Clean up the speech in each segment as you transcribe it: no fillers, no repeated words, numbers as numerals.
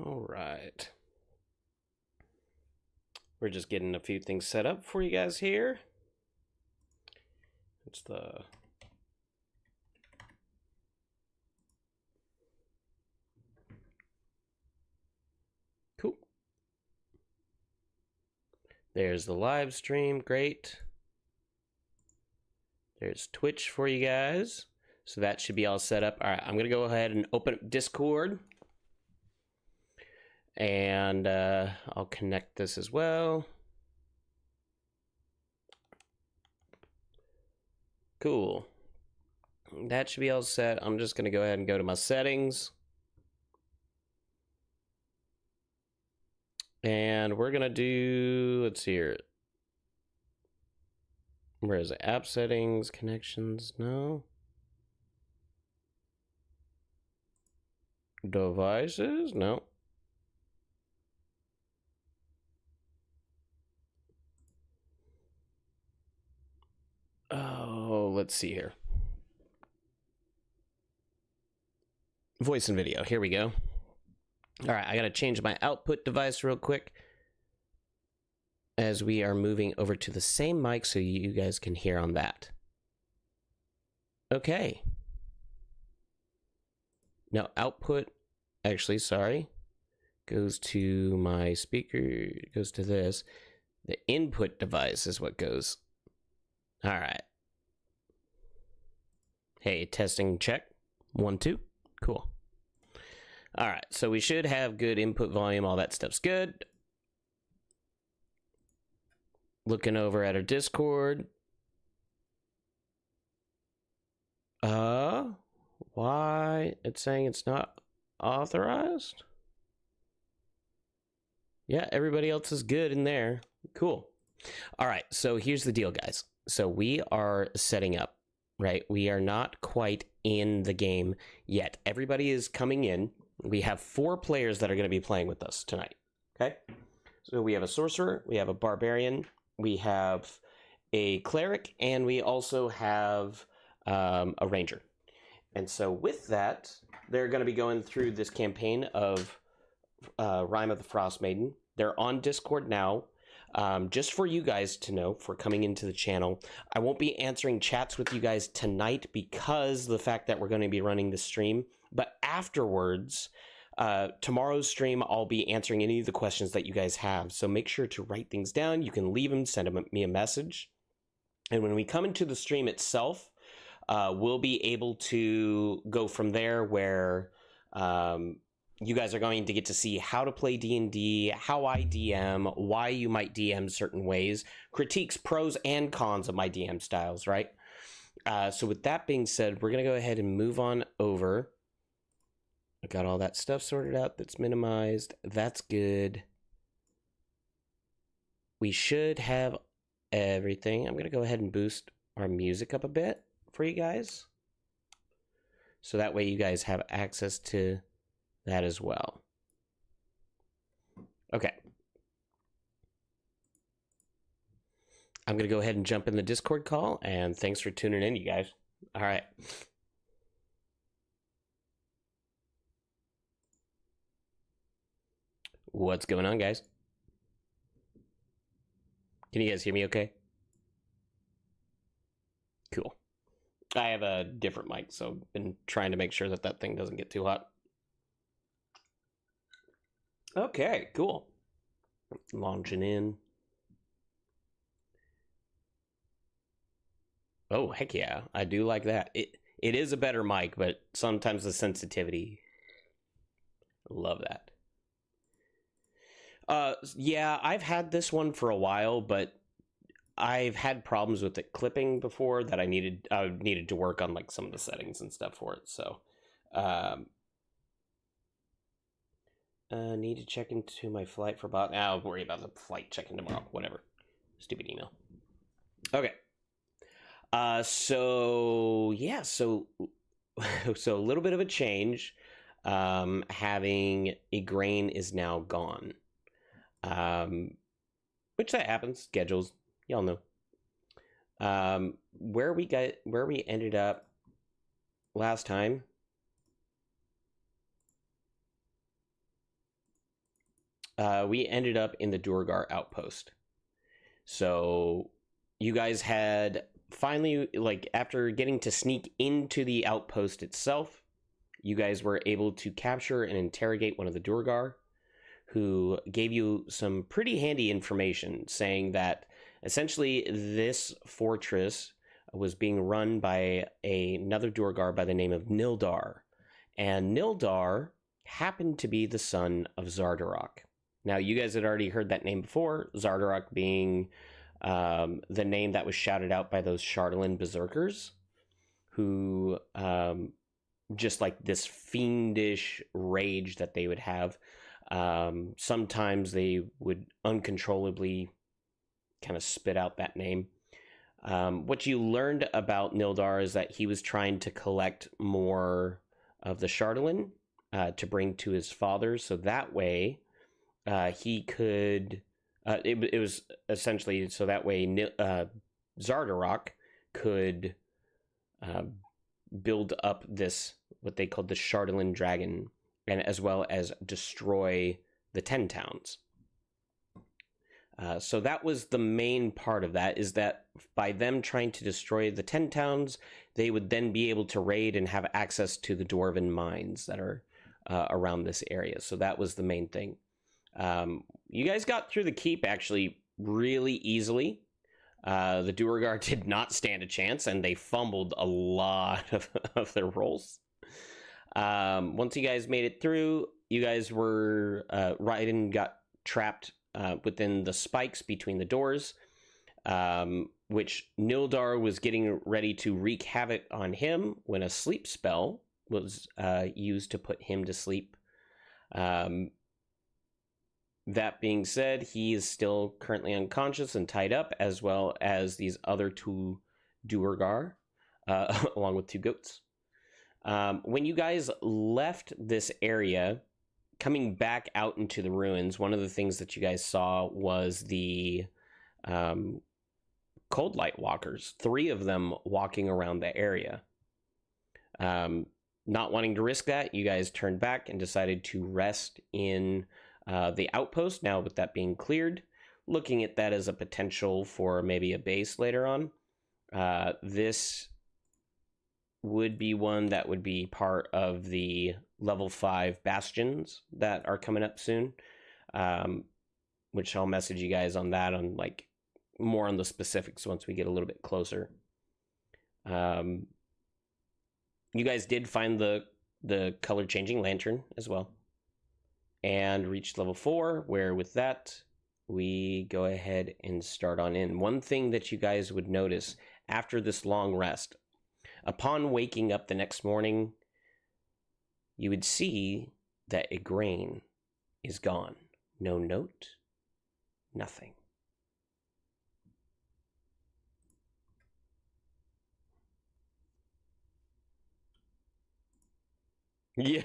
All right. We're just getting a few things set up for you guys here. It's the cool. There's the live stream. Great. There's Twitch for you guys. So that should be all set up. All right, I'm going to go ahead and open up Discord. And I'll connect this as well. Cool. That should be all set. I'm just going to go ahead and go to my settings. And we're going to do, let's see here. Where is it? App settings, connections, no. Devices, no. Oh, let's see here. Voice and video, here we go. All right, I gotta change my output device real quick as we are moving over to the same mic so you guys can hear on that. Okay. Now output, actually, sorry, goes to my speaker, goes to this. The input device is what goes. All right. Hey, testing check. 1, 2. Cool. All right, so we should have good input volume. All that stuff's good. Looking over at our Discord. Why? It's saying it's not authorized? Yeah, everybody else is good in there. Cool. All right, so here's the deal, guys. So we are setting up, right? We are not quite in the game yet. Everybody is coming in. We have 4 players that are going to be playing with us tonight, okay? So we have a sorcerer, we have a barbarian, we have a cleric, and we also have a ranger. And so with that, they're going to be going through this campaign of Rime of the Frost Maiden. They're on Discord now. Just for you guys to know, for coming into the channel, I won't be answering chats with you guys tonight because of the fact that we're going to be running the stream. But afterwards, tomorrow's stream, I'll be answering any of the questions that you guys have. So make sure to write things down. You can leave them, send me a message. And when we come into the stream itself, we'll be able to go from there where you guys are going to get to see how to play D&D, how I DM, why you might DM certain ways, critiques, pros and cons of my DM styles, right? So with that being said, we're going to go ahead and move on over. I got all that stuff sorted out. That's minimized. That's good. We should have everything. I'm going to go ahead and boost our music up a bit for you guys. So that way you guys have access to that as well. Okay. I'm going to go ahead and jump in the Discord call, and thanks for tuning in, you guys. All right. What's going on, guys? Can you guys hear me okay? Cool. I have a different mic, so I've been trying to make sure that that thing doesn't get too hot. Okay, cool. Launching in. Oh, heck yeah. I do like that. It is a better mic, but sometimes the sensitivity. Love that. Yeah, I've had this one for a while, but I've had problems with it clipping before that I needed to work on like some of the settings and stuff for it. So, need to check into my flight for bot. I'll worry about the flight checking tomorrow. Whatever. Stupid email. Okay. So yeah, so a little bit of a change. Having Igraine is now gone. Which that happens. Schedules, y'all know. Where we ended up last time. we ended up in the Durgar outpost. So you guys had finally, like, after getting to sneak into the outpost itself, you guys were able to capture and interrogate one of the Durgar, who gave you some pretty handy information saying that essentially this fortress was being run by another Durgar by the name of Nildar. And Nildar happened to be the son of Zardarok. Now, you guys had already heard that name before, Zardarok being the name that was shouted out by those Shardalin berserkers, who just like this fiendish rage that they would have. Sometimes they would uncontrollably kind of spit out that name. What you learned about Nildar is that he was trying to collect more of the Shardalin to bring to his father, so that way he could. It was essentially so that way Zardarok could build up this what they called the Shardalin dragon, and as well as destroy the 10 towns. So that was the main part of that, is that by them trying to destroy the 10 towns, they would then be able to raid and have access to the Dwarven mines that are around this area. So that was the main thing. You guys got through the keep actually really easily. The Duergar did not stand a chance, and they fumbled a lot of their rolls. Once you guys made it through, you guys were Raiden got trapped within the spikes between the doors, which Nildar was getting ready to wreak havoc on him when a sleep spell was used to put him to sleep. That being said, he is still currently unconscious and tied up, as well as these other two Duergar, along with two goats. When you guys left this area, coming back out into the ruins, one of the things that you guys saw was the Cold Light Walkers, 3 of them walking around the area. Not wanting to risk that, you guys turned back and decided to rest in the outpost, now with that being cleared, looking at that as a potential for maybe a base later on. This would be one that would be part of the level 5 bastions that are coming up soon, which I'll message you guys on that, on like more on the specifics once we get a little bit closer. You guys did find the color changing lantern as well, and reached level 4, where with that we go ahead and start on in. One thing that you guys would notice after this long rest, upon waking up the next morning, you would see that Igraine is gone. No note, nothing. Yeah.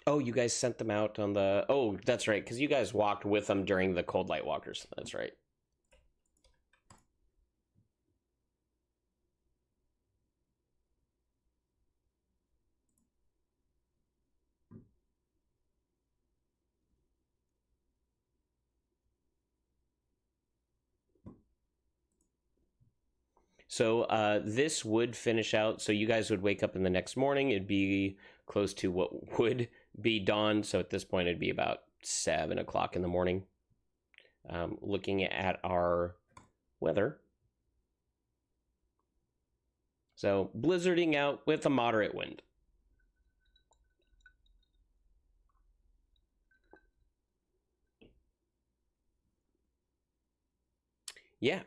Oh, you guys sent them out on the... Oh, that's right, because you guys walked with them during the Cold Light Walkers. That's right. So this would finish out. So you guys would wake up in the next morning. It'd be close to what would be dawn. So at this point, it'd be about 7 o'clock in the morning. Looking at our weather. So blizzarding out with a moderate wind. Yeah.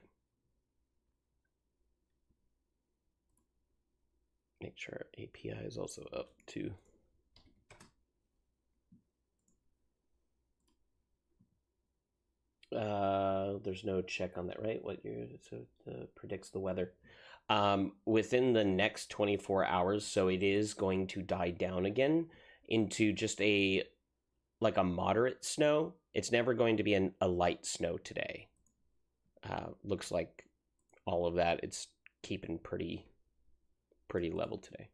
Make sure API is also up too. There's no check on that, right? What year? So it predicts the weather. Within the next 24 hours, so it is going to die down again into just a moderate snow. It's never going to be a light snow today. Looks like all of that, it's keeping pretty level today.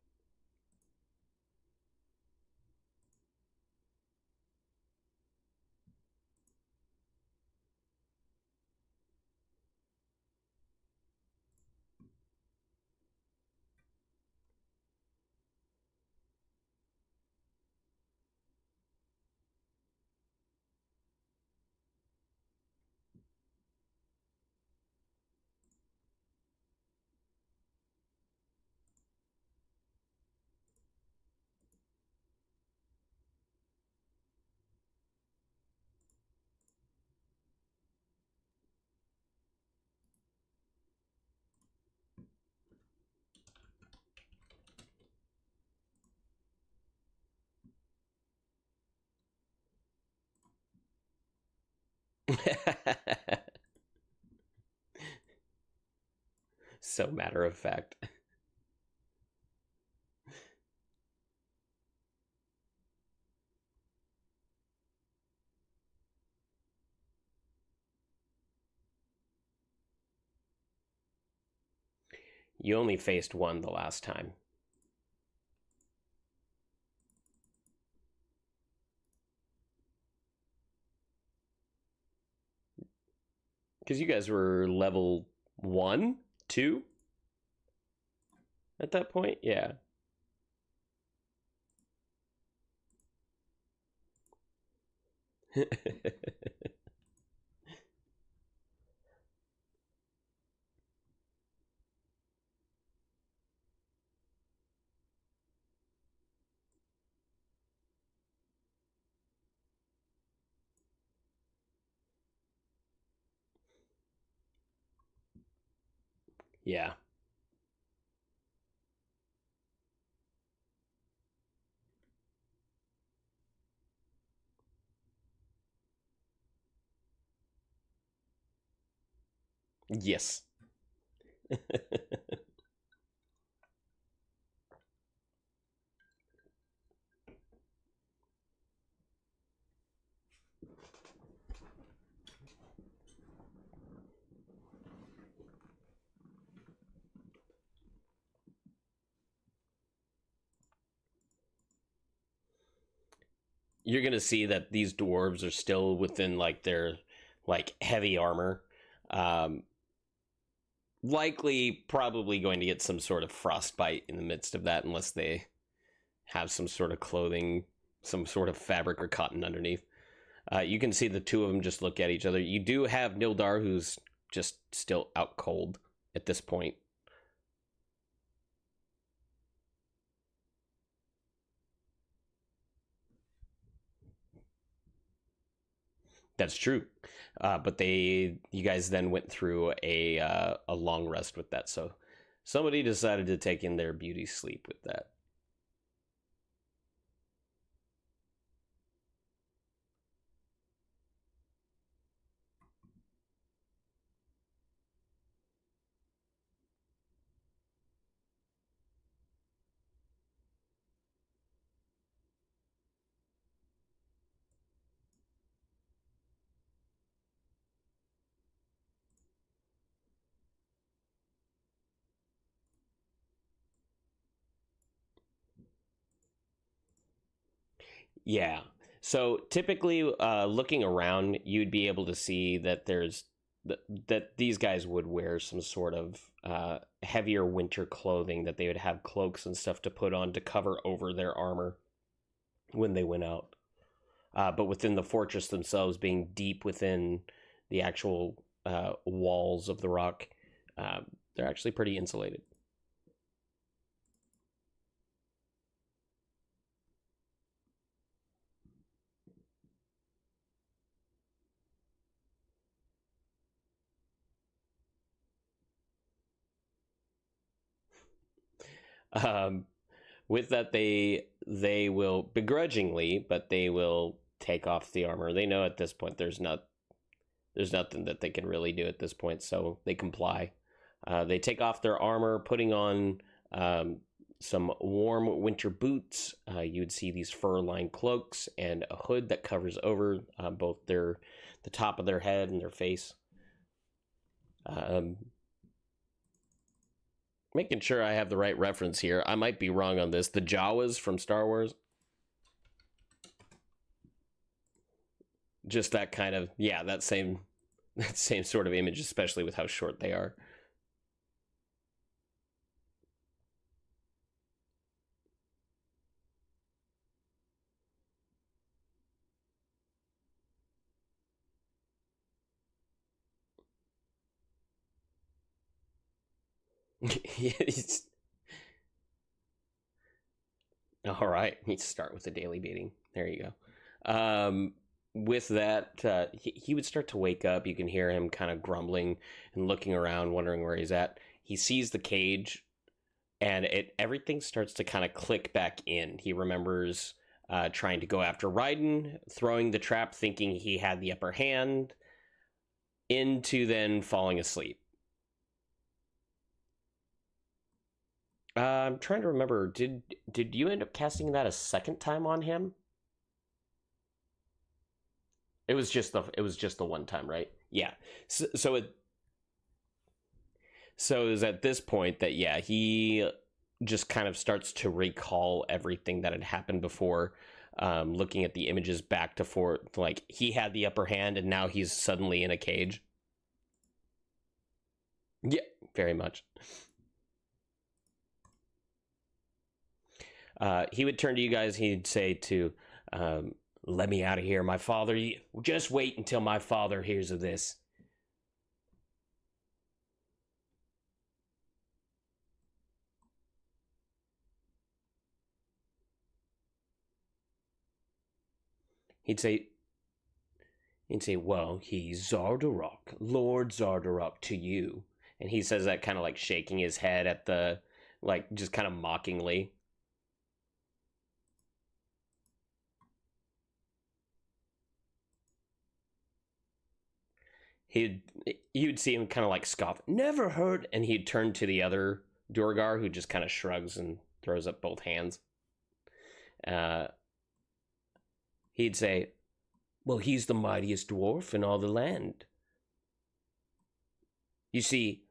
So matter of fact. You only faced one the last time. Because you guys were level 1, 2 at that point? Yeah. Yeah. Yes. You're gonna see that these dwarves are still within like their like heavy armor. Um, Likely, probably going to get some sort of frostbite in the midst of that, unless they have some sort of clothing, some sort of fabric or cotton underneath. You can see the two of them just look at each other. You do have Nildar, who's just still out cold at this point. That's true. But you guys then went through a long rest with that. So somebody decided to take in their beauty sleep with that. Yeah. So typically, looking around, you'd be able to see that that these guys would wear some sort of heavier winter clothing, that they would have cloaks and stuff to put on to cover over their armor when they went out. But within the fortress themselves, being deep within the actual walls of the rock, uh, they're actually pretty insulated. Um, with that, they will begrudgingly, but they will take off the armor. They know at this point there's nothing that they can really do at this point, so they comply. They take off their armor, putting on some warm winter boots. You would see these fur-lined cloaks and a hood that covers over both the top of their head and their face. Um, Making sure I have the right reference here. I might be wrong on this. The Jawas from Star Wars. Just that kind of, yeah, that same sort of image, especially with how short they are. All right, you start with the daily beating. There you go. With that, he would start to wake up. You can hear him kind of grumbling and looking around, wondering where he's at. He sees the cage, and everything starts to kind of click back in. He remembers trying to go after Raiden, throwing the trap, thinking he had the upper hand, into then falling asleep. I'm trying to remember. Did you end up casting that a second time on him? It was just the one time, right? Yeah. So it was at this point that, yeah, he just kind of starts to recall everything that had happened before, looking at the images back to forth, like he had the upper hand and now he's suddenly in a cage. Yeah, very much. He would turn to you guys. He'd say to, let me out of here. My father, just wait until my father hears of this. He'd say, well, he's Zardarok, Lord Zardarok to you. And he says that kind of like shaking his head at the, like, just kind of mockingly. He'd, you'd see him kind of like scoff, never heard. And he'd turn to the other Durgar, who just kind of shrugs and throws up both hands. Uh, he'd say, well, he's the mightiest dwarf in all the land. You see,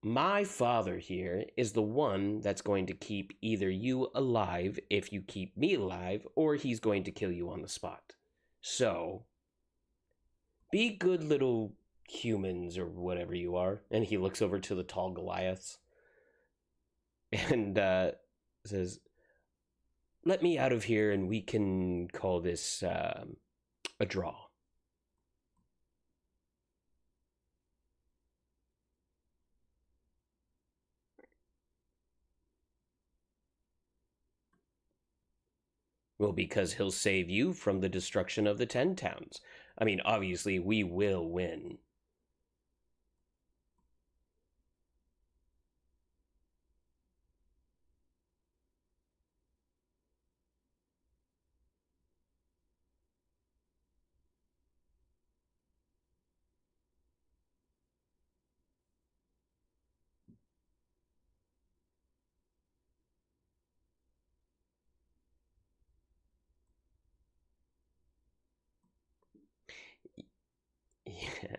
my father here is the one that's going to keep either you alive if you keep me alive, or he's going to kill you on the spot. So, be good little humans or whatever you are. And he looks over to the tall Goliaths and says, let me out of here and we can call this a draw. Well, because he'll save you from the destruction of the 10 towns. I mean, obviously, we will win. Yeah.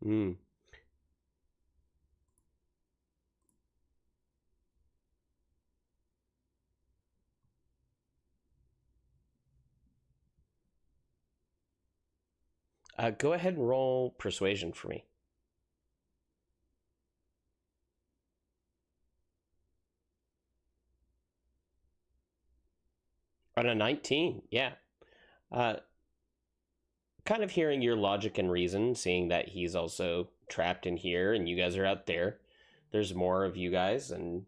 Mm. Go ahead and roll persuasion for me. On a 19, yeah. Uh, Kind of hearing your logic and reason, seeing that he's also trapped in here and you guys are out there. There's more of you guys and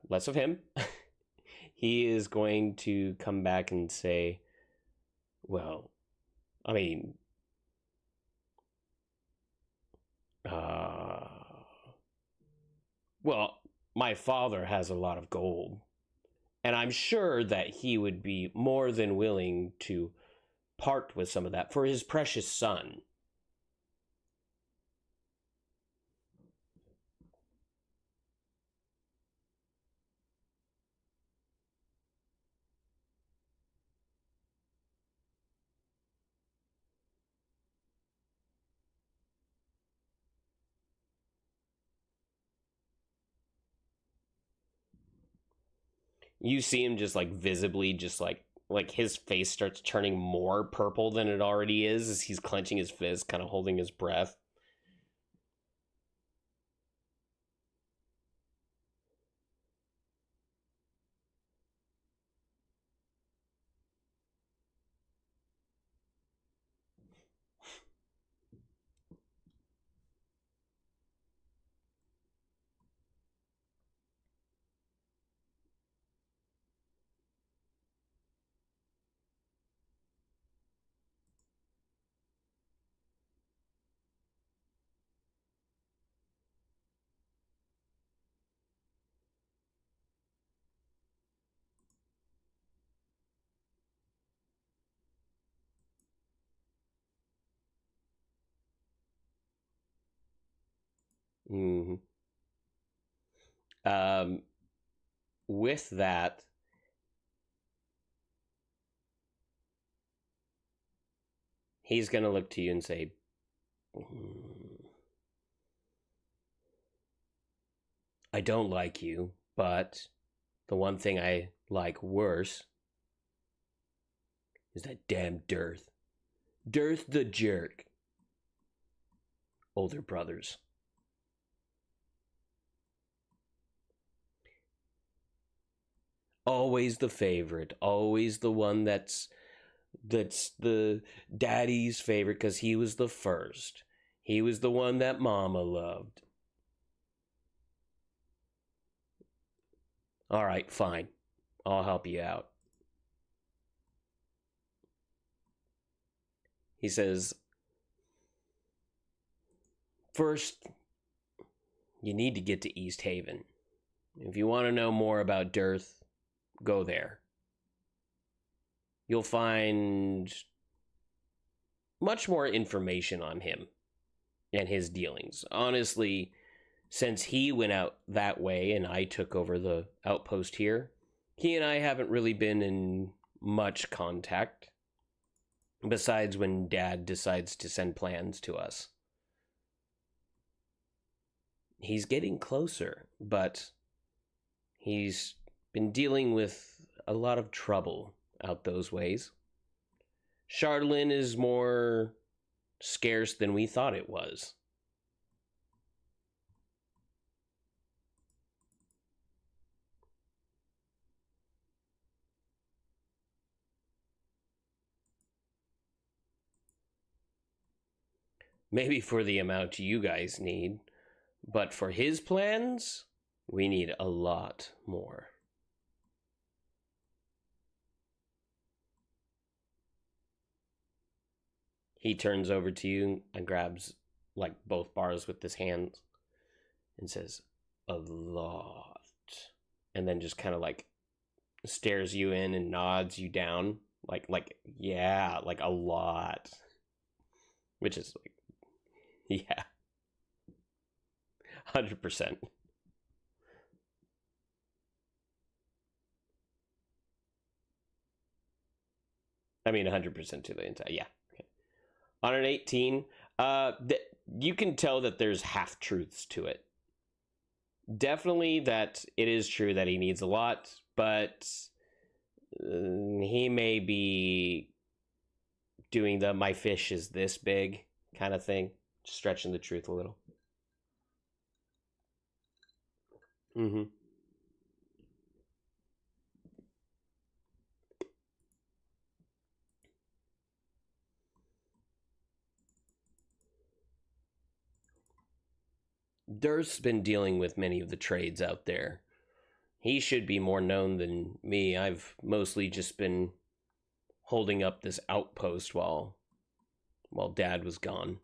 less of him. he is going to come back and say, well, I mean, uh, well, my father has a lot of gold, and I'm sure that he would be more than willing to part with some of that for his precious son. You see him just like visibly just like his face starts turning more purple than it already is as he's clenching his fist, kind of holding his breath. Mm-hmm. um with that, he's gonna look to you and say, I don't like you, but the one thing I like worse is that damn Dearth. Dearth the jerk. Older brothers. Always the favorite. Always the one that's the daddy's favorite because he was the first. He was the one that mama loved. All right, fine. I'll help you out. He says, first, you need to get to East Haven. If you want to know more about Dearth, go there. You'll find much more information on him and his dealings. Honestly, since he went out that way and I took over the outpost here, he and I haven't really been in much contact, besides when Dad decides to send plans to us. He's getting closer, but he's been dealing with a lot of trouble out those ways. Charlene is more scarce than we thought it was. Maybe for the amount you guys need, but for his plans, we need a lot more. He turns over to you and grabs like both bars with his hands and says, a lot. And then just kind of like stares you in and nods you down. Like, yeah, like a lot. Which is like, yeah, 100%. I mean, 100% to the entire, yeah. Okay. On an 18, you can tell that there's half truths to it. Definitely that it is true that he needs a lot, but he may be doing the my fish is this big kind of thing, stretching the truth a little. Mm-hmm. Durst's been dealing with many of the trades out there. He should be more known than me. I've mostly just been holding up this outpost while Dad was gone.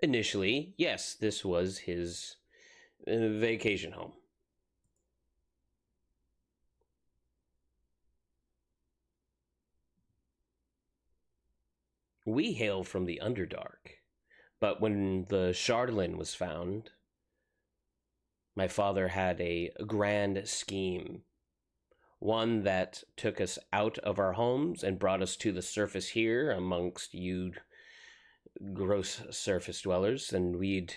Initially, yes, this was his vacation home. We hail from the Underdark, but when the Chardlin was found, my father had a grand scheme. One that took us out of our homes and brought us to the surface here amongst you gross surface dwellers, and we'd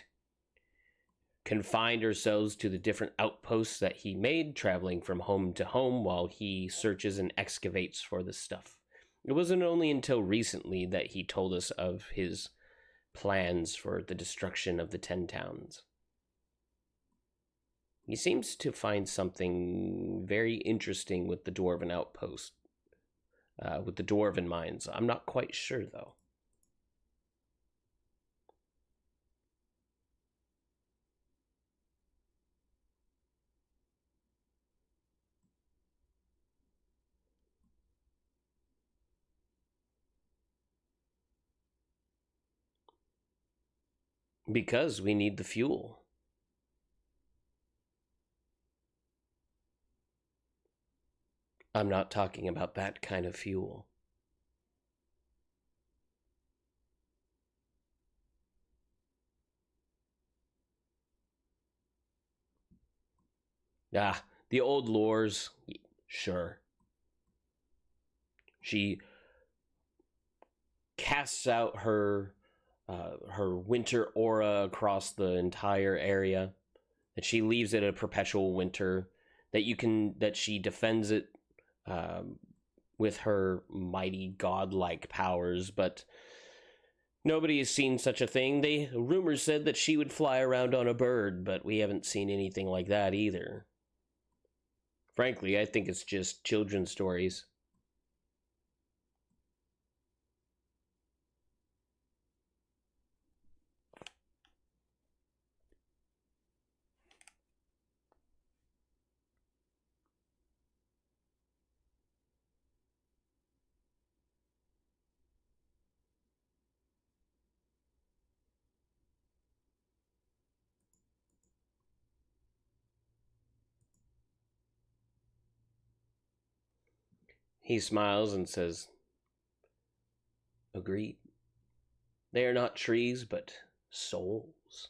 confined ourselves to the different outposts that he made, traveling from home to home while he searches and excavates for this stuff. It wasn't only until recently that he told us of his plans for the destruction of the 10 towns. He seems to find something very interesting with the Dwarven outpost, with the Dwarven mines. I'm not quite sure, though. Because we need the fuel. I'm not talking about that kind of fuel. Ah, the old lores. Sure. She casts out her winter aura across the entire area. That she leaves it a perpetual winter. That she defends it um, with her mighty godlike powers, but nobody has seen such a thing. Rumors said that she would fly around on a bird, but we haven't seen anything like that either. Frankly, I think it's just children's stories. He smiles and says, "Agreed. They are not trees, but souls."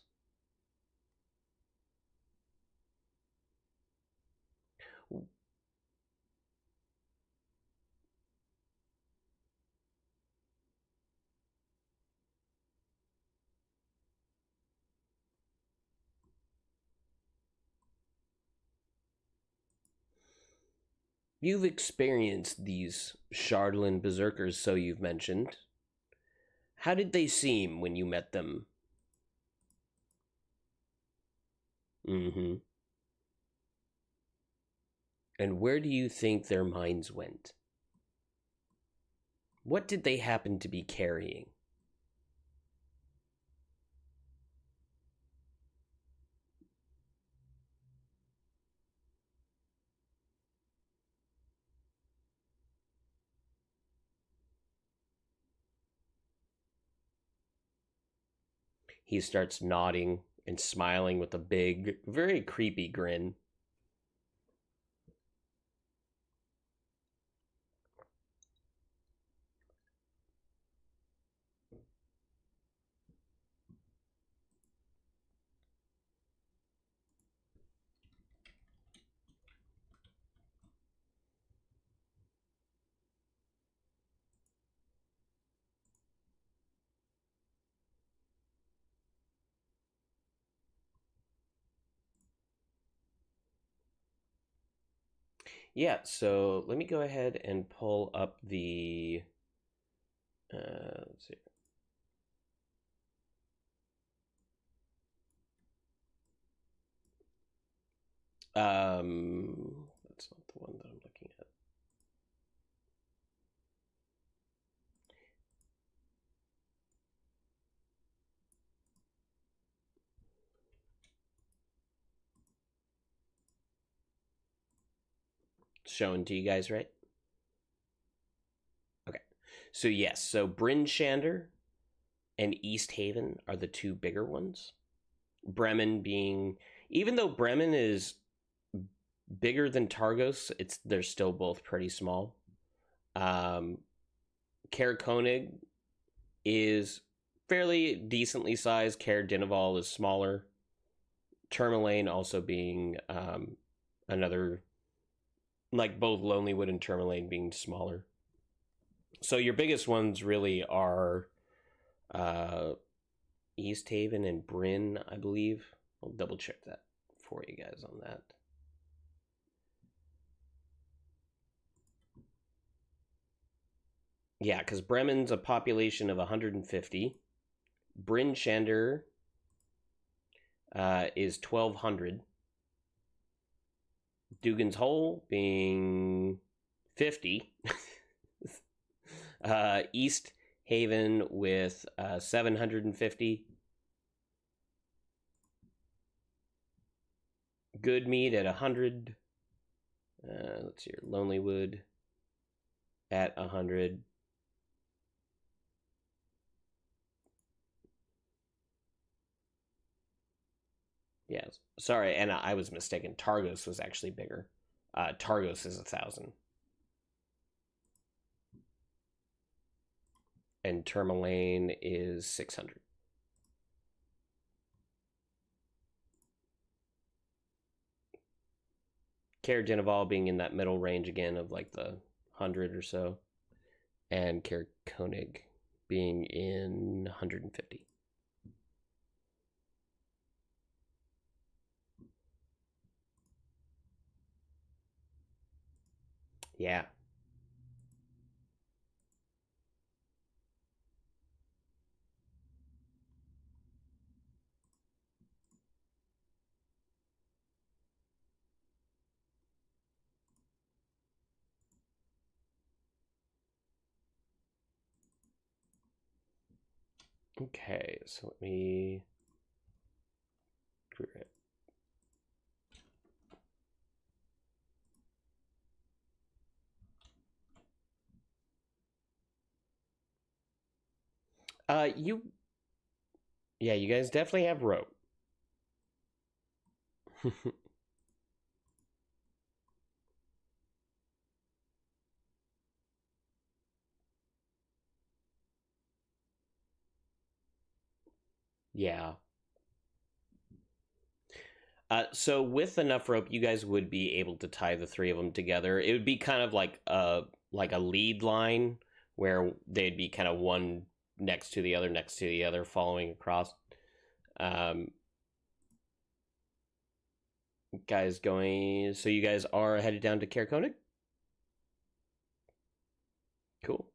You've experienced these Shardlin berserkers, so you've mentioned. How did they seem when you met them? Mm-hmm. And where do you think their minds went? What did they happen to be carrying? He starts nodding and smiling with a big, very creepy grin. Yeah, so let me go ahead and pull up the. Let's see. That's not the one that I'm looking at. Showing to you guys, right? Okay. So yes, so Bryn Shander and East Haven are the two bigger ones. Bremen being, even though Bremen is bigger than Targos, they're still both pretty small. Caer Konig is fairly decently sized. Caer Dineval is smaller. Tourmaline also being another, like both Lonelywood and Tourmaline being smaller. So your biggest ones really are East Haven and Bryn, I believe. I'll double check that for you guys on that. Yeah, because Bremen's a population of 150. Bryn Shander is 1,200. Dugan's Hole being 50. East Haven with 750. Goodmead at 100. Let's see here. Lonelywood at 100. Yeah, sorry, and I was mistaken. Targos was actually bigger. Targos is 1,000. And Tourmaline is 600. Caer Dineval being in that middle range again of like the 100 or so. And Caer Konig being in 150. Yeah. Okay, so let me group it. Yeah, you guys definitely have rope. Yeah. So with enough rope, you guys would be able to tie the three of them together. It would be kind of like a lead line where they'd be kind of one next to the other, following across. Guys going. So you guys are headed down to Caer Konig? Cool.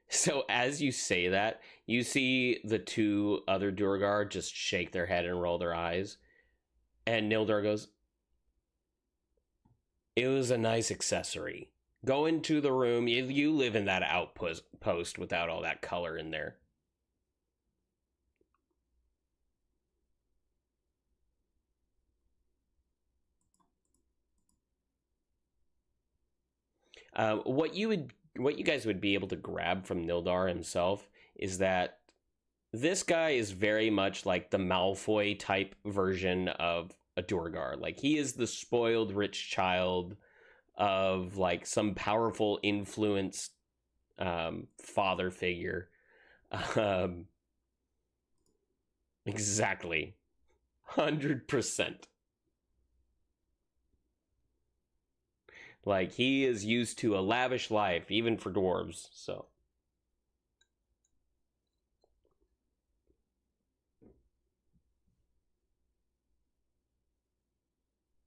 So as you say that, you see the two other Durgar just shake their head and roll their eyes. And Nildar goes, "It was a nice accessory. Go into the room. You live in that outpost without all that color in there." What you guys would be able to grab from Nildar himself is that this guy is very much like the Malfoy type version of a Durgar. Like, he is the spoiled rich child of like some powerful influenced father figure. Um, exactly, 100%. Like, he is used to a lavish life, even for dwarves. So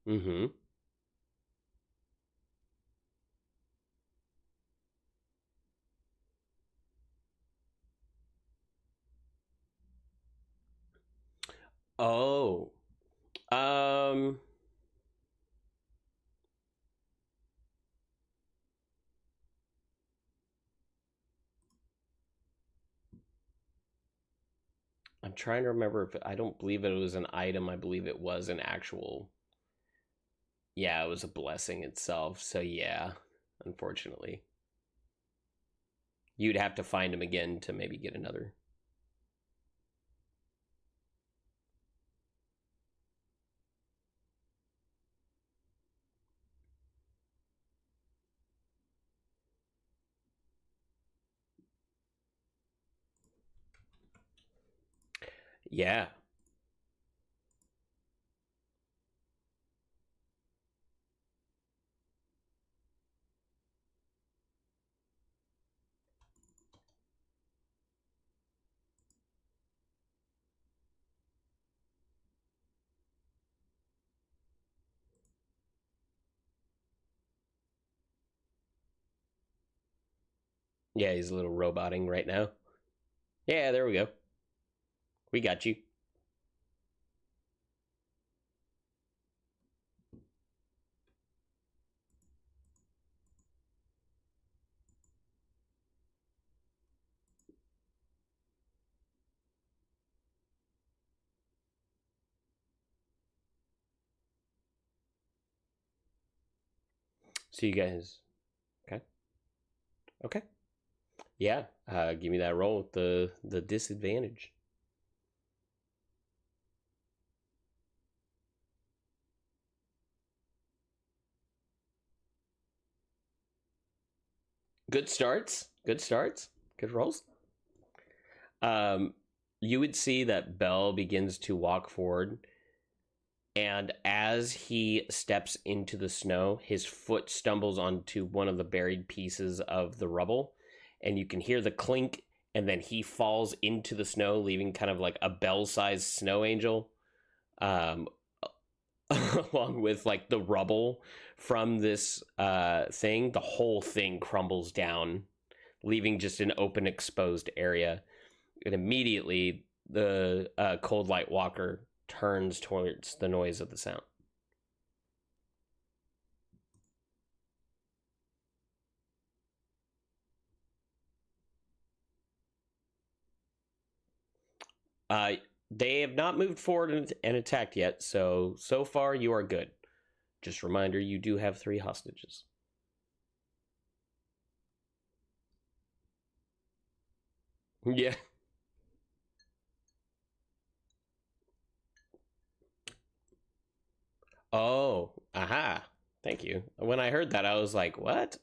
Mm-hmm. Oh. Um, I'm trying to remember if I don't believe it was an item. I believe it was an actual. Yeah, it was a blessing itself. So yeah, unfortunately, you'd have to find him again to maybe get another. Yeah. Yeah, he's a little roboting right now. Yeah, there we go. We got you. So you guys. Okay. Okay. Yeah. Give me that roll with the disadvantage. Good starts. Good starts. Good rolls. Um, you would see that Bell begins to walk forward, and as he steps into the snow, his foot stumbles onto one of the buried pieces of the rubble, and you can hear the clink, and then he falls into the snow, leaving kind of like a bell-sized snow angel, um, along with like the rubble from this thing. The whole thing crumbles down, leaving just an open, exposed area. And immediately, the cold light walker turns towards the noise of the sound. Uh, they have not moved forward and attacked yet, so far you are good. Just a reminder, you do have 3 hostages. Yeah. Oh, aha. Thank you. When I heard that, I was like, what?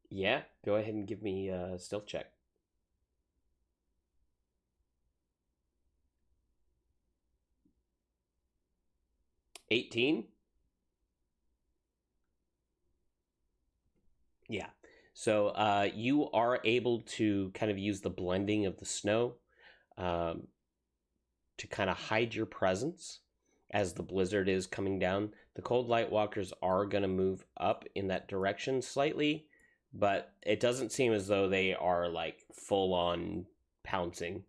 Yeah, go ahead and give me a stealth check. 18? Yeah. So you are able to kind of use the blending of the snow um, to kind of hide your presence as the blizzard is coming down. The cold light walkers are going to move up in that direction slightly, but it doesn't seem as though they are like full on pouncing.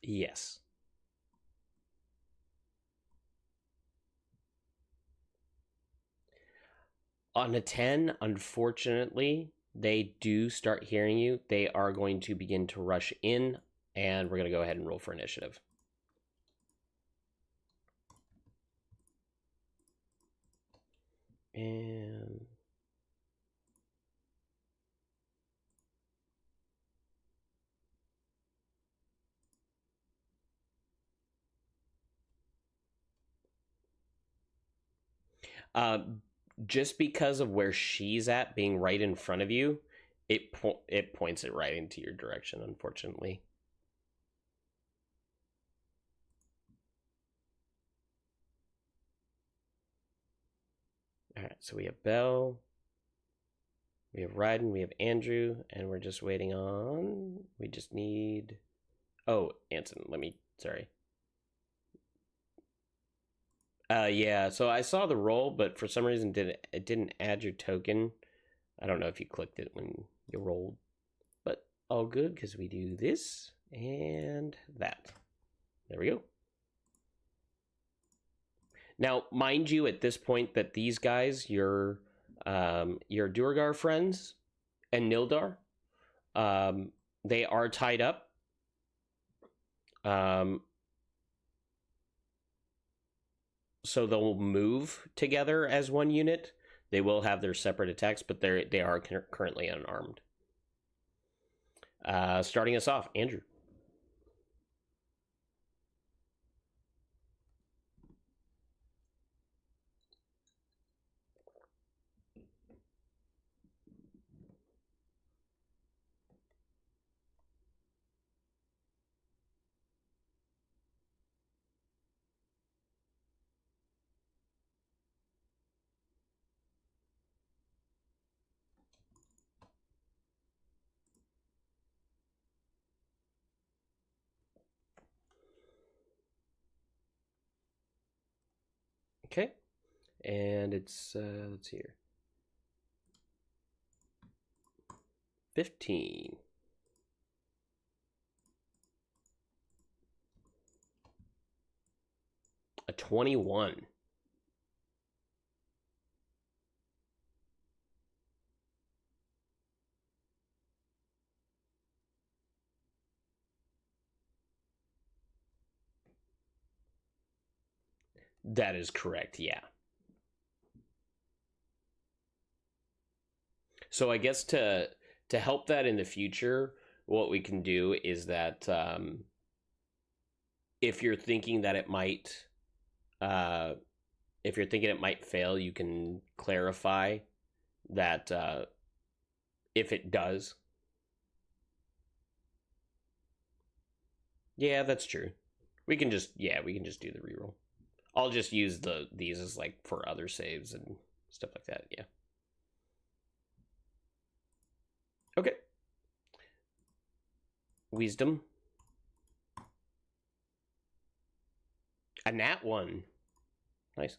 Yes. On a 10, unfortunately, they do start hearing you. They are going to begin to rush in, and we're going to go ahead and roll for initiative. And just because of where she's at, being right in front of you, it points it right into your direction. Unfortunately. All right, so we have Belle, we have Ryden, we have Andrew, and we're just waiting on. We just need. Oh, Anson. Sorry. Yeah. So I saw the roll, but for some reason it didn't add your token. I don't know if you clicked it when you rolled, but all good because we do this and that. There we go. Now, mind you, at this point, that these guys, your Duergar friends and Nildar, they are tied up. Um, so they'll move together as one unit. They will have their separate attacks, but they are currently unarmed. Starting us off, Andrew. Okay, and it's let's see here, 15. A 21. That is correct, yeah. So I guess to help that in the future, what we can do is that if you're thinking that it might uh, if you're thinking it might fail, you can clarify that if it does. Yeah, that's true. We can just do the reroll. I'll just use these as like for other saves and stuff like that. Yeah. Okay. Wisdom. A nat 1. Nice.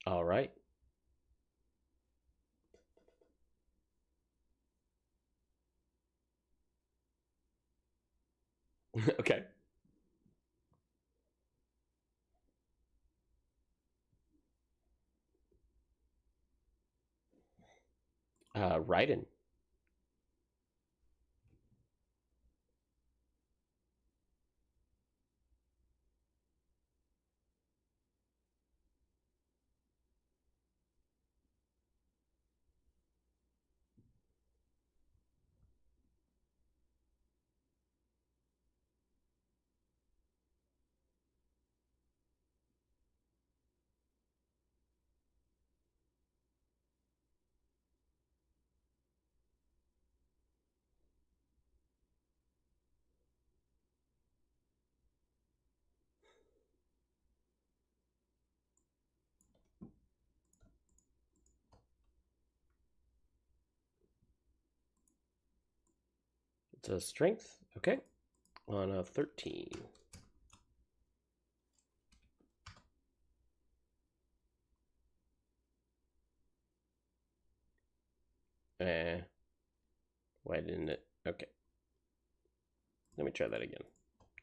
All right. Okay. Raiden. It's a strength. Okay. On a 13. Why didn't it? Okay. Let me try that again.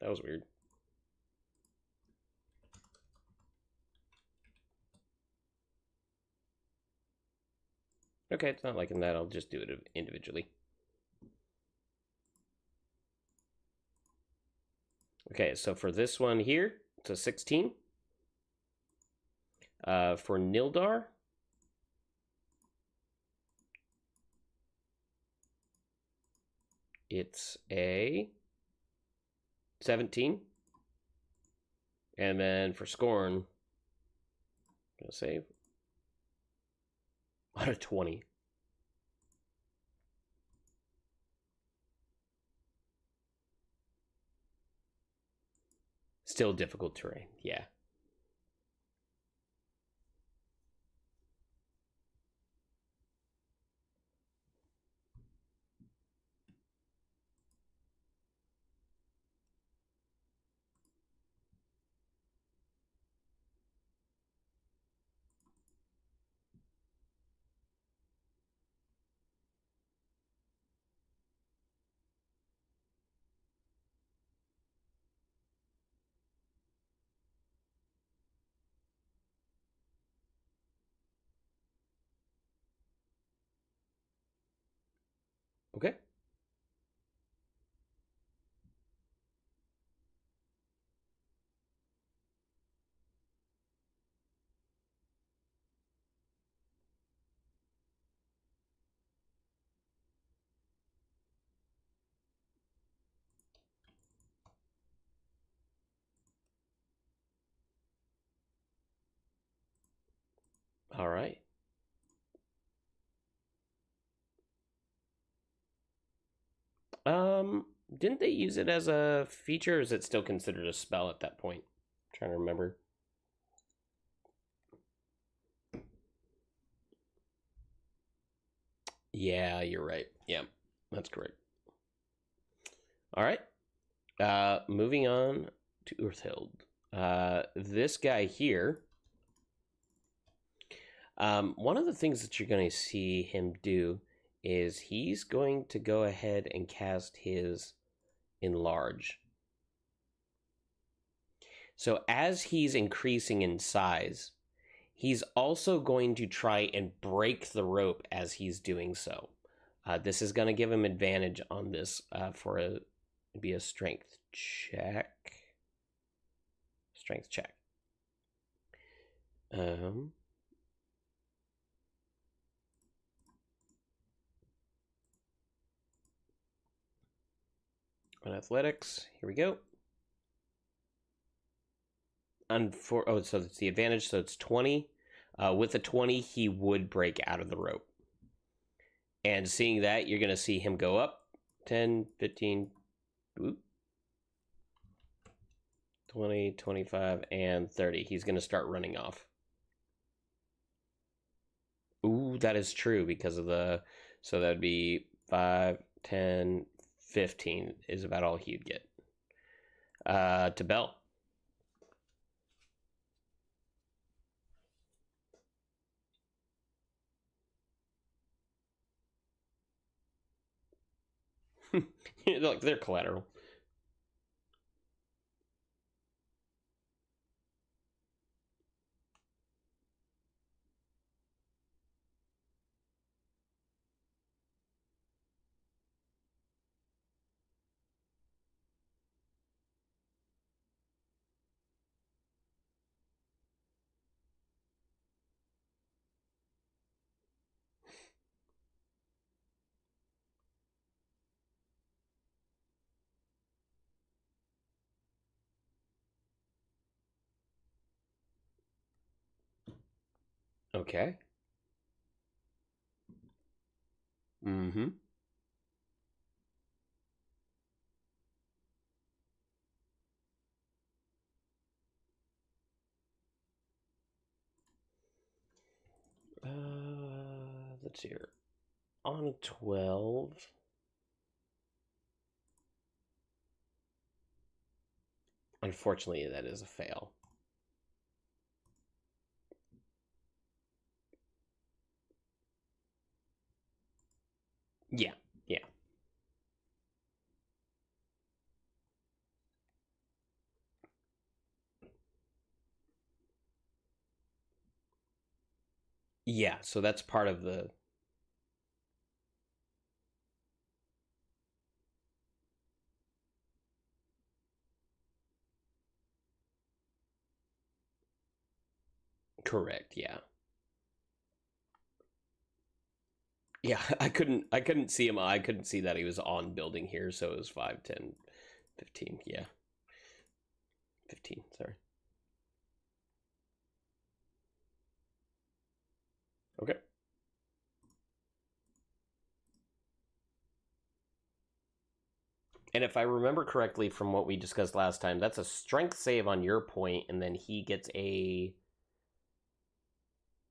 That was weird. Okay, it's not liking that. I'll just do it individually. Okay, so for this one here, it's a 16. For Nildar, it's a 17. And then for Scorn, I'm gonna say what a 20. Still difficult terrain, yeah. Okay. All right. Didn't they use it as a feature, or is it still considered a spell at that point? I'm trying to remember. Yeah, you're right. Yeah, that's correct. All right. Moving on to Earthhild. This guy here. One of the things that you're going to see him do is he's going to go ahead and cast his Enlarge. So as he's increasing in size, he's also going to try and break the rope as he's doing so. This is going to give him advantage on this for be a strength check. Strength check. On athletics, here we go. So it's the advantage, so it's 20. With a 20, he would break out of the rope. And seeing that, you're going to see him go up 10, 15, 20, 25, and 30. He's going to start running off. Ooh, that is true because of the... So that would be 5, 10, 15 is about all he'd get. To Bell. Look, they're collateral. Okay. Mm-hmm. Let's see here. On 12. Unfortunately, that is a fail. Yeah, yeah. Yeah, so that's part of the... Correct, yeah. Yeah, I couldn't see him. I couldn't see that he was on building here, so it was 5, 10, 15. Yeah. 15, sorry. Okay. And if I remember correctly from what we discussed last time, that's a strength save on your point, and then he gets a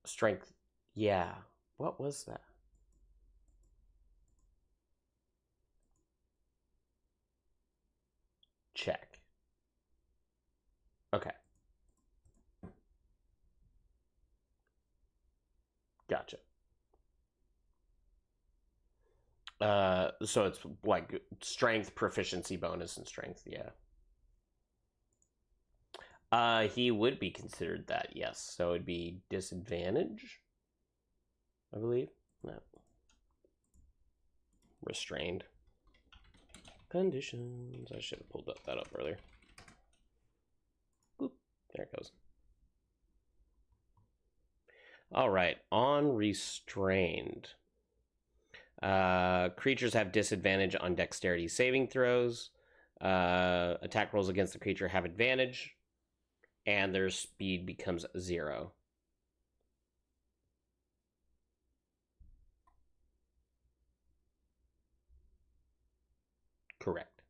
strength. Yeah. What was that? Check. Okay. Gotcha. So it's like strength, proficiency bonus, and strength. Yeah. He would be considered that. Yes. So it'd be disadvantage, I believe. No. Restrained. Conditions. I should have pulled that up earlier. Boop. There it goes. All right. On restrained. Creatures have disadvantage on dexterity saving throws. Attack rolls against the creature have advantage, and their speed becomes 0. Correct.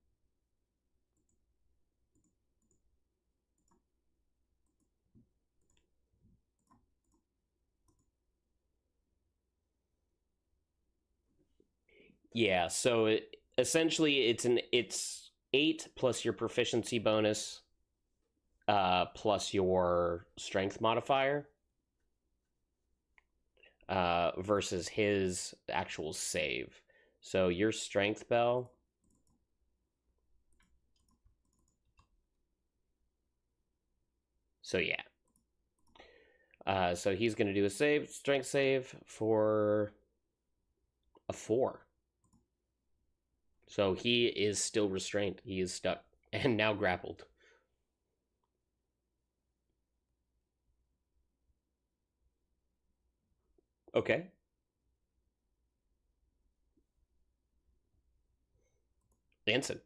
Yeah, so essentially it's 8 plus your proficiency bonus, plus your strength modifier, versus his actual save. So your strength, Bell. So yeah. So he's going to do a strength save for a 4. So he is still restrained. He is stuck and now grappled. Okay. Anson.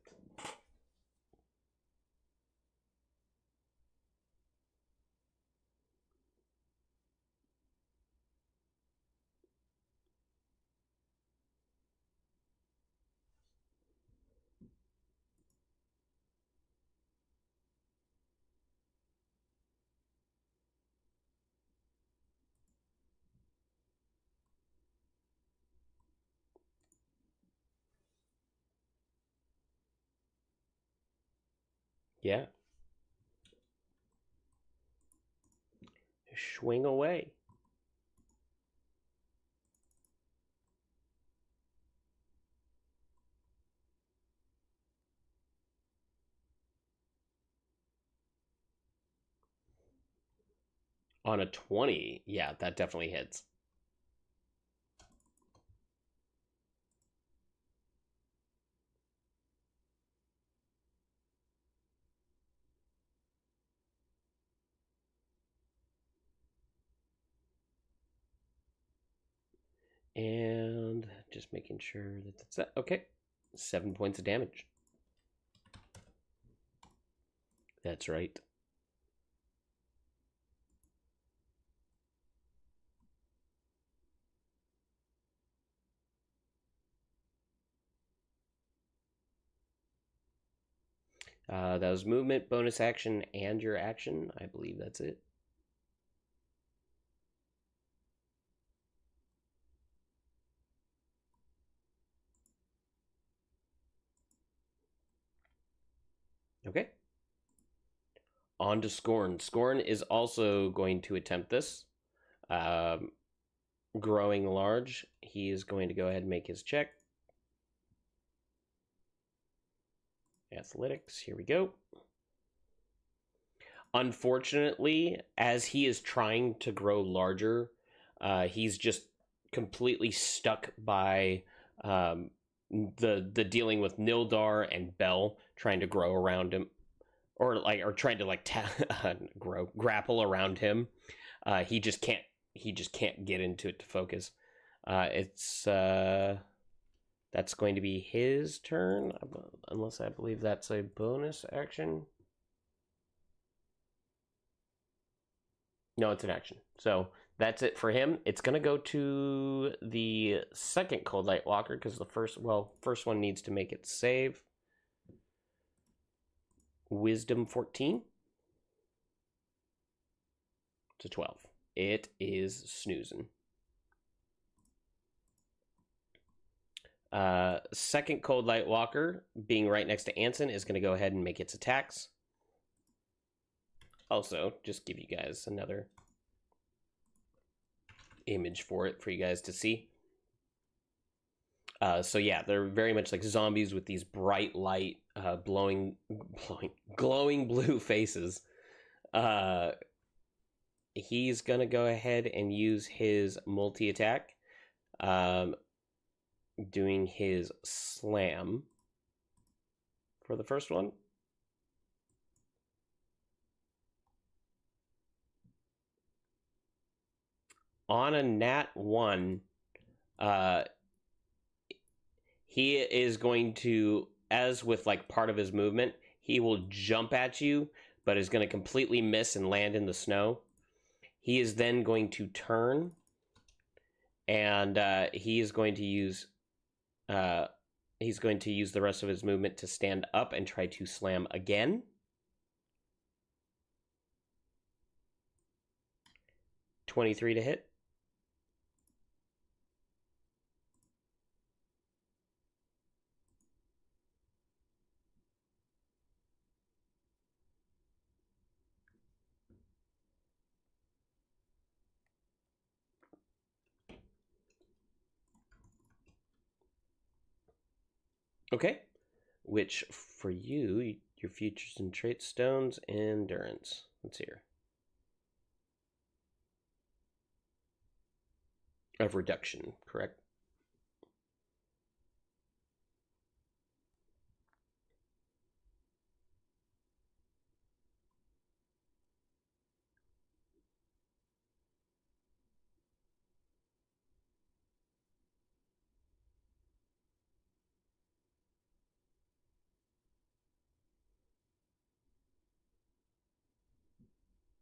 Yeah. Swing away. On a 20, yeah, that definitely hits. And just making sure that that's that. Okay. 7 points of damage. That's right. That was movement, bonus action, and your action. I believe that's it. Okay. On to Scorn. Scorn is also going to attempt this. Growing large, he is going to go ahead and make his check. Athletics, here we go. Unfortunately, as he is trying to grow larger, he's just completely stuck by the dealing with Nildar and Bell trying to grow around him, or trying to grapple around him. He just can't get into it to focus. That's going to be his turn, unless I believe that's a bonus action. No, it's an action. So that's it for him. It's going to go to the second Cold Light Walker, because the first one needs to make its save. Wisdom 14 to 12. It is snoozing. Second Cold Light Walker, being right next to Anson, is going to go ahead and make its attacks. Also, just give you guys another image for you guys to see. So yeah, they're very much like zombies with these bright light, glowing blue faces. He's gonna go ahead and use his multi-attack, doing his slam for the first one. On a nat 1, he is going to, as with like part of his movement, he will jump at you, but is going to completely miss and land in the snow. He is then going to turn, and he is going to use the rest of his movement to stand up and try to slam again. 23 to hit. Okay. Which, for you, your features and traits, stones, endurance. Let's hear. Of reduction, correct?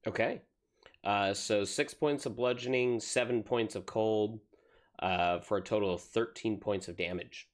Okay. So 6 points of bludgeoning, 7 points of cold, for a total of 13 points of damage.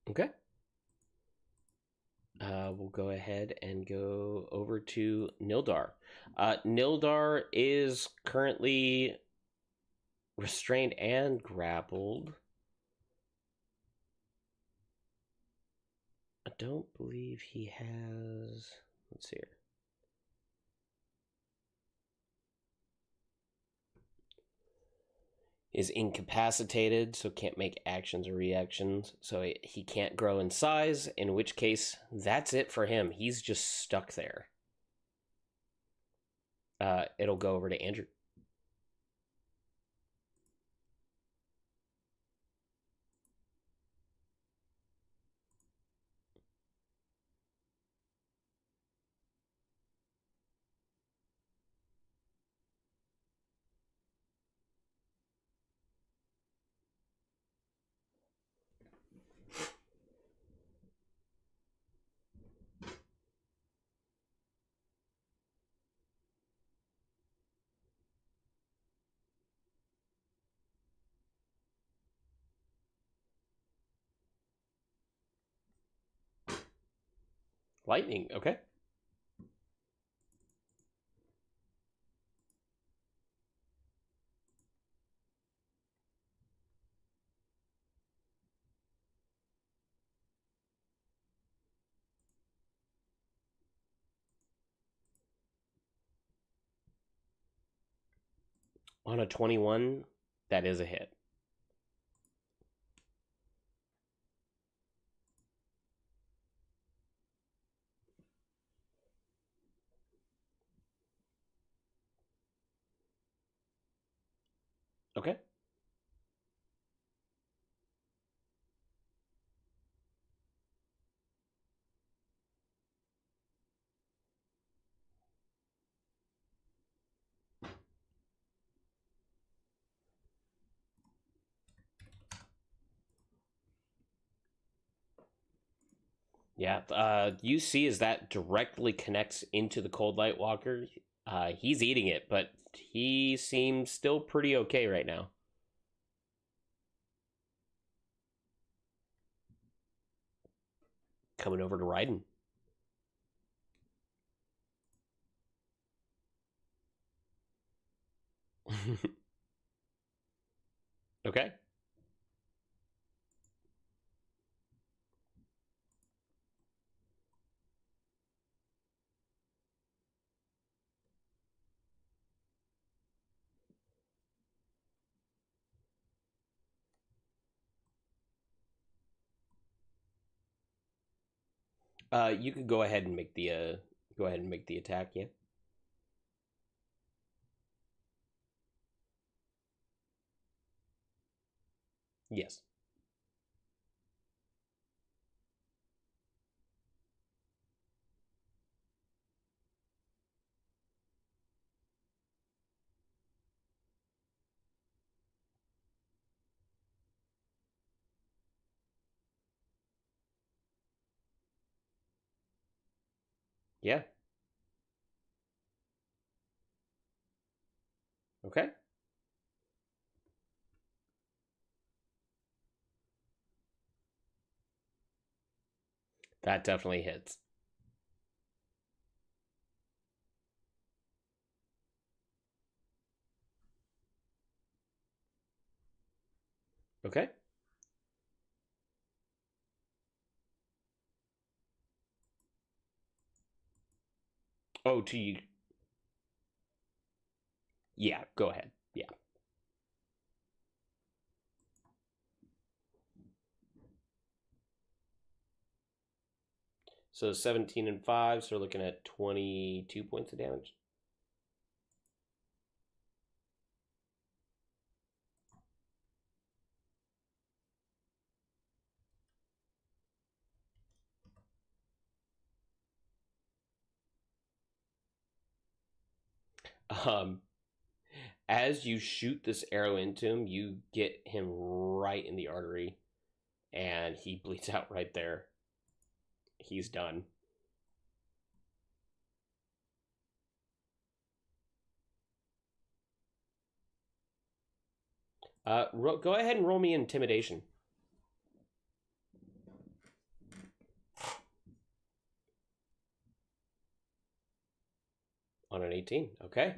Okay. We'll go ahead and go over to Nildar. Nildar is currently restrained and grappled. I don't believe he has... Let's see here. Is incapacitated, so can't make actions or reactions. So he can't grow in size, in which case, that's it for him. He's just stuck there. It'll go over to Andrew. Lightning. Okay. On a 21, that is a hit. Okay. Yeah. You see as that directly connects into the Cold Light Walker. He's eating it, but he seems still pretty okay right now. Coming over to Raiden. Okay. You could go ahead and make the attack. Yeah. Yes. Yeah. Okay. That definitely hits. Okay. Oh, to you. Yeah. Go ahead. Yeah. So 17 and 5, so we're looking at 22 points of damage. Um, as you shoot this arrow into him, you get him right in the artery, and he bleeds out right there. He's done. Go ahead and roll me intimidation on an 18. Okay.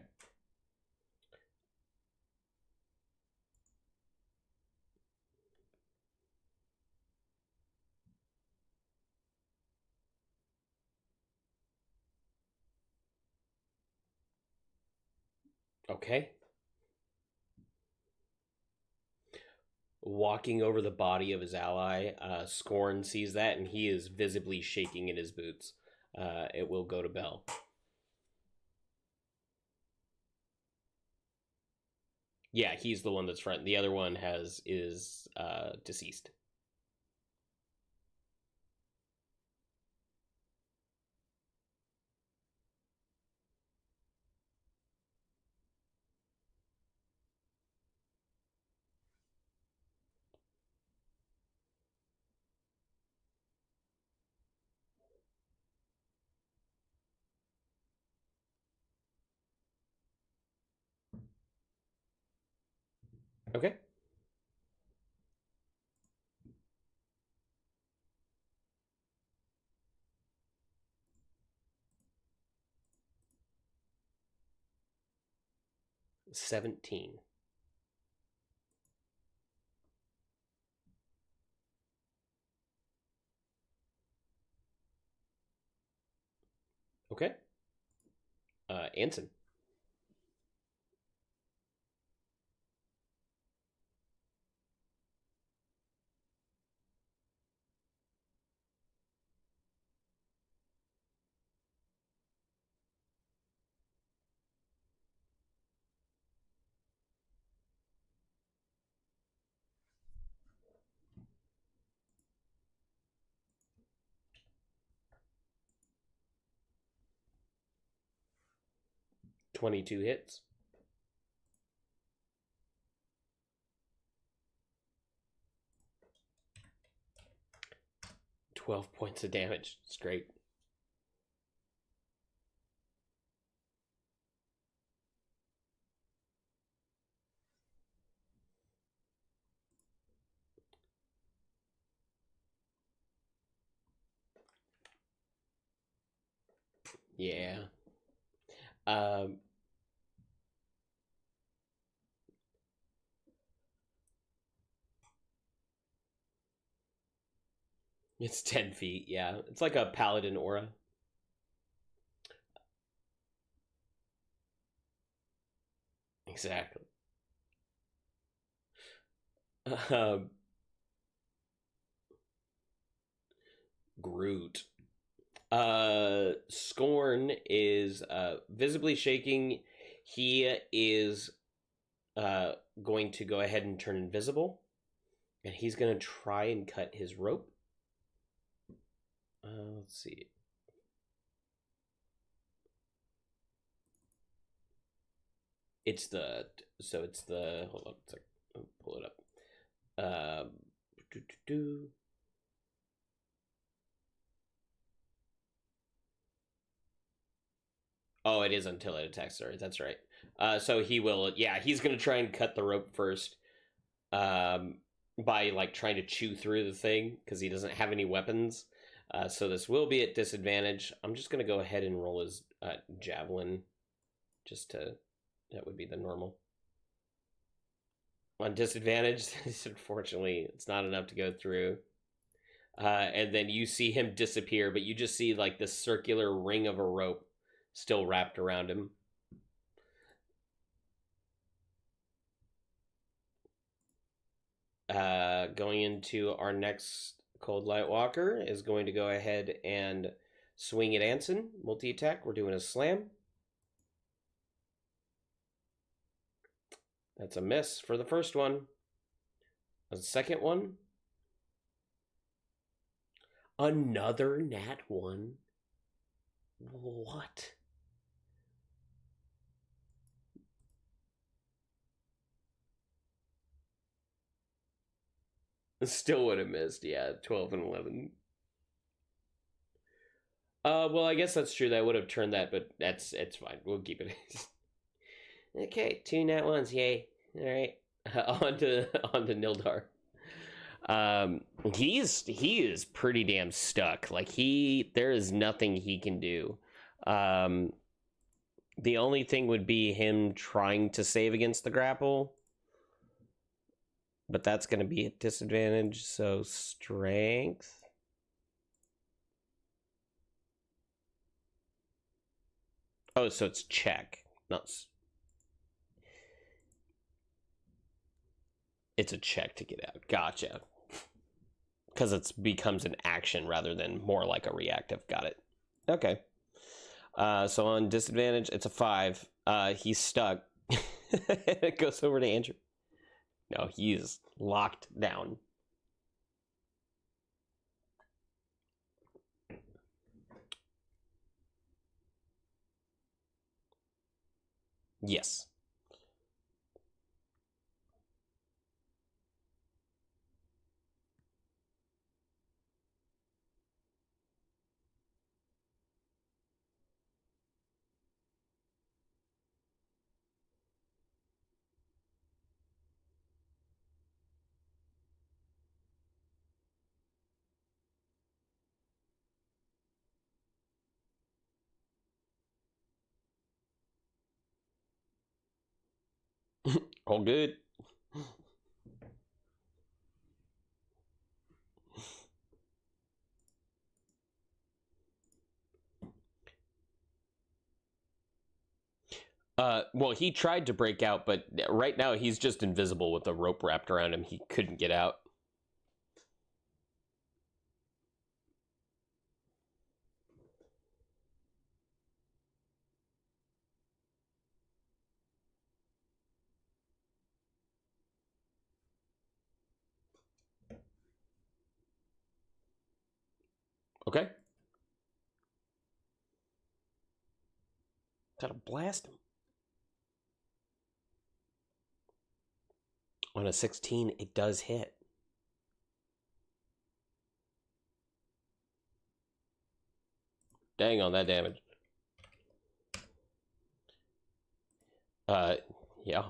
Okay. Walking over the body of his ally, Scorn sees that, and he is visibly shaking in his boots. It will go to Bell. Yeah, he's the one that's front. The other one is deceased. Okay. 17. Okay. Anson. 22 hits. 12 points of damage. It's great. Yeah. Um, it's 10 feet. Yeah. It's like a paladin aura. Exactly. Um, Groot. Scorn is visibly shaking. He is going to go ahead and turn invisible, and he's going to try and cut his rope. Let's see. It's the hold on a sec. I'll pull it up. Um, do, do, do. Oh, it is until it attacks. Sorry, that's right. So he will. Yeah, he's gonna try and cut the rope first. By like trying to chew through the thing because he doesn't have any weapons. So this will be at disadvantage. I'm just gonna go ahead and roll his javelin, just to. That would be the normal. On disadvantage, unfortunately, it's not enough to go through. And then you see him disappear, but you just see like this circular ring of a rope still wrapped around him. Going into our next Cold Light Walker is going to go ahead and swing at Anson. Multi-attack. We're doing a slam. That's a miss for the first one. The second one. Another nat 1. What? Still would have missed. Yeah, 12 and 11. Well, I guess that's true. That would have turned that, but it's fine. We'll keep it. Okay, 2 nat 1s. Yay. All right. On to Nildar. He is pretty damn stuck. Like there is nothing he can do. The only thing would be him trying to save against the grapple, but that's going to be at disadvantage. So strength. Oh, so it's check, not. It's a check to get out. Gotcha. Because it becomes an action rather than more like a reactive. Got it. Okay. So on disadvantage, it's a 5. He's stuck. It goes over to Andrew. No, he's locked down. Yes. All good. Well, he tried to break out, but right now he's just invisible with a rope wrapped around him. He couldn't get out. Okay. Gotta blast him. On a 16, it does hit. Dang on that damage. Yeah.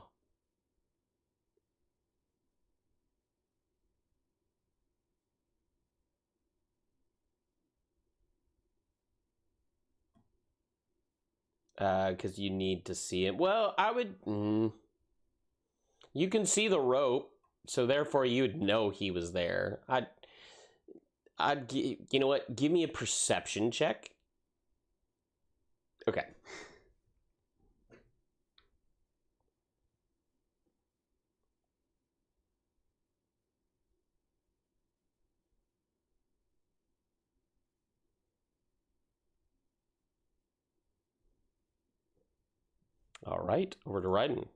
Because you need to see it. Well, I would... You can see the rope, so therefore you'd know he was there. You know what? Give me a perception check. Okay. All right, over to Ryden.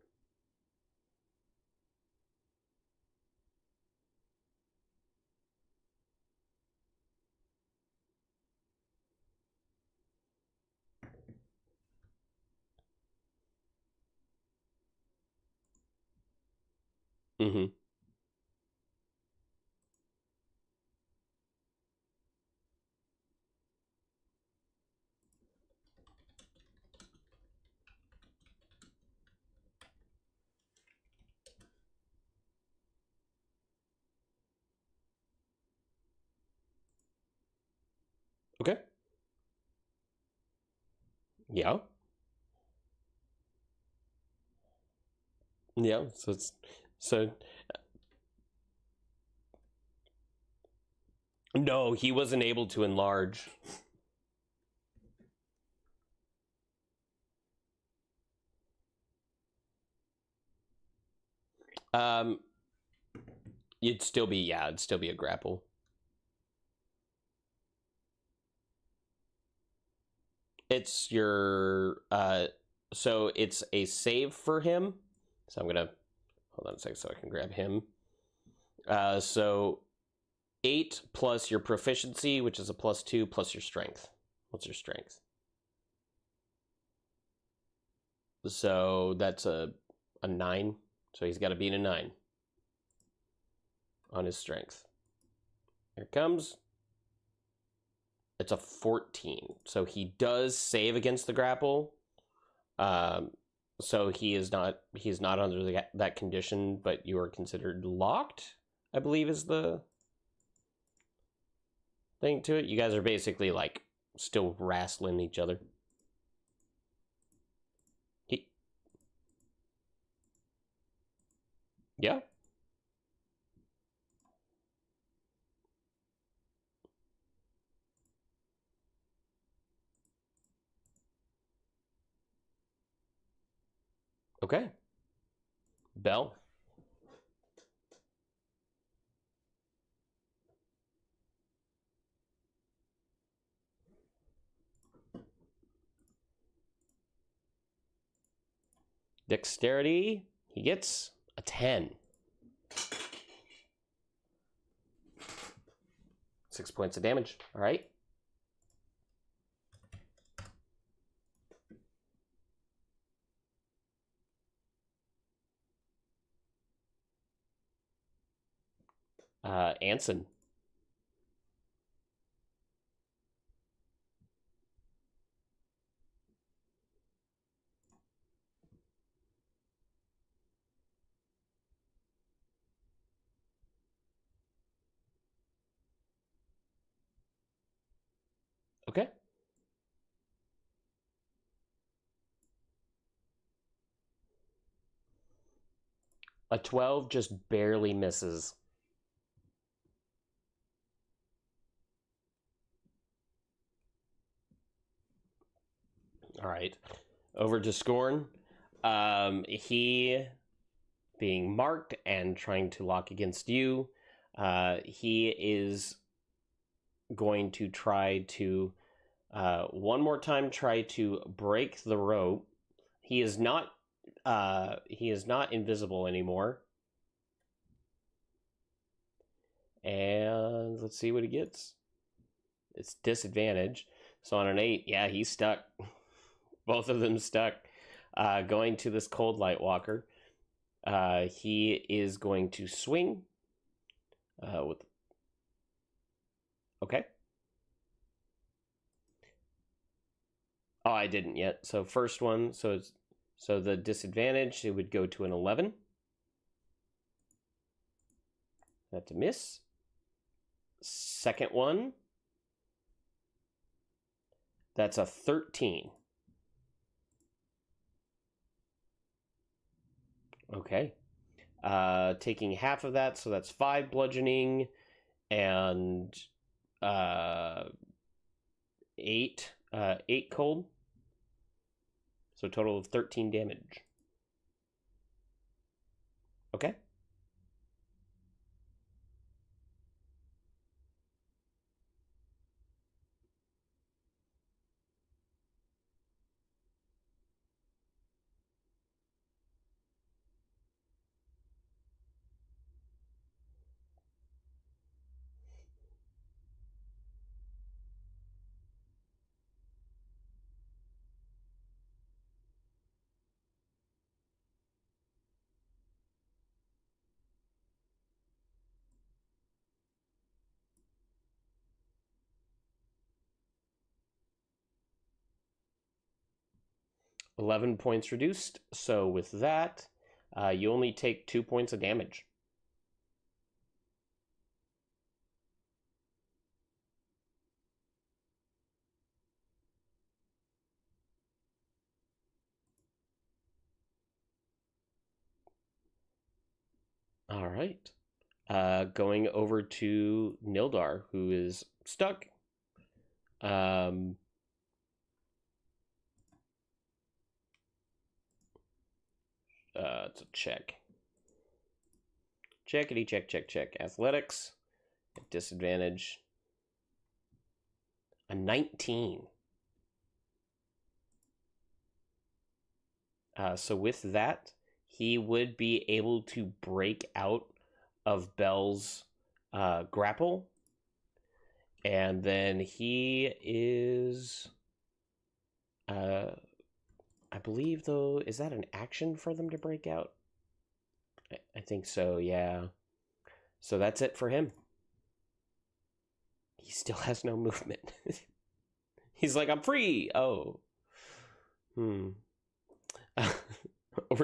Mm-hmm. Okay. Yeah. Yeah. So no, he wasn't able to enlarge. Um, it'd still be a grapple. It's your so it's a save for him. So I'm gonna hold on a second so I can grab him. So 8 plus your proficiency, which is a +2, plus your strength. What's your strength? So that's a 9. So he's got to beat a 9 on his strength. Here it comes. It's a 14. So he does save against the grapple. So he's not under that condition, but you are considered locked, I believe is the thing to it. You guys are basically like still wrestling each other. Yeah. Okay. Bell. Dexterity. He gets a 10. 6 points of damage. All right. Anson. Okay. A 12 just barely misses. All right. Over to Scorn. He being marked and trying to lock against you. He is going to try to one more time try to break the rope. He is not invisible anymore. And let's see what he gets. It's disadvantage. So on an 8, yeah, he's stuck. Both of them stuck. Going to this Cold Light Walker. He is going to swing. With okay. Oh, I didn't yet. So first one. So the disadvantage, it would go to an 11. That's a miss. Second one. That's a 13. Okay. Taking half of that, so that's 5 bludgeoning and 8 cold. So a total of 13 damage. Okay. $11 points reduced. So with that, you only take 2 points of damage. All right. Going over to Nildar, who is stuck. It's a check. Checkity check, check, check. Athletics. At disadvantage. A 19. So with that, he would be able to break out of Bell's grapple. And then he is... I believe, though, is that an action for them to break out? I think so, yeah. So that's it for him. He still has no movement. He's like, I'm free! Oh. Over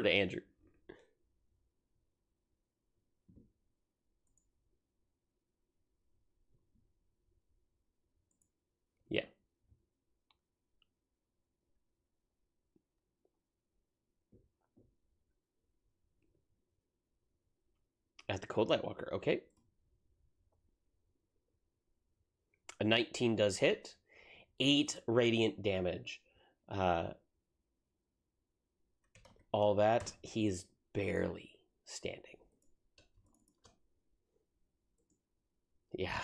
to Andrew. Yeah. At the Cold Light Walker, okay. A 19 does hit. 8 radiant damage. All that, he is barely standing. Yeah.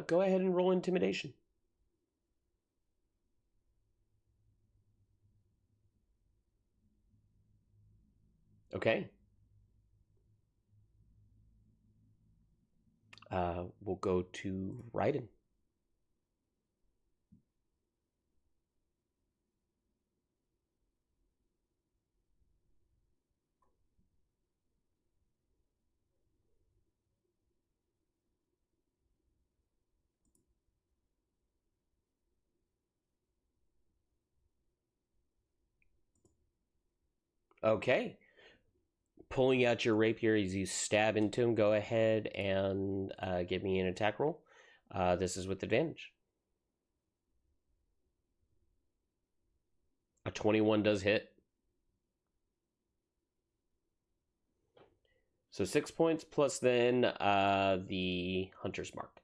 Go ahead and roll intimidation. Okay. We'll go to Raiden. Okay. Pulling out your rapier as you stab into him, go ahead and give me an attack roll. This is with advantage. A 21 does hit. So 6 points plus then the hunter's mark.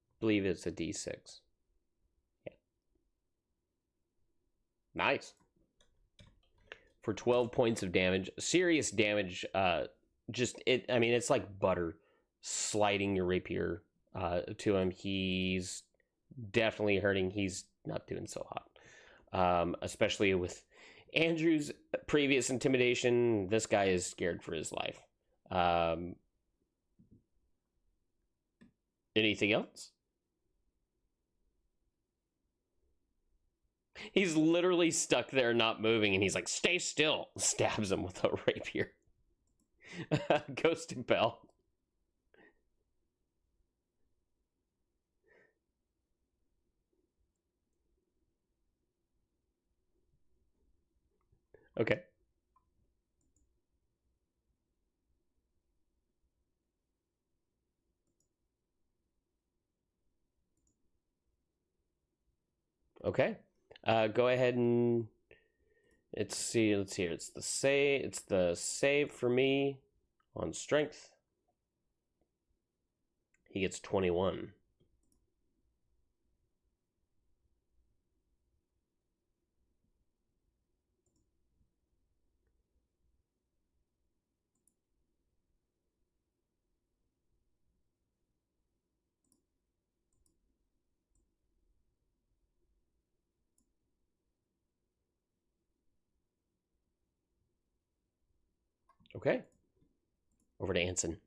I believe it's a d6. Yeah. Nice. For 12 points of damage. Serious damage. I mean, it's like butter sliding your rapier to him. He's definitely hurting. He's not doing so hot. Especially with Andrew's previous intimidation. This guy is scared for his life. Anything else? He's literally stuck there not moving, and he's like, stay still. Stabs him with a rapier. Goes to Bell. Okay. Okay. Go ahead and let's see. Let's hear. It's the save. It's the save for me on strength. He gets 21. Okay. Over to Anson.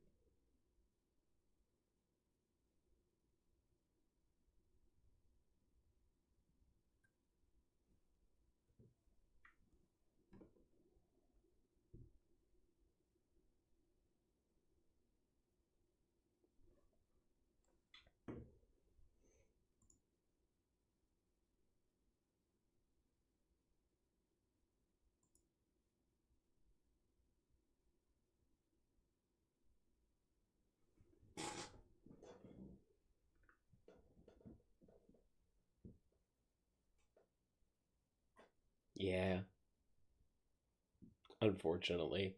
Yeah. Unfortunately.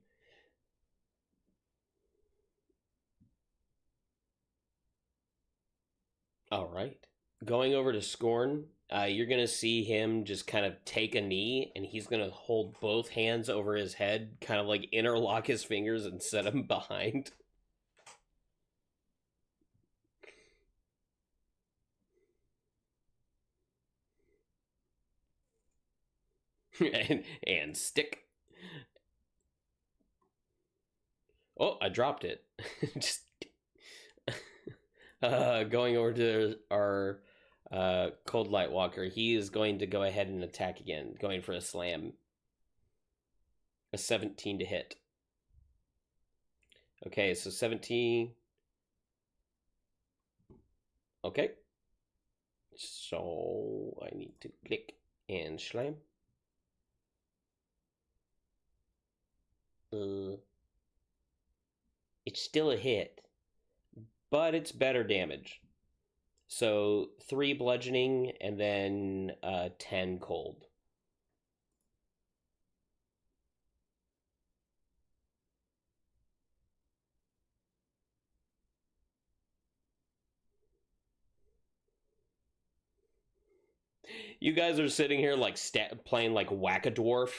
All right. Going over to Scorn, you're going to see him just kind of take a knee, and he's going to hold both hands over his head, kind of like interlock his fingers and set him behind. and stick. Oh, I dropped it. Just going over to our Cold Light Walker. He is going to go ahead and attack again, going for a slam. A 17 to hit. Okay, so 17. Okay. So I need to click and slam. It's still a hit, but it's better damage. So 3 bludgeoning and then 10 cold. You guys are sitting here like playing like Whack-A-Dwarf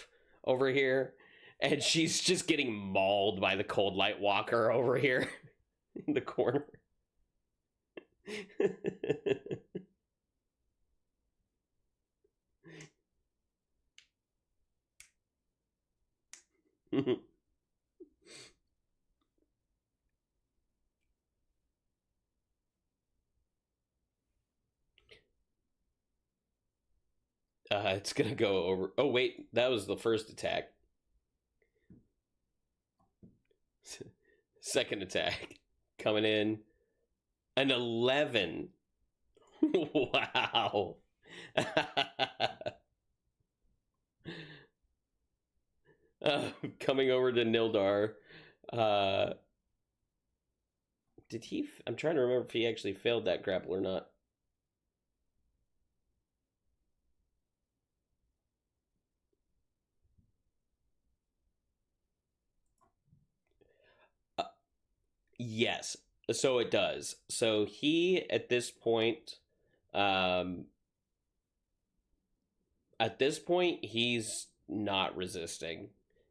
over here, and she's just getting mauled by the Cold Light Walker over here in the corner. It's gonna go over. Oh wait, that was the first attack. Second attack coming in an 11. Wow. Coming over to Nildar. Uh, did he? I'm trying to remember if he actually failed that grapple or not. Uh, yes. So it does. So he at this point, um, he's not resisting.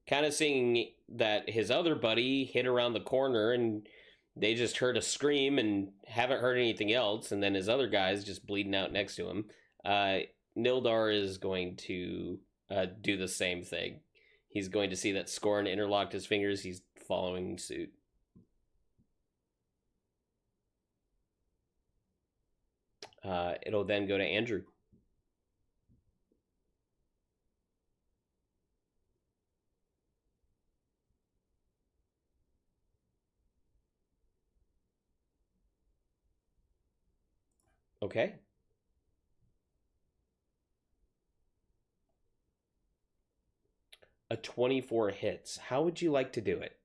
Kind of seeing that his other buddy hit around the corner and they just heard a scream and haven't heard anything else, and then his other guy's just bleeding out next to him. Uh, Nildar is going to do the same thing. He's going to see that Scorn interlocked his fingers. He's following suit. It'll then go to Andrew. Okay. A 24 hits. How would you like to do it?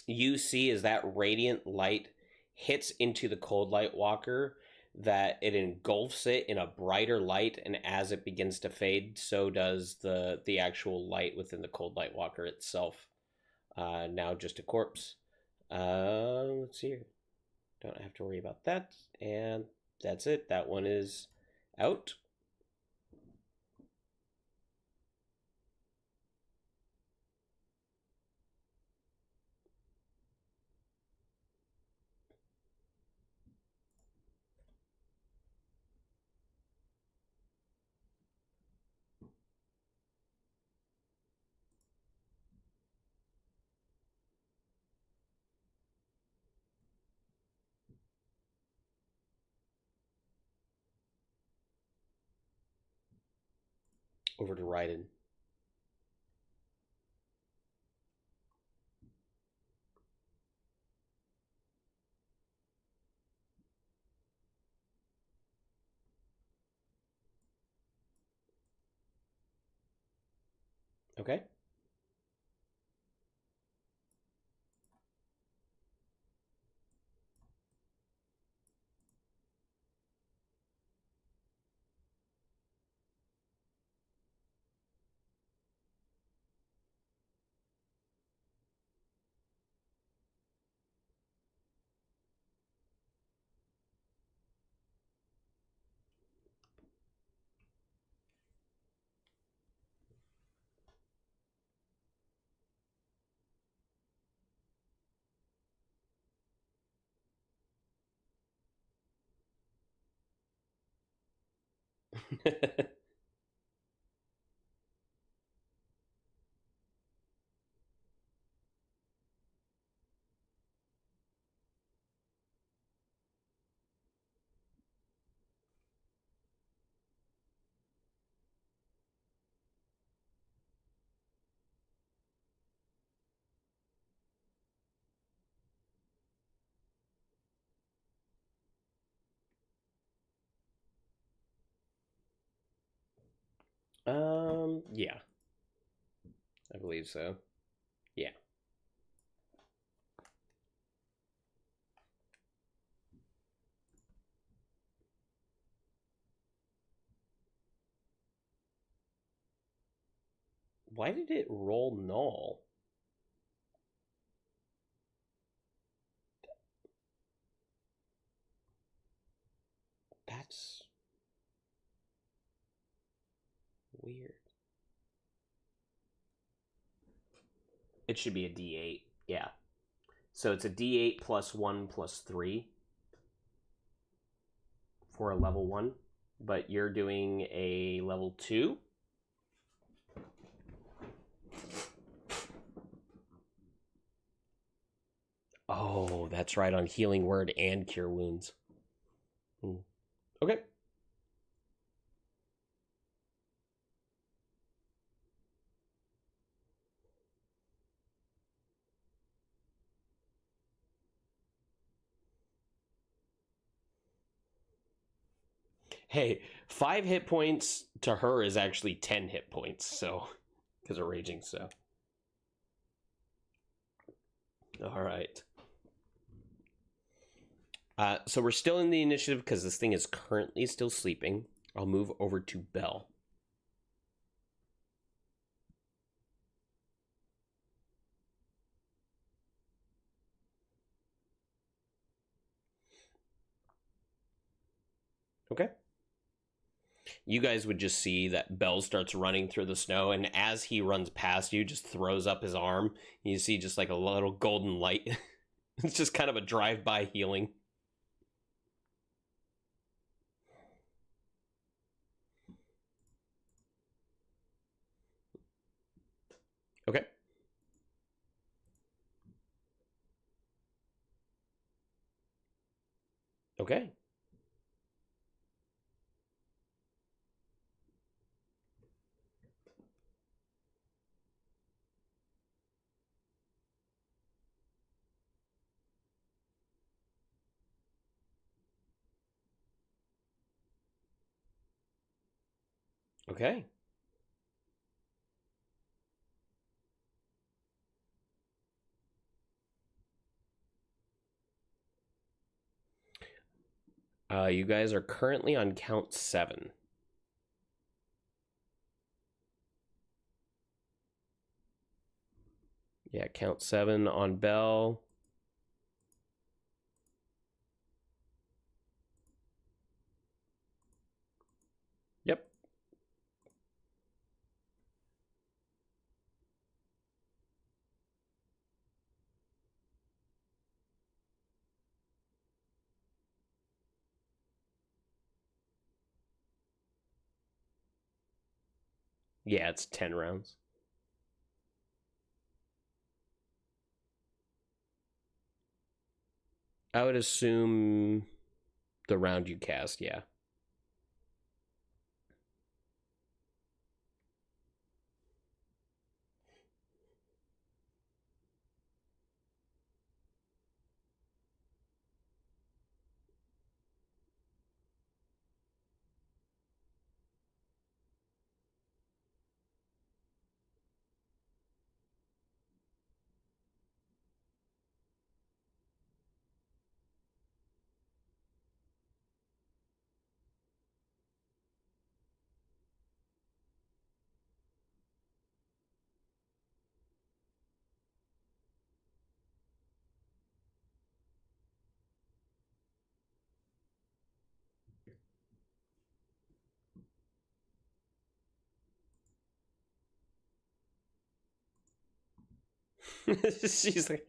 You see as that radiant light hits into the cold light walker that it engulfs it in a brighter light, and as it begins to fade, so does the actual light within the cold light walker itself. Now just a corpse. Let's see here. Don't have to worry about that, and that's it. That one is out. Over to Raiden. Okay. Yeah, I believe so. Yeah. Why did it roll null? That's weird. It should be a D8. Yeah. So it's a D8 plus 1 plus 3 for a level 1. But you're doing a level 2? Oh, that's right, on Healing Word and Cure Wounds. Okay. Hey, 5 hit points to her is actually 10 hit points, so, because of raging, so. All right. So we're still in the initiative because this thing is currently still sleeping. I'll move over to Bell. Okay. You guys would just see that Bell starts running through the snow, and as he runs past you, just throws up his arm. You see just like a little golden light. It's just kind of a drive-by healing. Okay. Okay. Okay. You guys are currently on count 7. Yeah, count 7 on Bell. Yep. Yeah, it's 10 rounds. I would assume the round you cast, yeah. She's like,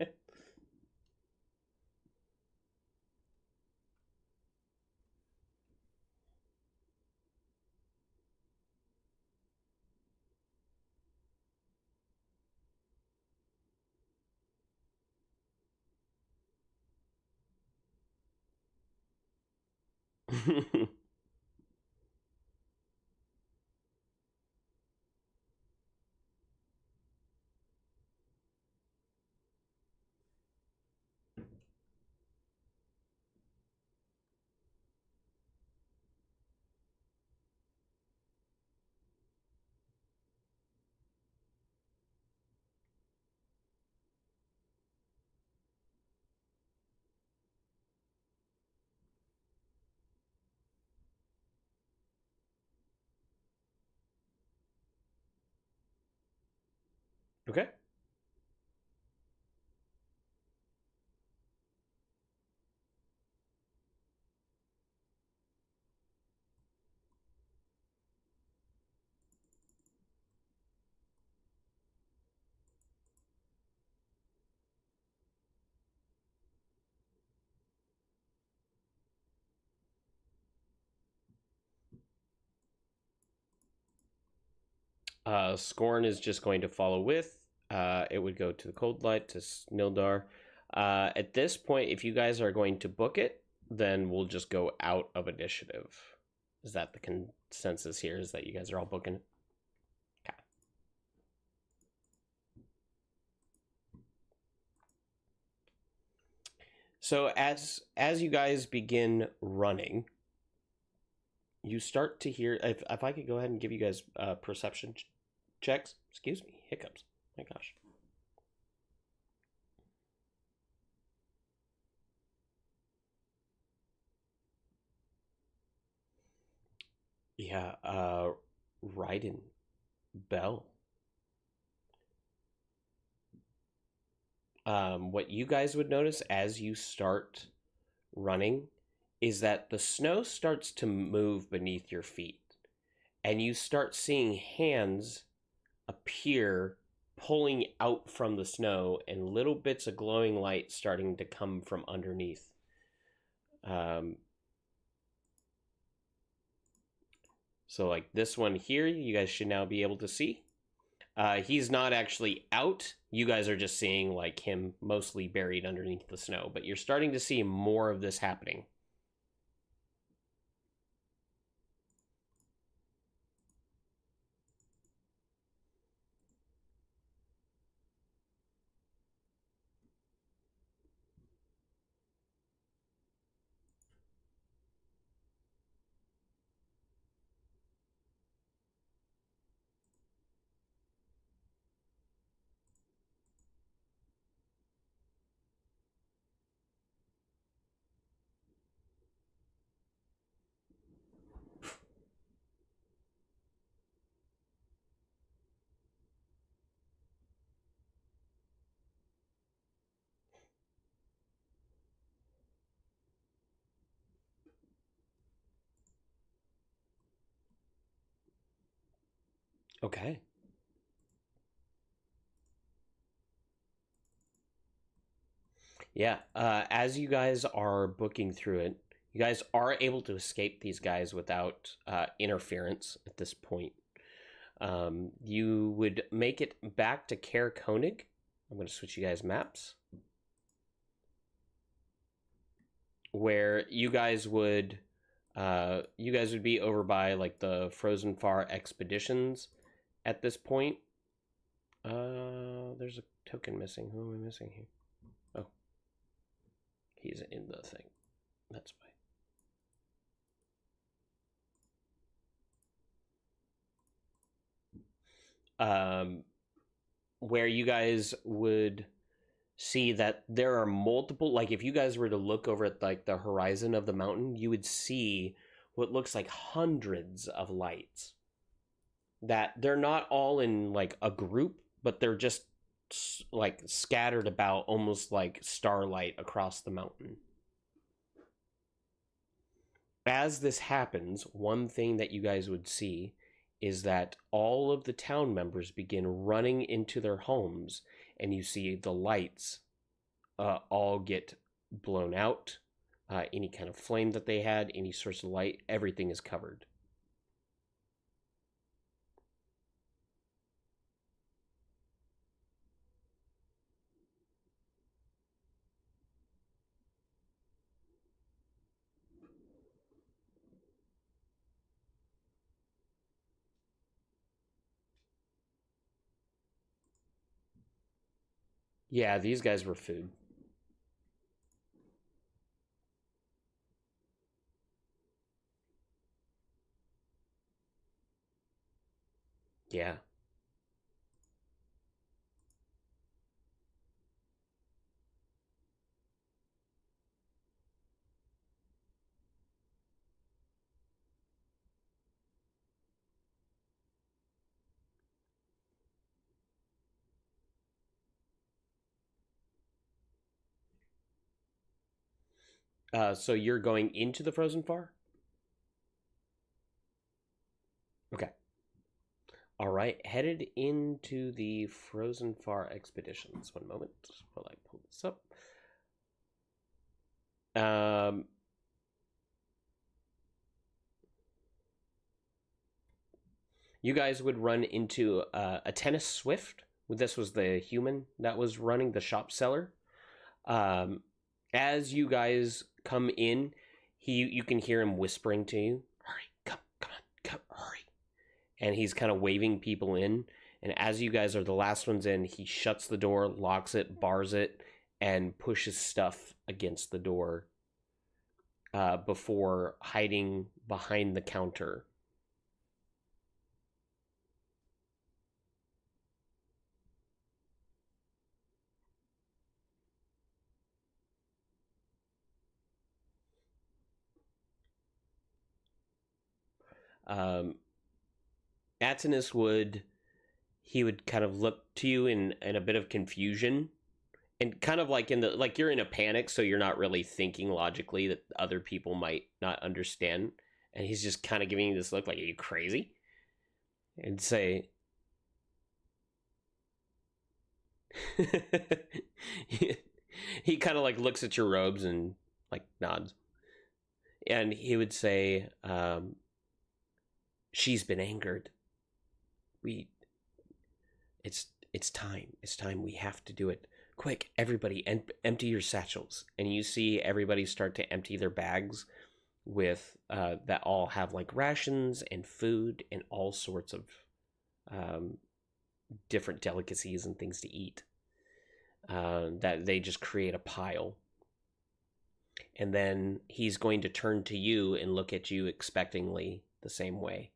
okay. Scorn is just going to follow with. It would go to the Cold Light, to Snildar. At this point, if you guys are going to book it, then we'll just go out of initiative. Is that the consensus here? Is that you guys are all booking it? Okay. So as you guys begin running, you start to hear. If I could go ahead and give you guys perception checks. Excuse me, hiccups. My gosh. Yeah, Raiden, Bell. What you guys would notice as you start running is that the snow starts to move beneath your feet, and you start seeing hands appear pulling out from the snow, and little bits of glowing light starting to come from underneath. So like this one here, you guys should now be able to see. He's not actually out. You guys are just seeing like him mostly buried underneath the snow, but you're starting to see more of this happening. Okay. Yeah. As you guys are booking through it, you guys are able to escape these guys without interference at this point. You would make it back to Care Koenig. I'm going to switch you guys maps. Where you guys would be over by like the Frozen Far expeditions at this point. There's a token missing. Who am I missing here? Oh, he's in the thing. That's fine. Where you guys would see that there are multiple, like if you guys were to look over at like the horizon of the mountain, you would see what looks like hundreds of lights, that they're not all in like a group, but they're just like scattered about, almost like starlight across the mountain. As this happens, one thing that you guys would see is that all of the town members begin running into their homes, and you see the lights all get blown out. Any kind of flame that they had, any source of light, everything is covered. Yeah, these guys were food. Yeah. So you're going into the Frozen Far? Okay. All right, headed into the Frozen Far expeditions. One moment while I pull this up. Um, You guys would run into a tennis swift. This was the human that was running the shop seller. Um, as you guys come in, you can hear him whispering to you, "Hurry, come on, come, hurry!" And he's kind of waving people in. And as you guys are the last ones in, he shuts the door, locks it, bars it, and pushes stuff against the door before hiding behind the counter. Um, Atinus would he would kind of look to you in a bit of confusion and kind of like in the like you're in a panic, so you're not really thinking logically that other people might not understand, and he's just kind of giving you this look like, are you crazy? And say he, he kind of like looks at your robes and like nods, and he would say, she's been angered. We it's time we have to do it. Quick, everybody, empty your satchels. And you see everybody start to empty their bags with that all have like rations and food and all sorts of um, different delicacies and things to eat, that they just create a pile. And then he's going to turn to you and look at you expectingly the same way.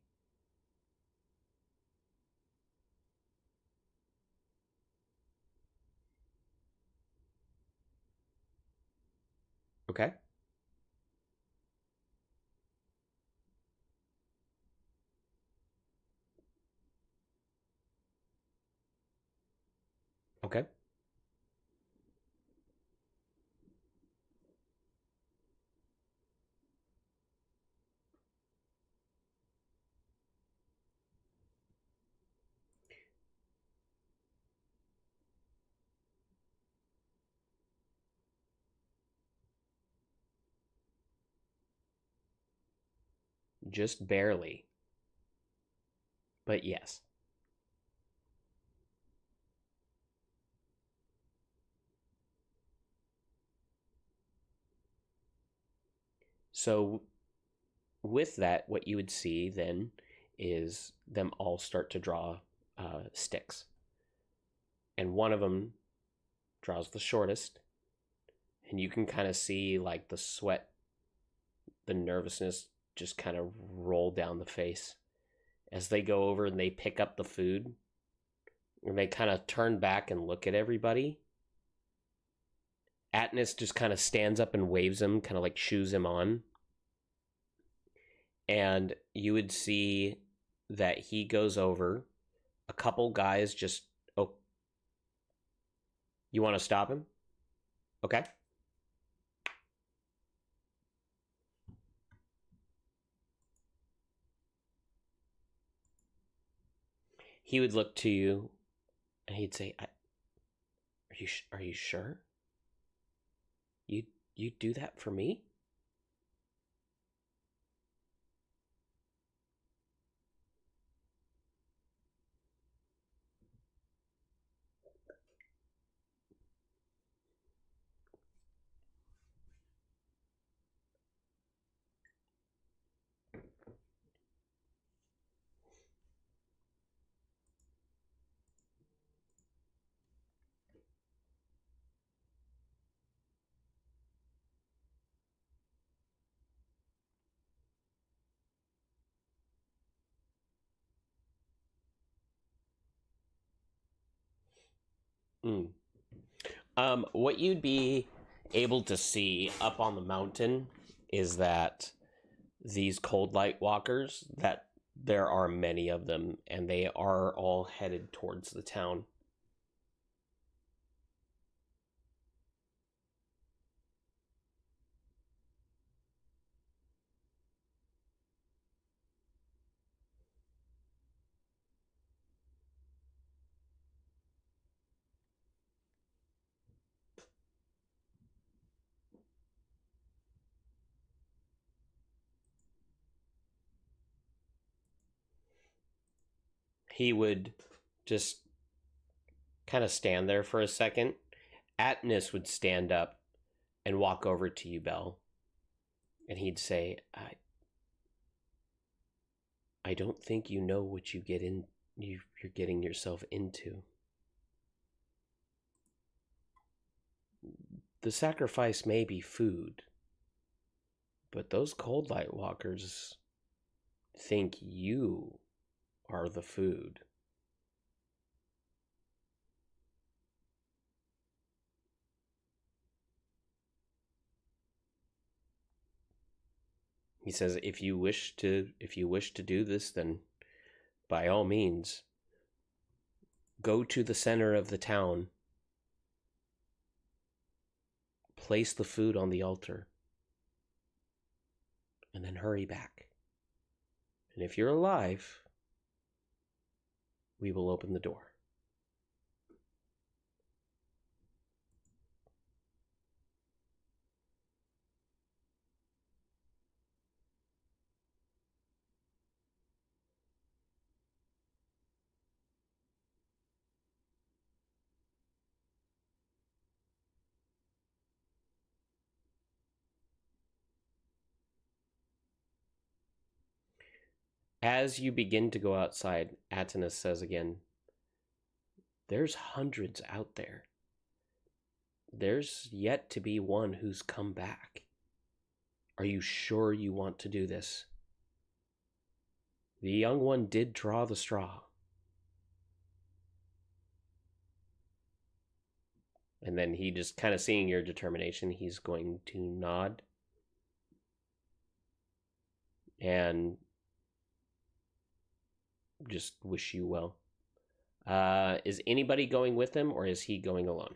Okay? Okay? Just barely. But yes. So with that, what you would see then is them all start to draw sticks. And one of them draws the shortest. And you can kind of see like the sweat, the nervousness just kind of roll down the face as they go over and they pick up the food. And they kind of turn back and look at everybody. Atnus just kind of stands up and waves him, kind of like shoos him on. And you would see that he goes over. A couple guys just, oh, you want to stop him? Okay. He would look to you and he'd say, are you sure? You do that for me?" Mm. What you'd be able to see up on the mountain is that these cold light walkers, that there are many of them, and they are all headed towards the town. he would just kind of stand there for a second. Atnus would stand up and walk over to you, Belle, and he'd say, I don't think you know what you're getting yourself into. The sacrifice may be food, but those cold light walkers think you are the food. He says, if you wish to do this, then by all means, go to the center of the town, place the food on the altar, and then hurry back. And if you're alive, we will open the door. As you begin to go outside, Atenus says again, there's hundreds out there. There's yet to be one who's come back. Are you sure you want to do this? The young one did draw the straw. And then he just kind of seeing your determination, he's going to nod and just wish you well. Is anybody going with him, or is he going alone?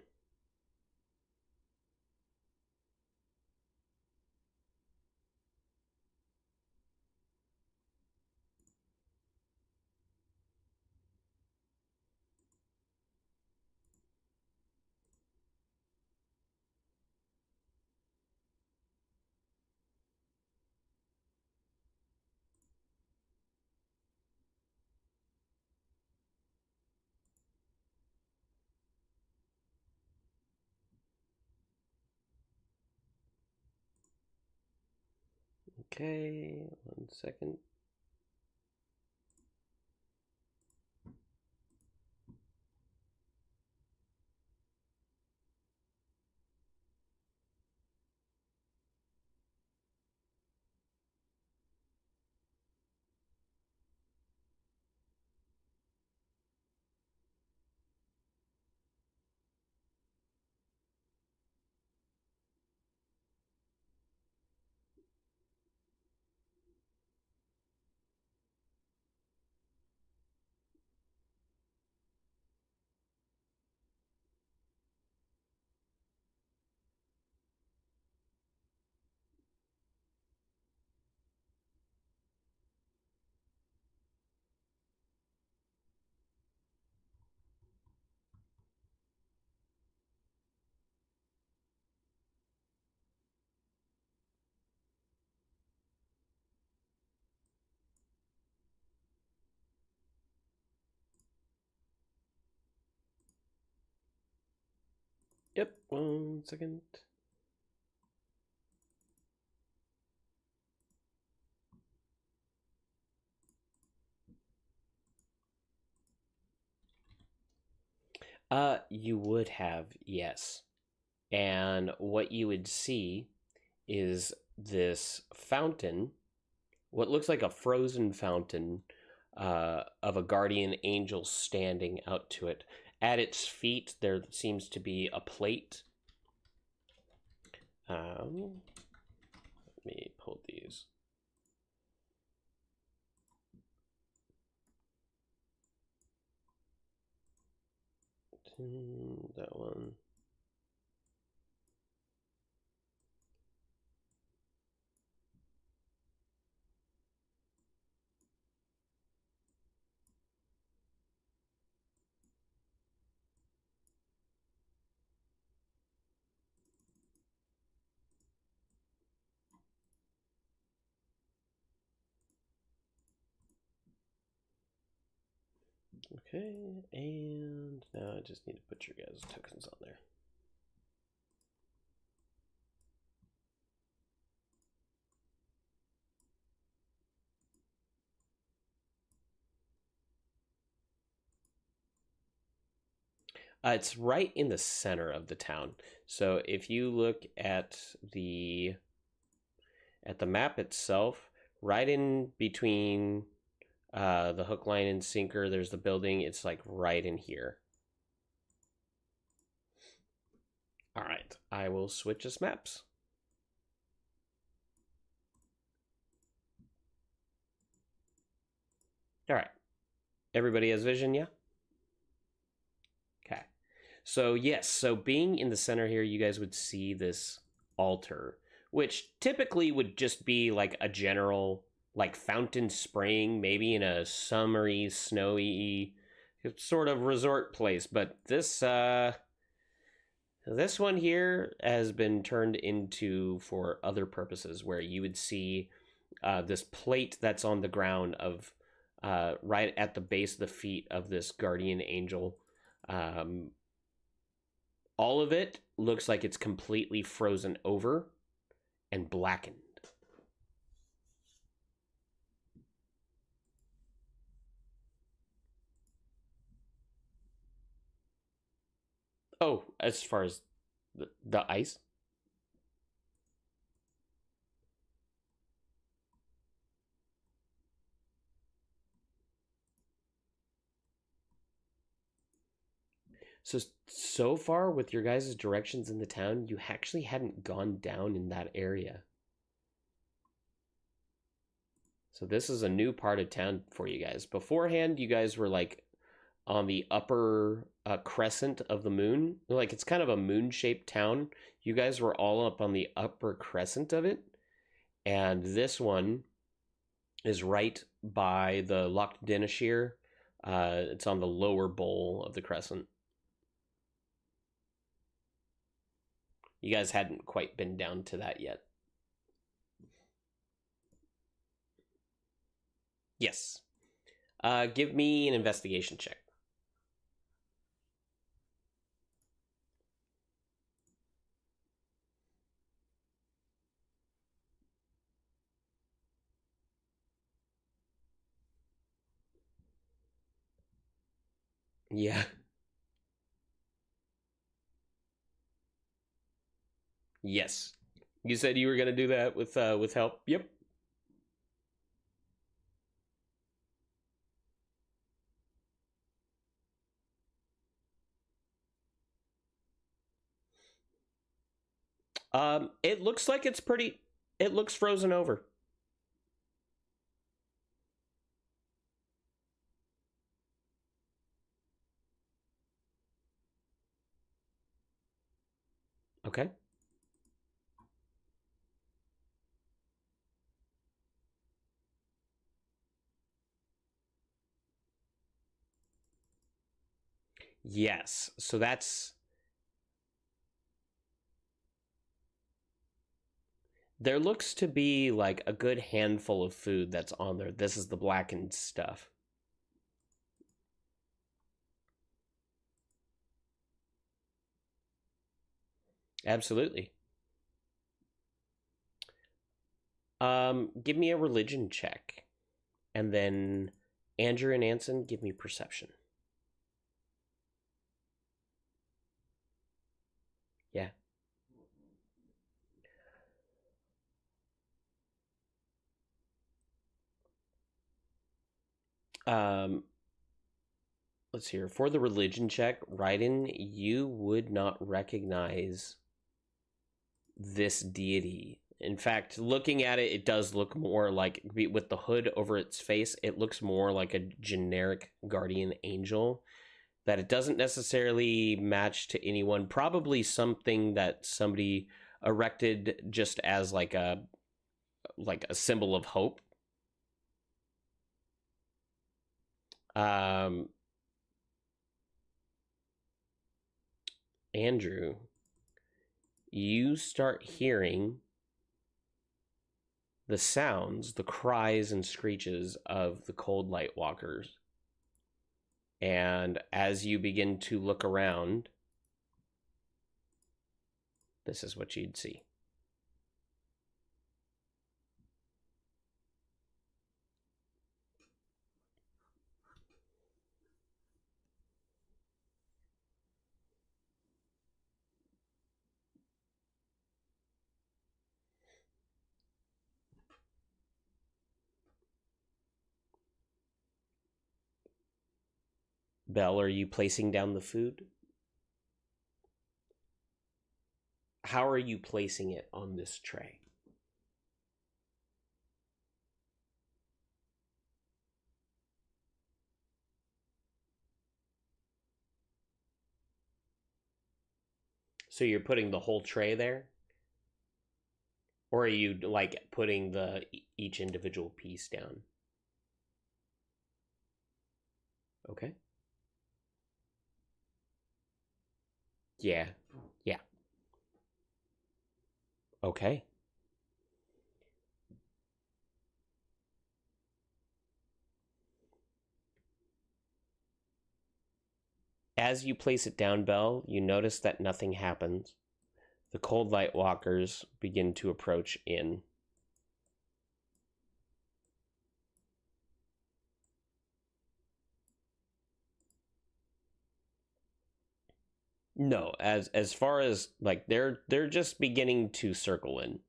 Okay, 1 second. Yep, 1 second. You would have, yes. And what you would see is this fountain, what looks like a frozen fountain of a guardian angel standing out to it. At its feet, there seems to be a plate. Let me pull these. That one. Okay, and now I just need to put your guys' tokens on there. It's right in the center of the town. So if you look at the map itself, right in between the hook, line, and sinker, there's the building. It's like right in here. All right, I will switch us maps. All right, everybody has vision, yeah? Okay. So yes, so being in the center here, you guys would see this altar, which typically would just be like a general like fountain spraying, maybe in a summery, snowy sort of resort place. But this one here has been turned into for other purposes, where you would see this plate that's on the ground of right at the base of the feet of this guardian angel. All of it looks like it's completely frozen over and blackened. Oh, as far as the ice? So far with your guys' directions in the town, you actually hadn't gone down in that area. So this is a new part of town for you guys. Beforehand, you guys were like on the upper crescent of the moon. Like it's kind of a moon-shaped town. You guys were all up on the upper crescent of it. And this one is right by the Loch Dinashir. It's on the lower bowl of the crescent. You guys hadn't quite been down to that yet. Yes. Give me an investigation check. Yeah. Yes. You said you were gonna do that with help. Yep. It looks like it's pretty. It looks frozen over. Okay. Yes. So that's. There looks to be like a good handful of food that's on there. This is the blackened stuff. Absolutely. Give me a religion check, and then Andrew and Anson, give me perception. Yeah. Um, let's hear for the religion check. Raiden, you would not recognize this deity. In fact, looking at it, it does look more like, with the hood over its face, it looks more like a generic guardian angel. That it doesn't necessarily match to anyone. Probably something that somebody erected just as like a symbol of hope. Um, Andrew, you start hearing the sounds, the cries and screeches of the cold light walkers. And as you begin to look around, this is what you'd see. Belle, are you placing down the food? How are you placing it on this tray? So you're putting the whole tray there? Or are you like putting the each individual piece down? Okay. Yeah. Yeah. Okay. As you place it down, Belle, you notice that nothing happens. The cold light walkers begin to approach in. No, as far as like they're just beginning to circle in.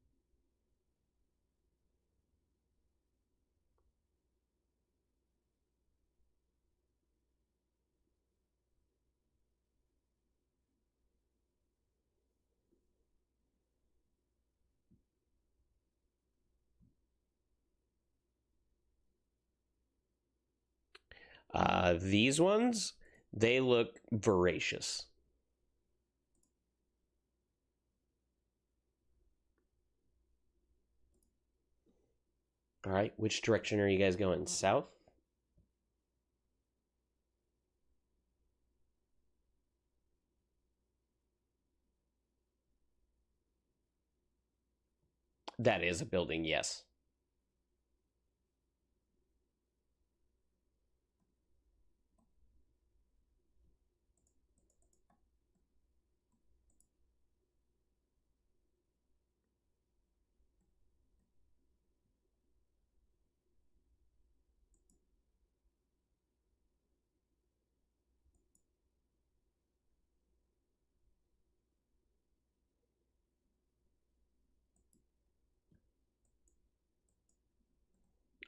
These ones, they look voracious. All right, which direction are you guys going? South? That is a building, yes.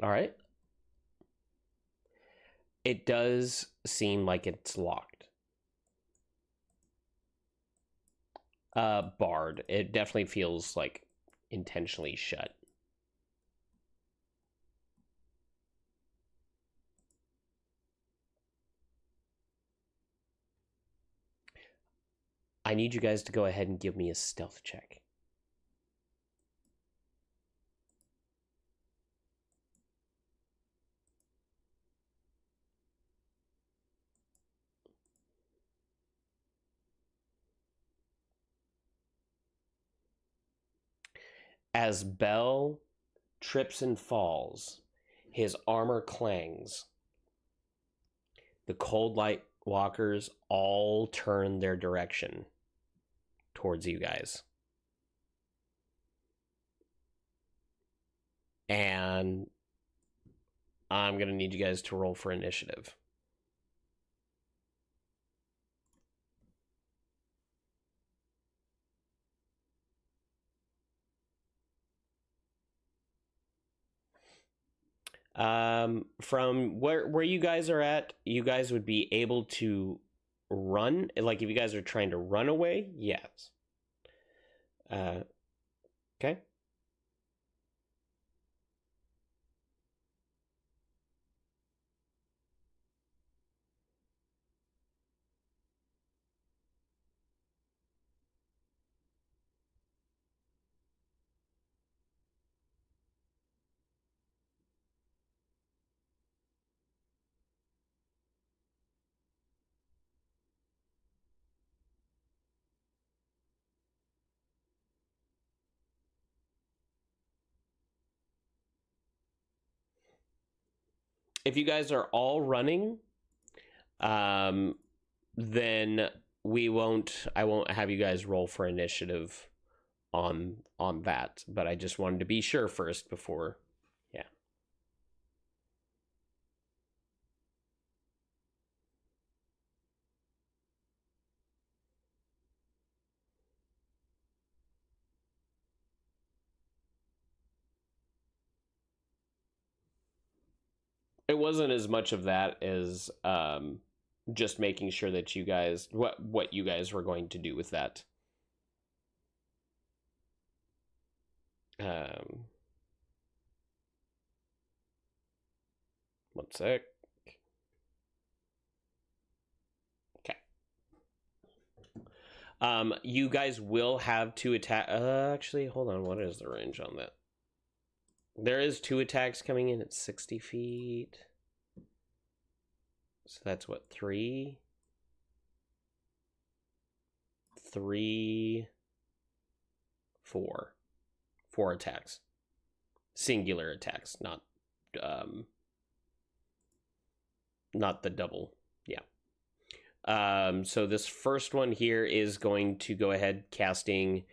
All right. It does seem like it's locked. Barred. It definitely feels like intentionally shut. I need you guys to go ahead and give me a stealth check. As Bell trips and falls, his armor clangs. The cold light walkers all turn their direction towards you guys. And I'm going to need you guys to roll for initiative. From where you guys are at, you guys would be able to run. Like if you guys are trying to run away, yes. Okay. If you guys are all running, then I won't have you guys roll for initiative on that, but I just wanted to be sure first before. Yeah. It wasn't as much of that as just making sure that you guys what you guys were going to do with that. Um, one sec. Okay. You guys will have two attack. Actually, hold on. What is the range on that? There is two attacks coming in at 60 feet. So that's what, three, 4 attacks, singular attacks, not the double. Yeah. So this first one here is going to go ahead casting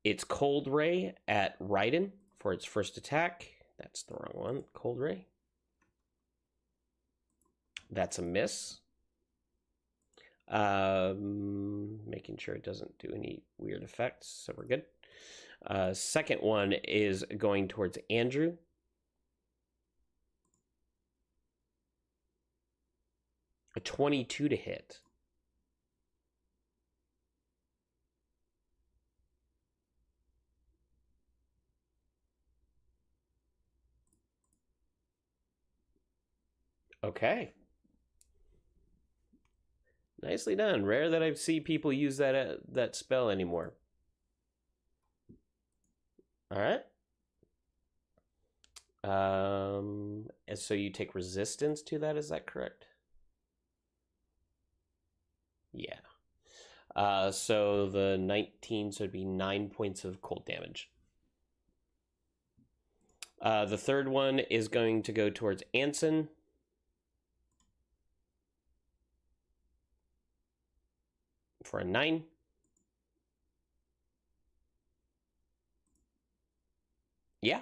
its Cold Ray at Raiden for its first attack. That's the wrong one. Cold Ray. That's a miss. Making sure it doesn't do any weird effects, so we're good. Second one is going towards Andrew. A 22 to hit. Okay. Nicely done. Rare that I see people use that spell anymore. All right. And so you take resistance to that, is that correct? Yeah. So the 19, so it'd be 9 points of cold damage. The third one is going to go towards Anson. For a 9. Yeah.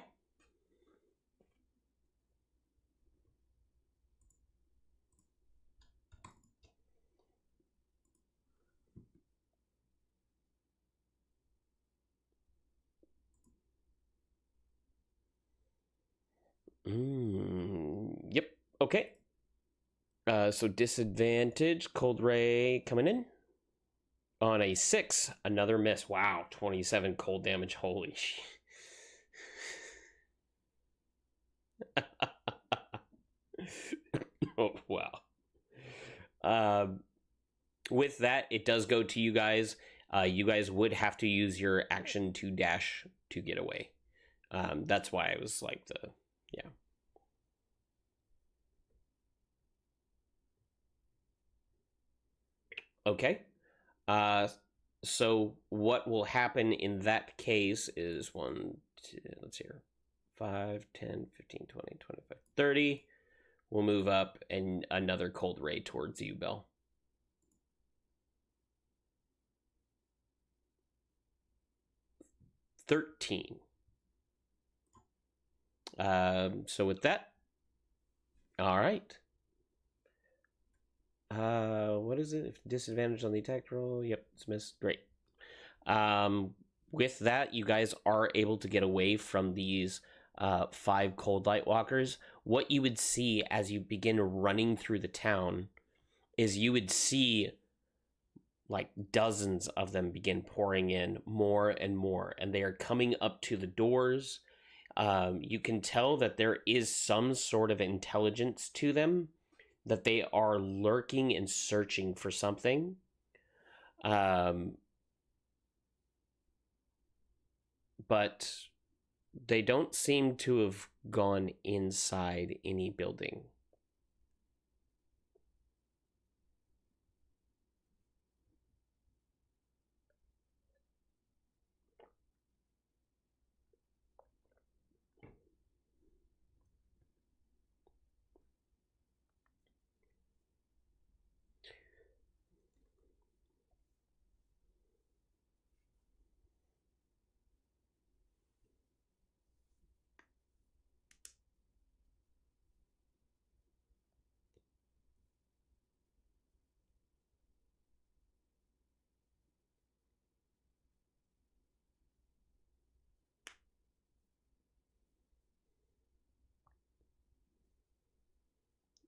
Yep. Okay. So disadvantage, Cold Ray coming in. On a 6, another miss. Wow, 27 cold damage. Holy shit. Oh, wow. With that, it does go to you guys. You guys would have to use your action to dash to get away. That's why I was like yeah. Okay. So what will happen in that case is 1, 2, let's see here. 5, 10, 15, 20, 25, 30. We'll move up and another cold ray towards you, Bell. $13. So with that, all right. What is it? If disadvantage on the attack roll? Yep, it's missed. Great. With that, you guys are able to get away from these 5 cold light walkers. What you would see as you begin running through the town is you would see like dozens of them begin pouring in more and more, and they are coming up to the doors. You can tell that there is some sort of intelligence to them, that they are lurking and searching for something. But they don't seem to have gone inside any building.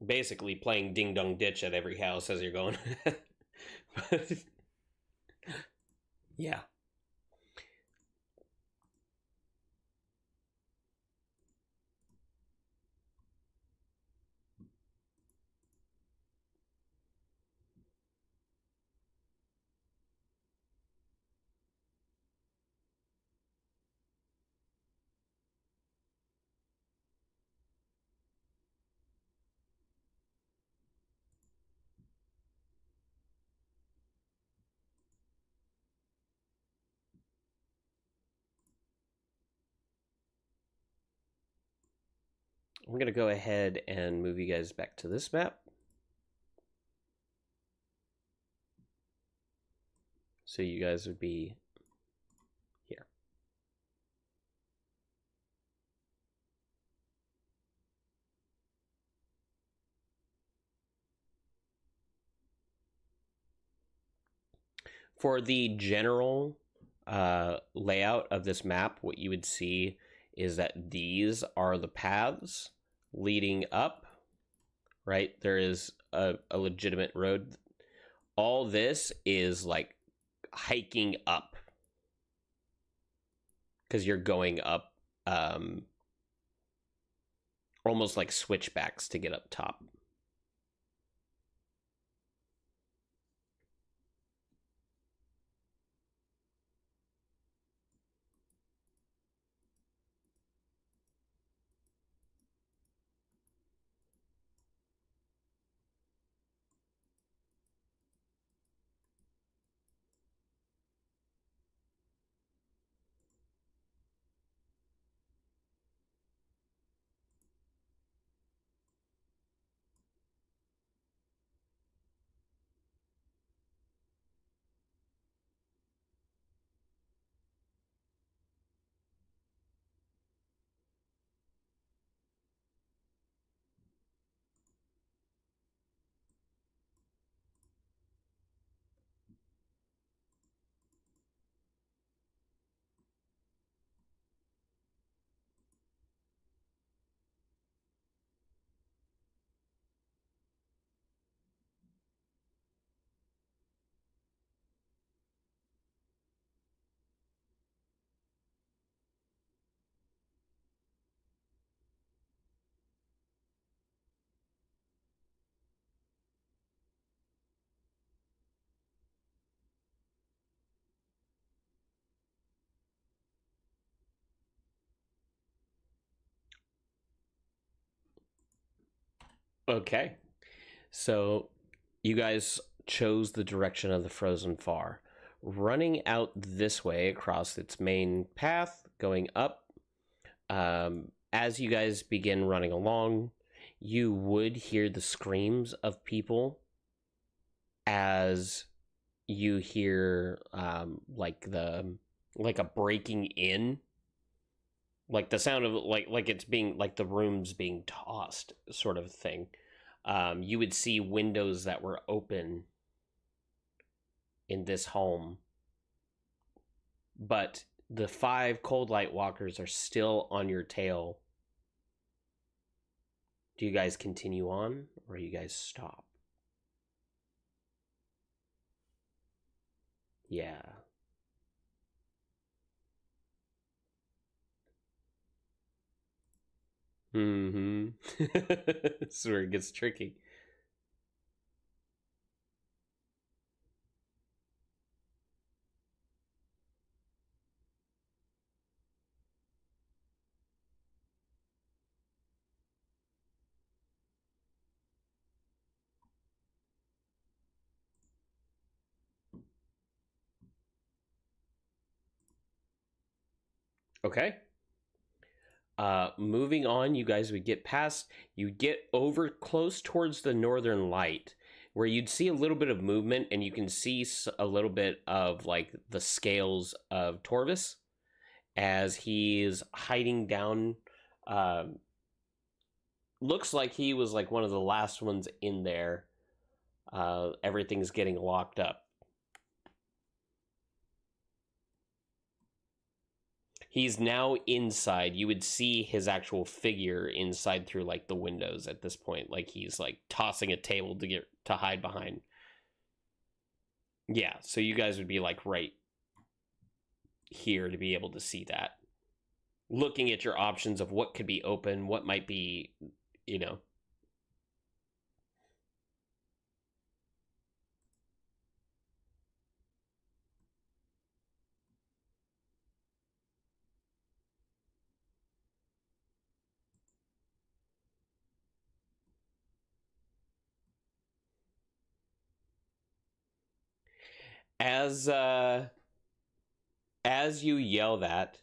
basically playing Ding Dong Ditch at every house as you're going. But, yeah. I'm going to go ahead and move you guys back to this map. So you guys would be here. For the general layout of this map, what you would see is that these are the paths leading up, right? There is a legitimate road. All this is like hiking up because you're going up almost like switchbacks to get up top. Okay. So you guys chose the direction of the frozen far. Running out this way across its main path, going up, as you guys begin running along, you would hear the screams of people as you hear like a breaking in, like the sound of like it's being like the rooms being tossed sort of thing. You would see windows that were open in this home, but the 5 cold light walkers are still on your tail. Do you guys continue on or you guys stop? Yeah. Mm-hmm. This is where it gets tricky. Okay. Moving on, you guys would get past, you get over close towards the northern light, where you'd see a little bit of movement, and you can see a little bit of like the scales of Torvis as he's hiding down. Looks like he was like one of the last ones in there. Everything's getting locked up. He's now inside. You would see his actual figure inside through like the windows at this point. Like he's like tossing a table to get to hide behind. Yeah, so you guys would be like right here to be able to see that. Looking at your options of what could be open, what might be, you know. As as you yell that,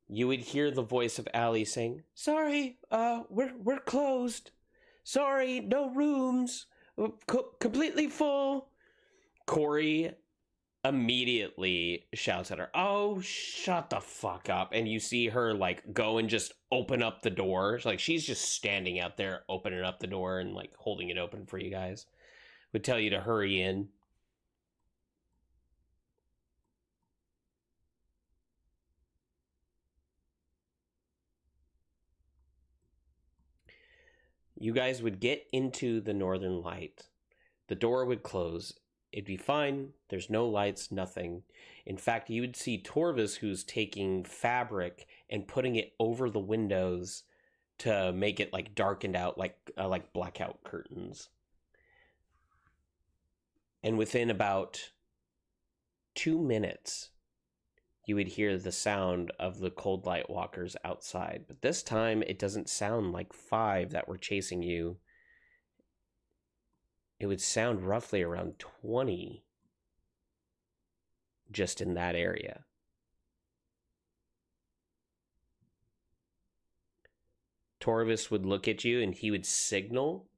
you would hear the voice of Allie saying, "Sorry, we're closed. Sorry, no rooms. Completely full." Corey immediately shouts at her, "Oh, shut the fuck up." And you see her like go and just open up the door. Like she's just standing out there opening up the door and like holding it open for you guys. Would tell you to hurry in. You guys would get into the northern light. The door would close. It'd be fine. There's no lights, nothing. In fact, you would see Torvis, who's taking fabric and putting it over the windows to make it like darkened out, like blackout curtains. And within about 2 minutes, you would hear the sound of the cold light walkers outside. But this time, it doesn't sound like 5 that were chasing you. It would sound roughly around 20 just in that area. Torvis would look at you and he would signal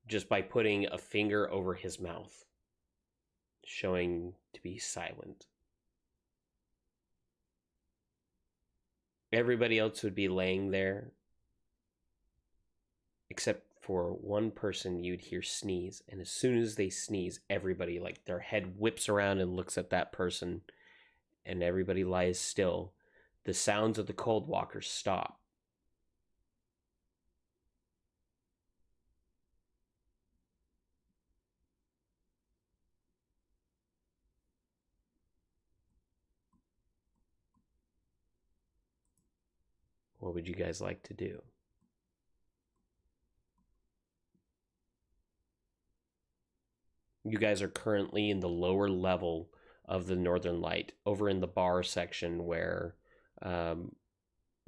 just by putting a finger over his mouth, showing to be silent. Everybody else would be laying there, except for one person you'd hear sneeze. And as soon as they sneeze, everybody, like their head whips around and looks at that person, and everybody lies still. The sounds of the cold walkers stop. What would you guys like to do? You guys are currently in the lower level of the Northern Light, over in the bar section where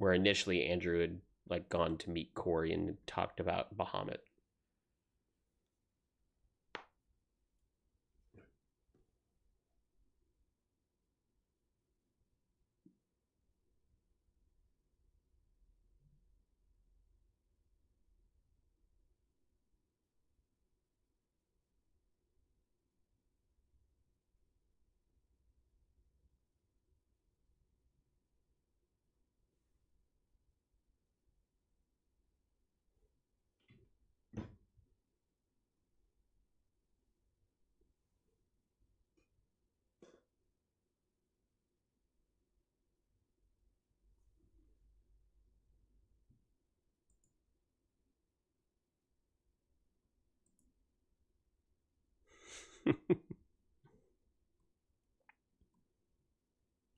initially Andrew had like gone to meet Corey and talked about Bahamut.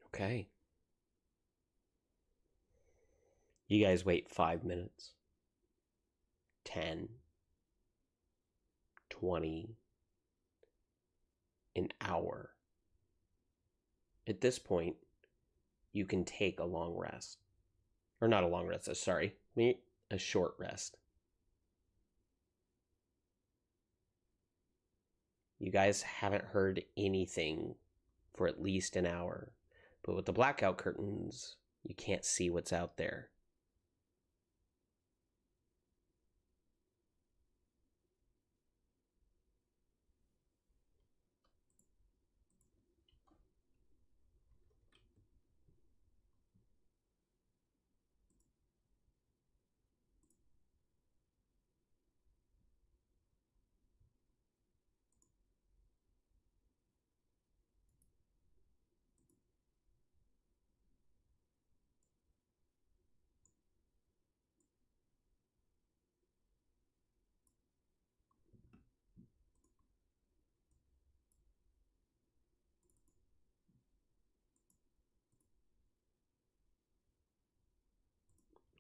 Okay. You guys wait 5 minutes, 10, 20, an hour. At this point, you can take a long rest. Or not a long rest, sorry, a short rest. You guys haven't heard anything for at least an hour. But with the blackout curtains, you can't see what's out there.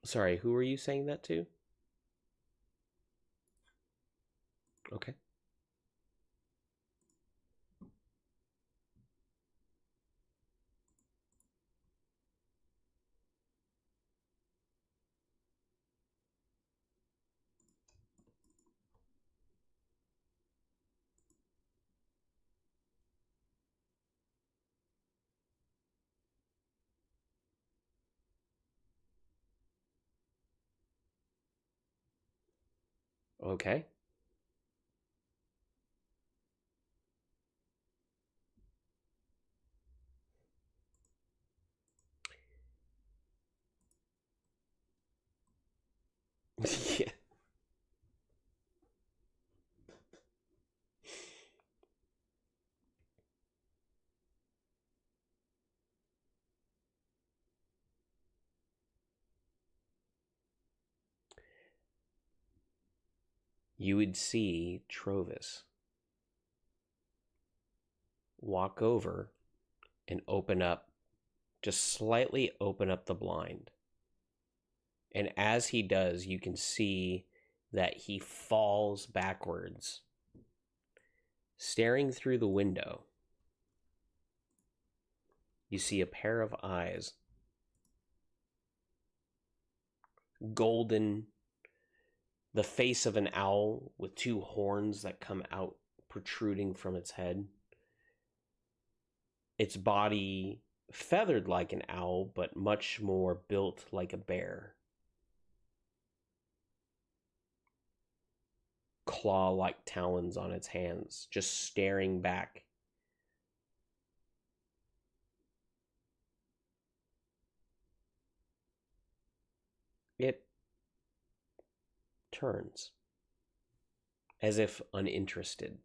Sorry, who were you saying that to? Okay. Okay. Yeah. You would see Trovis walk over and open up, just slightly open up the blind. And as he does, you can see that he falls backwards, staring through the window. You see a pair of eyes, golden, the face of an owl with two horns that come out protruding from its head. Its body feathered like an owl, but much more built like a bear. Claw-like talons on its hands, just staring back. It turns, as if uninterested,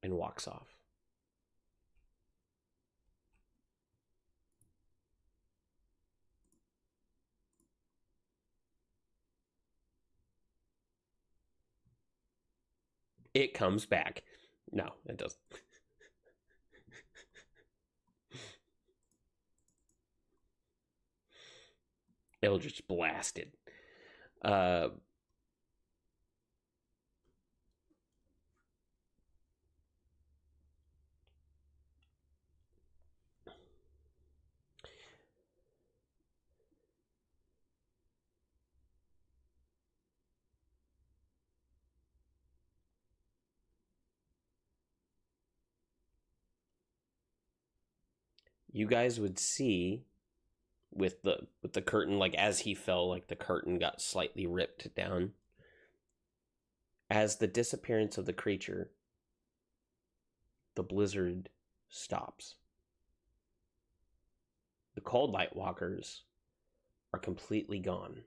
and walks off. It comes back. No, it doesn't. Eldritch blasted. You guys would see with the curtain, like as he fell, like the curtain got slightly ripped down. As the disappearance of the creature, the blizzard stops. The cold light walkers are completely gone.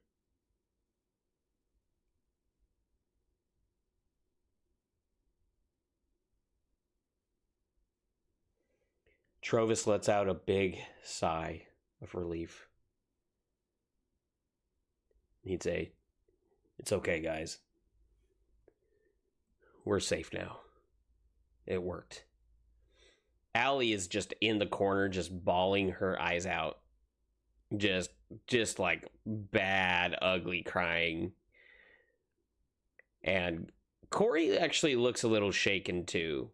Trovis lets out a big sigh of relief. He'd say, "It's okay, guys. We're safe now. It worked." Allie is just in the corner, just bawling her eyes out. Just like bad, ugly crying. And Corey actually looks a little shaken too.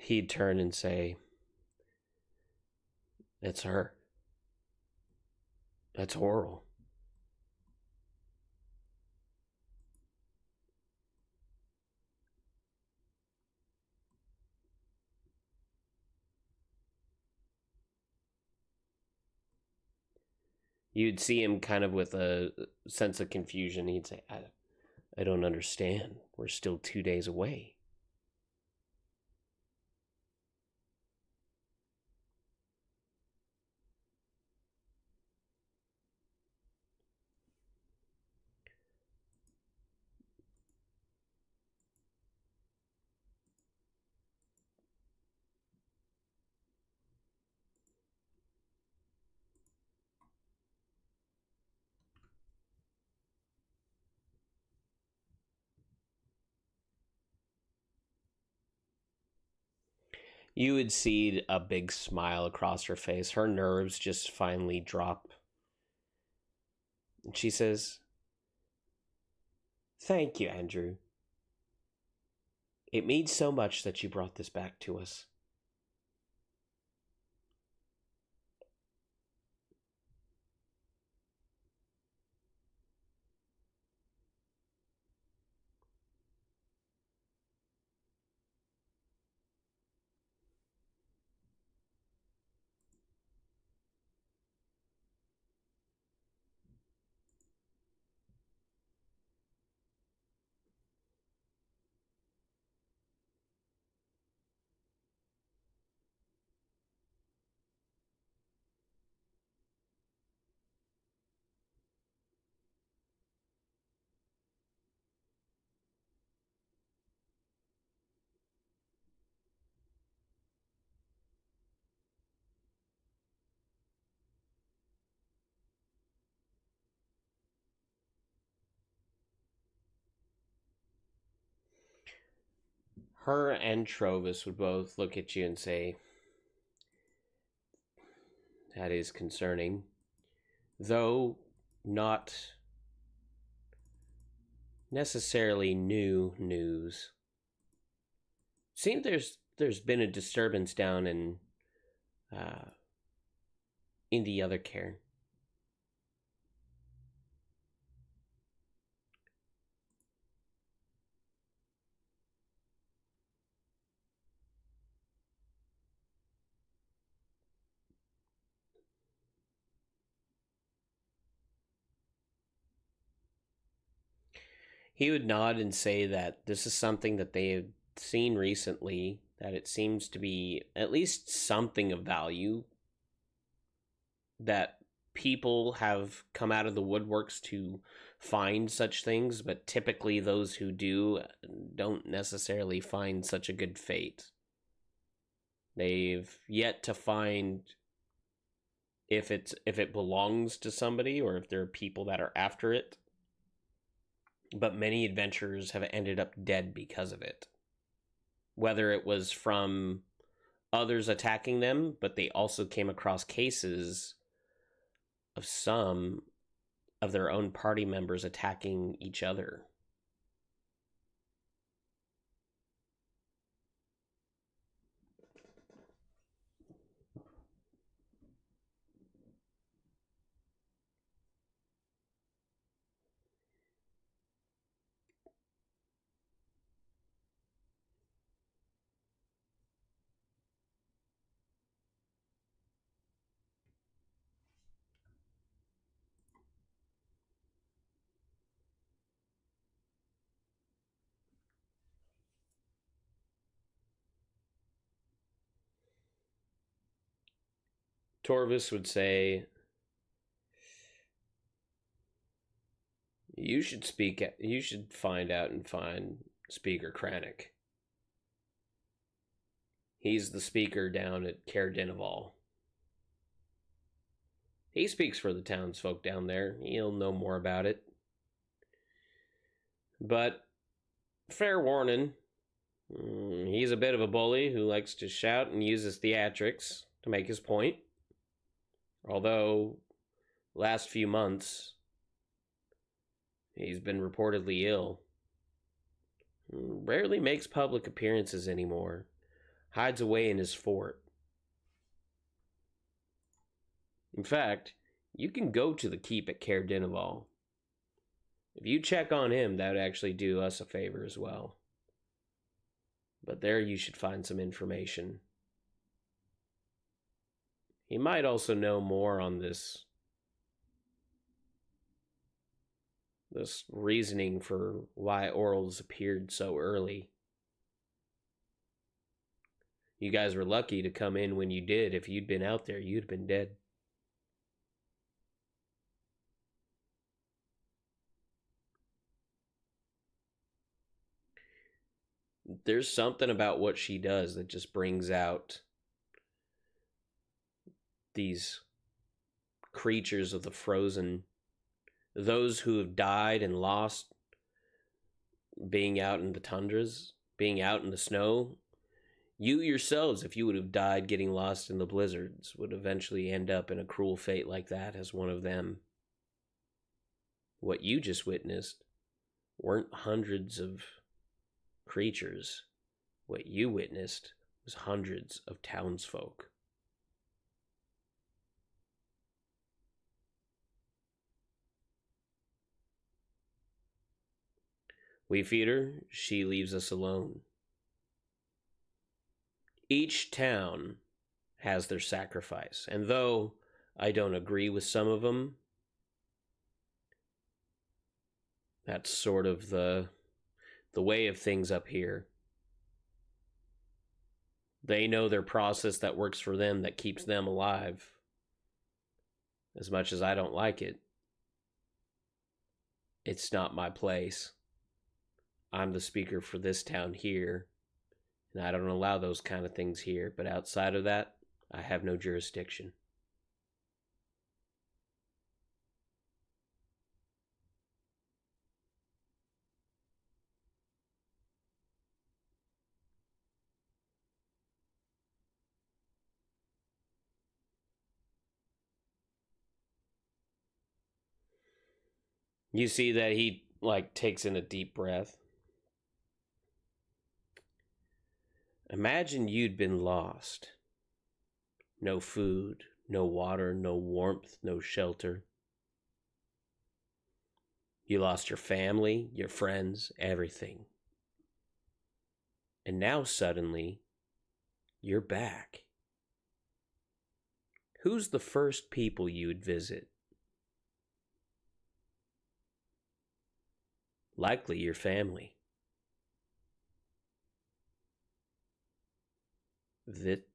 He'd turn and say, "It's her. That's horrible." You'd see him kind of with a sense of confusion. He'd say, I don't understand. We're still 2 days away." You would see a big smile across her face. Her nerves just finally drop. And she says, "Thank you, Andrew. It means so much that you brought this back to us." Her and Trovis would both look at you and say, "That is concerning. Though not necessarily new news. Seems there's been a disturbance down uh, in the other care." He would nod and say that this is something that they have seen recently, that it seems to be at least something of value, that people have come out of the woodworks to find such things, but typically those who do don't necessarily find such a good fate. They've yet to find if it belongs to somebody or if there are people that are after it. But many adventurers have ended up dead because of it. Whether it was from others attacking them, but they also came across cases of some of their own party members attacking each other. Torvis would say, "You should speak. You should find out and find Speaker Kranich. He's the speaker down at Caer Dineval. He speaks for the townsfolk down there. He'll know more about it. But fair warning, he's a bit of a bully who likes to shout and uses theatrics to make his point. Although, last few months, he's been reportedly ill. Rarely makes public appearances anymore. Hides away in his fort. In fact, you can go to the keep at Caer Dineval. If you check on him, that would actually do us a favor as well. But there you should find some information. He might also know more on this reasoning for why Orals appeared so early. You guys were lucky to come in when you did. If you'd been out there, you'd have been dead." There's something about what she does that just brings out these creatures of the frozen, those who have died and lost being out in the tundras, being out in the snow. You yourselves, if you would have died getting lost in the blizzards, would eventually end up in a cruel fate like that as one of them. What you just witnessed weren't hundreds of creatures. What you witnessed was hundreds of townsfolk. We feed her, she leaves us alone. Each town has their sacrifice, and though I don't agree with some of them, that's sort of the way of things up here. They know their process that works for them, that keeps them alive. As much as I don't like it, it's not my place. I'm the speaker for this town here, and I don't allow those kind of things here, but outside of that, I have no jurisdiction. You see that he takes in a deep breath. Imagine you'd been lost. No food, no water, no warmth, no shelter. You lost your family, your friends, everything. And now suddenly, you're back. Who's the first people you'd visit? Likely your family. That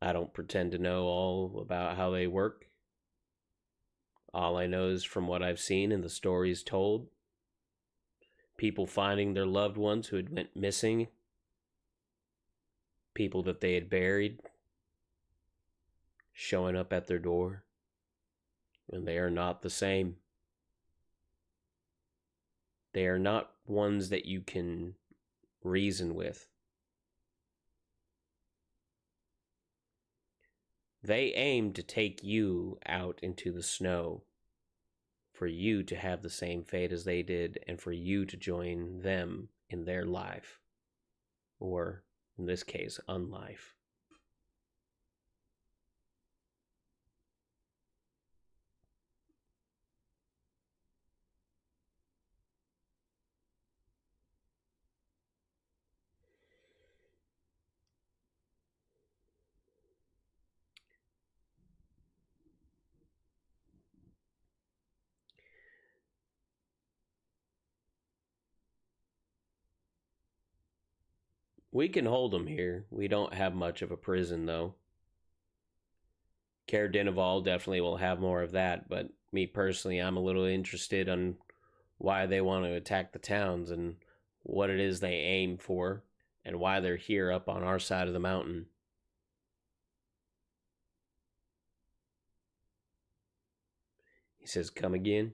I don't pretend to know all about how they work. All I know is from what I've seen and the stories told. People finding their loved ones who had went missing. People that they had buried showing up at their door. And they are not the same. They are not ones that you can reason with. They aim to take you out into the snow for you to have the same fate as they did and for you to join them in their life. Or, in this case, unlife. We can hold them here. We don't have much of a prison, though. Care Denival definitely will have more of that, but me personally, I'm a little interested on why they want to attack the towns and what it is they aim for and why they're here up on our side of the mountain. He says, come again?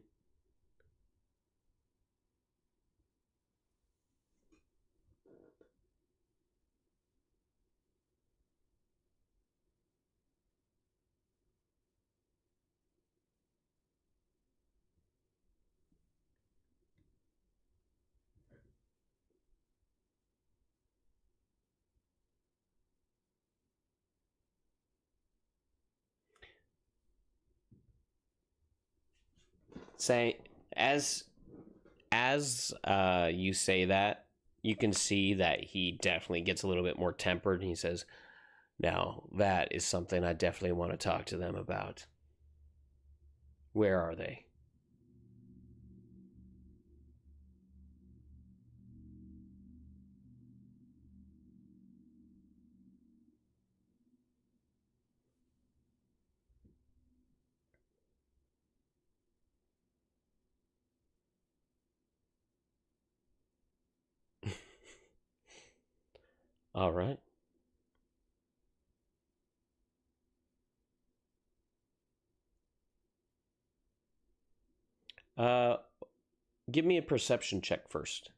Say, as you say that, you can see that he definitely gets a little bit more tempered, and he says, now that is something I definitely want to talk to them about. Where are they? All right. Uh, Give me a perception check first.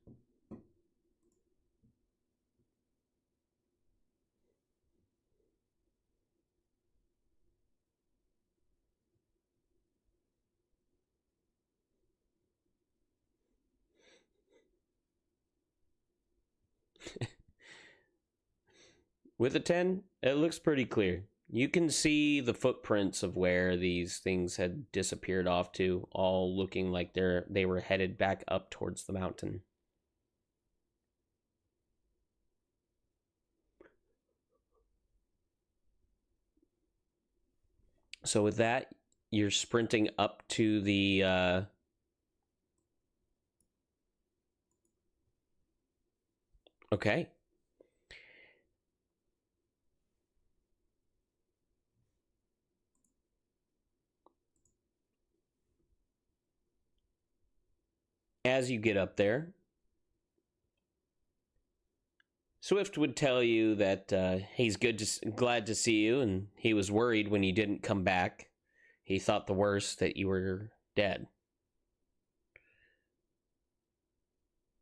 With a 10, it looks pretty clear. You can see the footprints of where these things had disappeared off to, all looking like they were headed back up towards the mountain. So with that, you're sprinting up to the okay. As you get up there, Swift would tell you that he's glad to see you, and he was worried when you didn't come back. He thought the worst, that you were dead.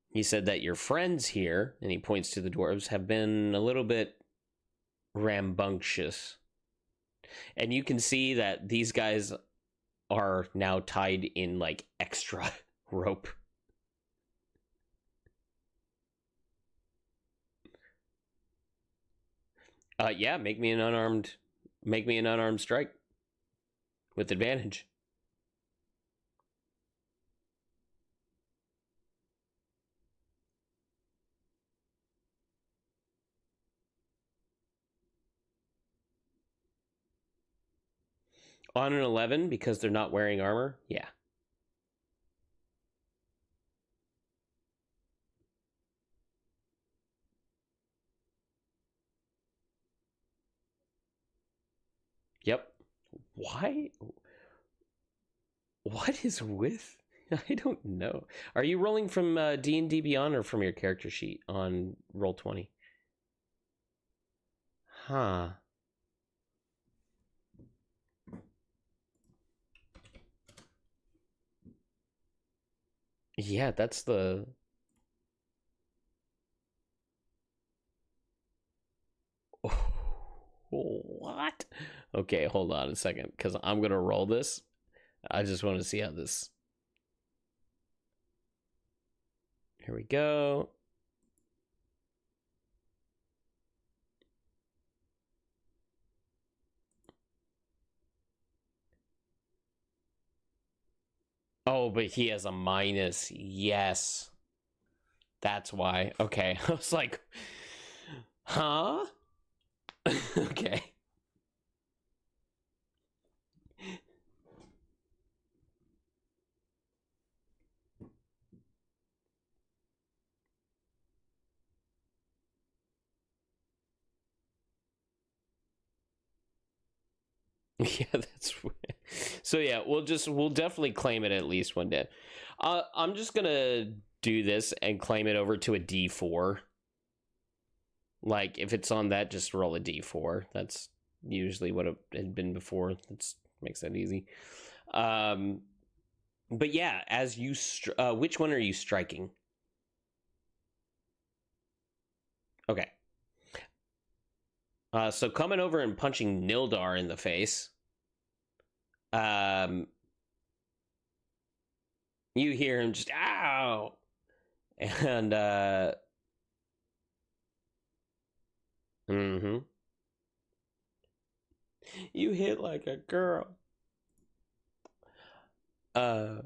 He said that your friends here, and he points to the dwarves, have been a little bit rambunctious. And you can see that these guys are now tied in like extra rope. Yeah, make me an unarmed strike with advantage. On an 11, because they're not wearing armor? Yeah. Yep. Why? What is with? I don't know. Are you rolling from D&D Beyond or from your character sheet on Roll20? Huh. Yeah, that's the... What? Okay, hold on a second, because I'm going to roll this. I just want to see how this... Here we go. Oh, but he has a minus. Yes. That's why. Okay. I was like, huh? Okay. Yeah, that's so. Yeah, we'll definitely claim it at least one day. I'm just gonna do this and claim it over to a D4. Like if it's on that, just roll a D4. That's usually what it had been before. That makes that easy. But yeah, as you which one are you striking? Okay. So coming over and punching Nildar in the face. You hear him just ow, and mm-hmm. You hit like a girl. Uh,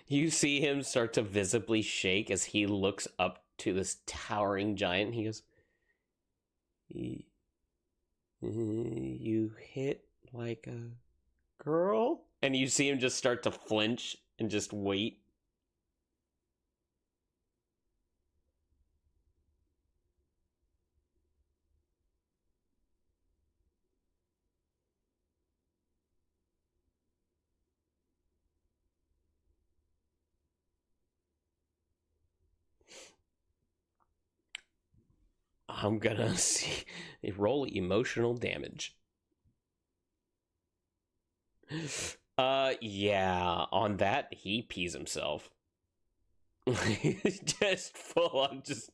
you see him start to visibly shake as he looks up to this towering giant. He goes, "You hit like a girl?" And you see him just start to flinch and just wait. I'm gonna see. Roll emotional damage. Yeah. On that, he pees himself. Just full on. Just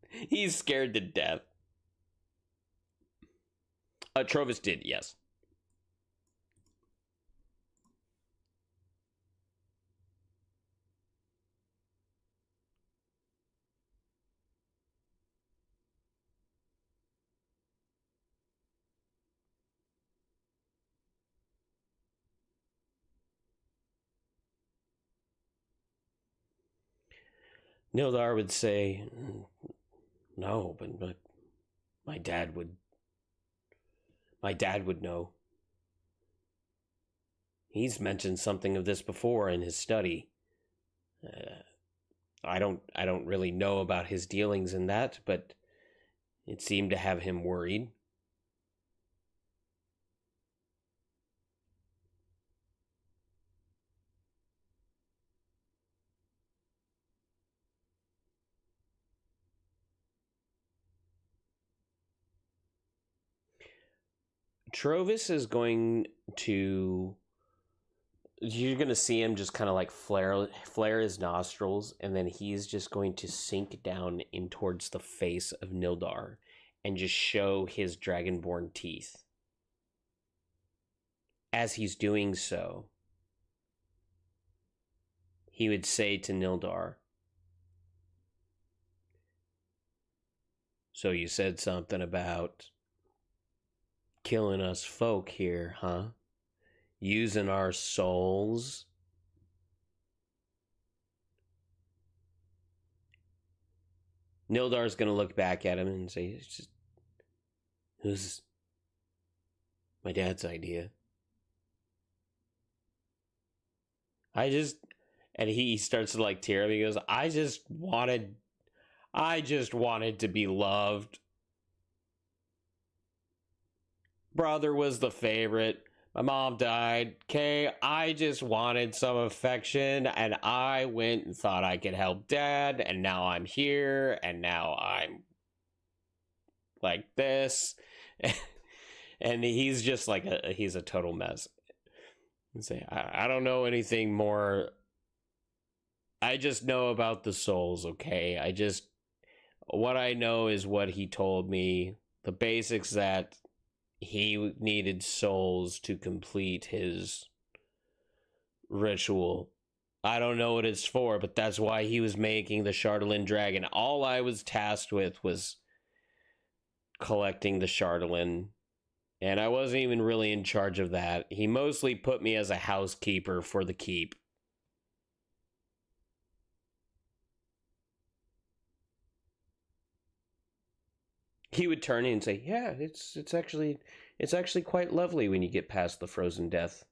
he's scared to death. Trovis did, yes. Nildar would say, "No, but my dad would. My dad would know. He's mentioned something of this before in his study. Uh, I don't really know about his dealings in that, but it seemed to have him worried." Trovis is going to. You're going to see him just kind of like flare his nostrils, and then he's just going to sink down in towards the face of Nildar and just show his dragonborn teeth. As he's doing so, he would say to Nildar, "So you said something about killing us folk here, huh? Using our souls?" Nildar's going to look back at him and say, "It's just, it was my dad's idea. I just," and he starts to like tear up. He goes, I just wanted to be loved. Brother was the favorite. My mom died. Okay, I just wanted some affection, and I went and thought I could help Dad, and now I'm here, and now I'm like this." And he's just like he's a total mess. And say, I don't know anything more. I just know about the souls, okay? What I know is what he told me. The basics that he needed souls to complete his ritual. I don't know what it's for, but that's why he was making the Chardalyn dragon. All I was tasked with was collecting the Chardalyn, and I wasn't even really in charge of that. He mostly put me as a housekeeper for the keep. He would turn in and say, "Yeah, it's actually quite lovely when you get past the frozen death."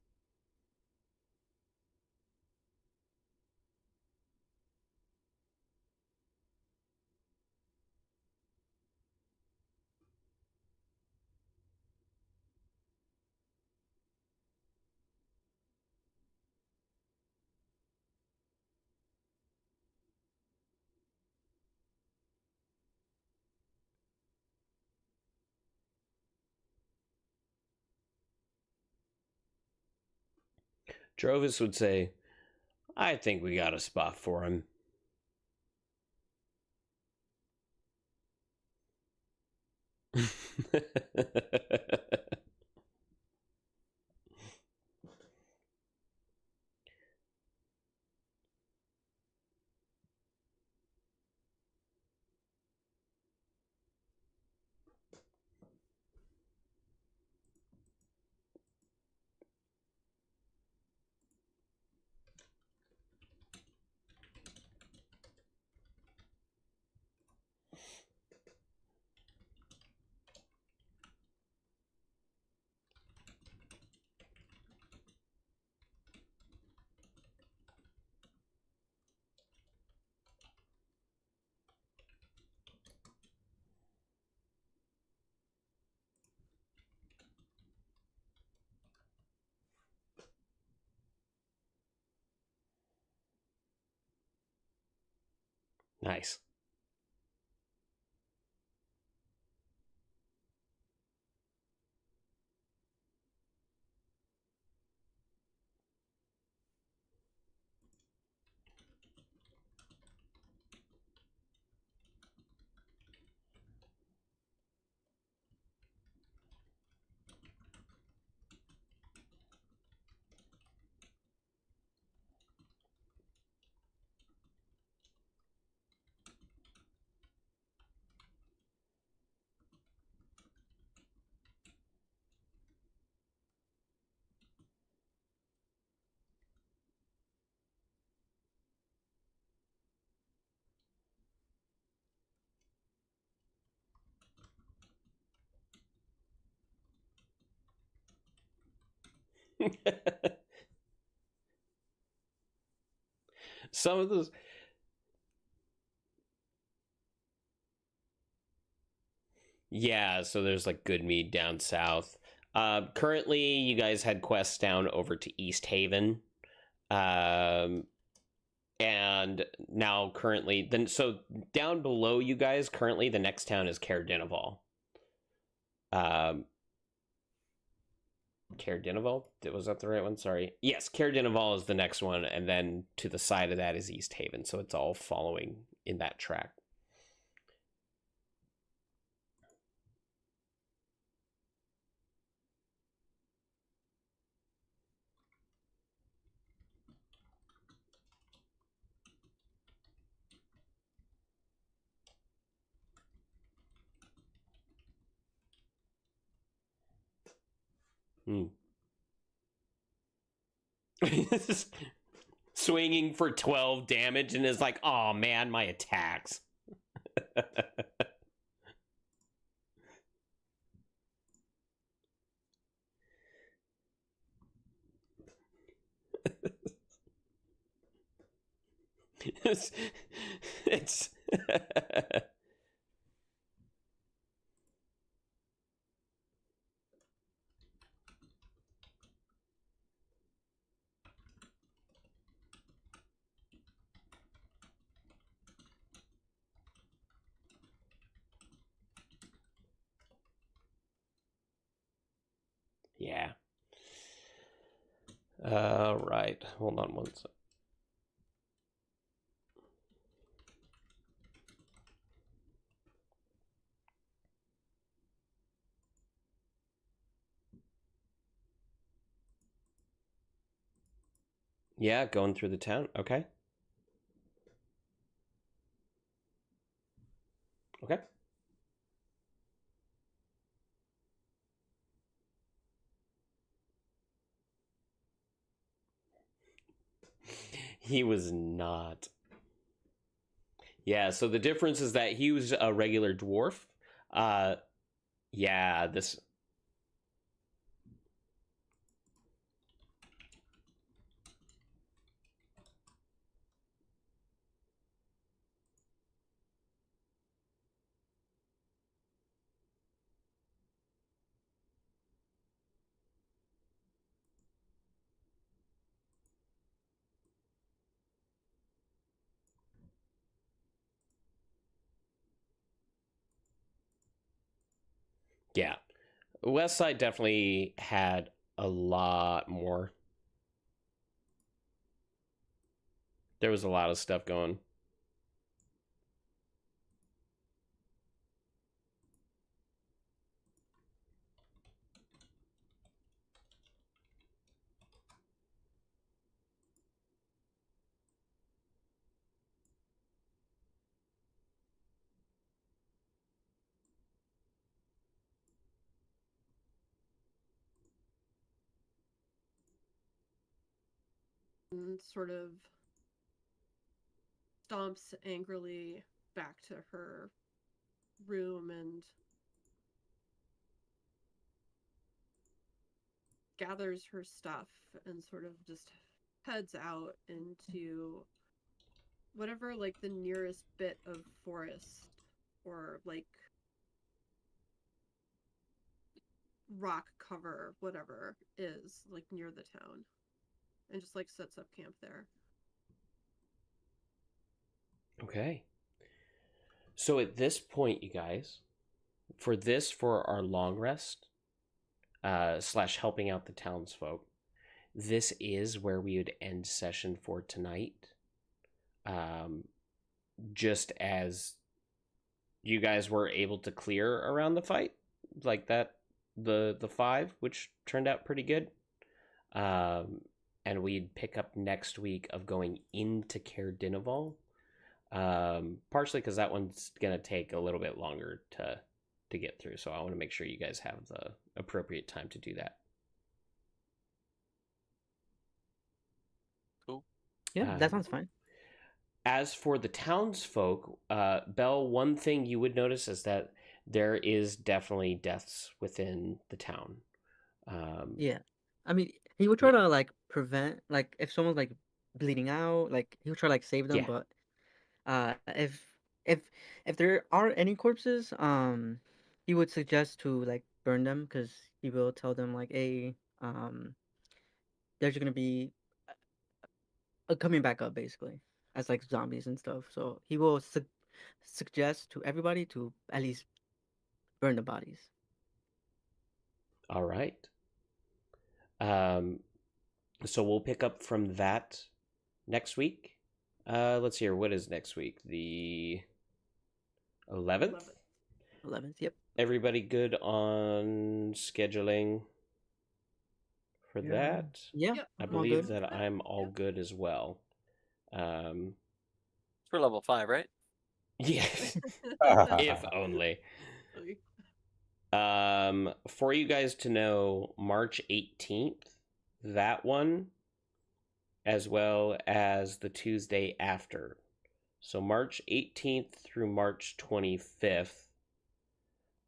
Drovis would say, "I think we got a spot for him." Nice. Some of those. Yeah, so there's like good mead down south. Currently, you guys had quests down over to East Haven. Um, and now currently, then so down below you guys, currently the next town is Caer Um, Caer was that the right one? Sorry. Yes, Caer is the next one, and then to the side of that is East Haven. So it's all following in that track. Hmm. Swinging for 12 damage and is like, oh man, my attacks. it's yeah. Right. Hold on one sec. Yeah, going through the town. Okay. Okay. He was not. Yeah, so the difference is that he was a regular dwarf. Uh yeah, this yeah. West Side definitely had a lot more. There was a lot of stuff going. And sort of stomps angrily back to her room and gathers her stuff and sort of just heads out into whatever like the nearest bit of forest or like rock cover whatever is like near the town and just like sets up camp there. Okay. So at this point, you guys, for our long rest, slash helping out the townsfolk, this is where we would end session for tonight. Um, just as you guys were able to clear around the fight, like that, the five, which turned out pretty good. Um, and we'd pick up next week of going into Caer partially because that one's gonna take a little bit longer to get through. So I want to make sure you guys have the appropriate time to do that. Cool. Yeah, that sounds fine. As for the townsfolk, Belle, one thing you would notice is that there is definitely deaths within the town. Yeah. I mean, He would try to like prevent, like if someone's like bleeding out, like he would try to like save them. Yeah. But if if there are any corpses, he would suggest to like burn them because he will tell them like, hey, there's gonna be coming back up basically as like zombies and stuff. So he will suggest to everybody to at least burn the bodies. All right. Um, so we'll pick up from that next week. Let's hear what is next week. The 11th. 11th, yep. Everybody good on scheduling for that? Yeah, Yep. I I'm all believe good. that I'm all good as well. For level 5, right? Yeah, if only. For you guys to know, March 18th, that one, as well as the Tuesday after. So March 18th through March 25th.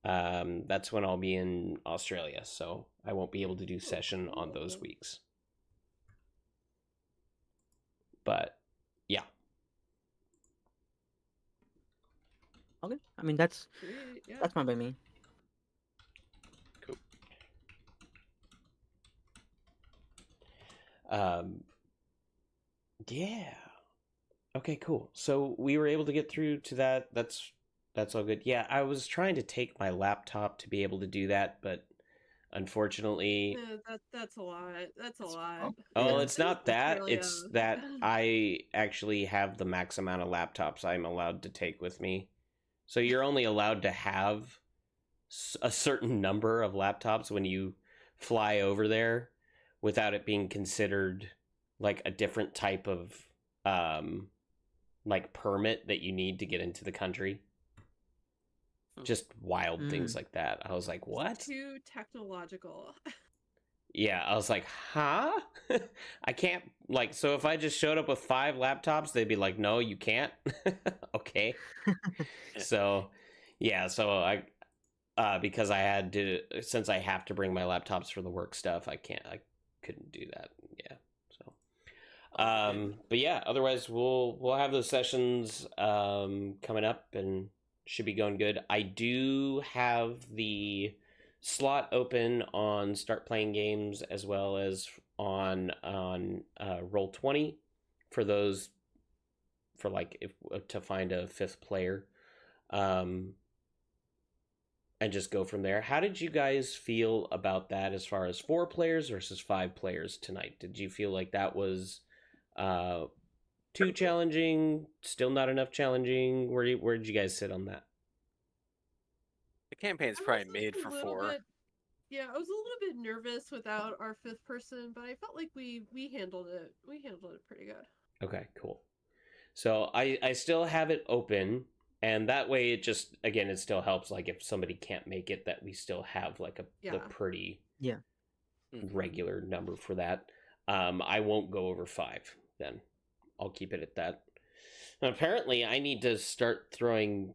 That's when I'll be in Australia, so I won't be able to do session on those weeks. But yeah. Okay, I mean that's Yeah. that's fine by me. Cool. Yeah. Okay, cool. So we were able to get through to that. That's all good. Yeah, I was trying to take my laptop to be able to do that, but unfortunately, That's a lot. That's a lot. oh, Yeah. it's not that. Australia. It's that I actually have the max amount of laptops I'm allowed to take with me. So you're only allowed to have a certain number of laptops when you fly over there without it being considered like a different type of like permit that you need to get into the country. Just wild things like that. I was like, what? Too technological. Yeah, I was like, huh? I can't, like, so if I just showed up with 5 laptops, they'd be like, no, you can't. Okay. So, yeah, so because I had to, since I have to bring my laptops for the work stuff, I couldn't do that. Yeah. So, but yeah, otherwise we'll have those sessions coming up and should be going good. I do have the slot open on Start Playing Games as well as on Roll20 for those, for like if to find a 5th player, and just go from there. How did you guys feel about that as far as 4 players versus 5 players tonight? Did you feel like that was too challenging? Still not enough challenging? Where did you guys sit on that? The campaign's I probably was made a for little 4. bit- yeah, I was a little bit nervous without our 5th person, but I felt like we handled it. We handled it pretty good. Okay, cool. So I still have it open, and that way it just, again, it still helps, like if somebody can't make it, that we still have like the pretty regular number for that. I won't go over 5 then. I'll keep it at that. And apparently I need to start throwing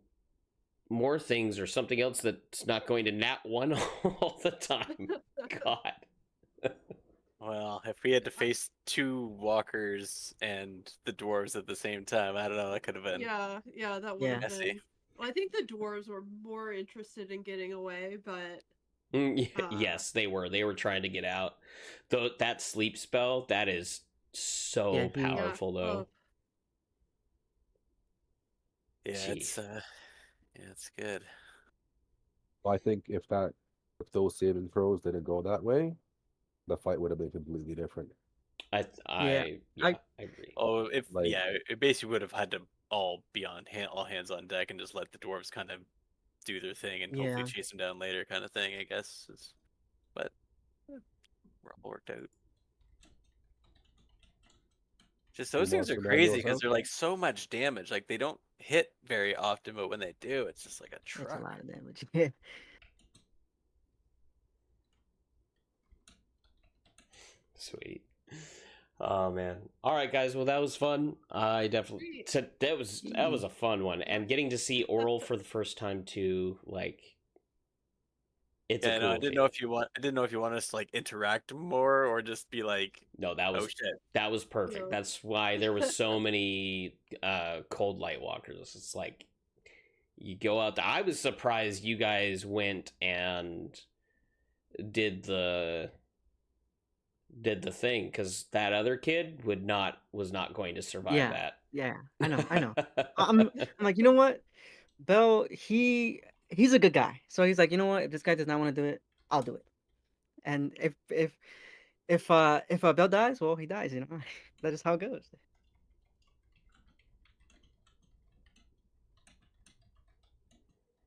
more things or something else that's not going to nat 1 all the time. God. Well, if we had to face 2 walkers and the dwarves at the same time, I don't know, that could have been Yeah, that would have messy. been. Well, I think the dwarves were more interested in getting away, but yes, they were. They were trying to get out. Though that sleep spell, that is so powerful, though. Yeah, Jeez. it's good. Well, I think if those saving throws didn't go that way, the fight would have been completely different. I agree. Oh, Like- it basically would have had to all be on all hands on deck and just let the dwarves kind of do their thing and hopefully chase them down later, kind of thing. I guess. But we're all worked out. Just those things are crazy because they're like so much damage. Like they don't hit very often, but when they do, it's just like a truck. It's a lot of damage. Sweet. Oh man. All right, guys. Well, that was fun. I definitely said that was a fun one, and getting to see Oral for the first time too. Like, It's Yeah, a no, cool I didn't feeling. know if you want. I didn't know if you want us to like interact more or just be like, No, that oh was shit. that was perfect. Yeah. That's why there was so many cold light walkers. It's like you go out there. I was surprised you guys went and did the thing because that other kid was not going to survive Yeah, that. yeah, I know, I know. I'm like, you know what, Bell, he's a good guy. So he's like, you know what, if this guy does not want to do it, I'll do it. And if Bell dies, well, he dies. You know, that's just how it goes.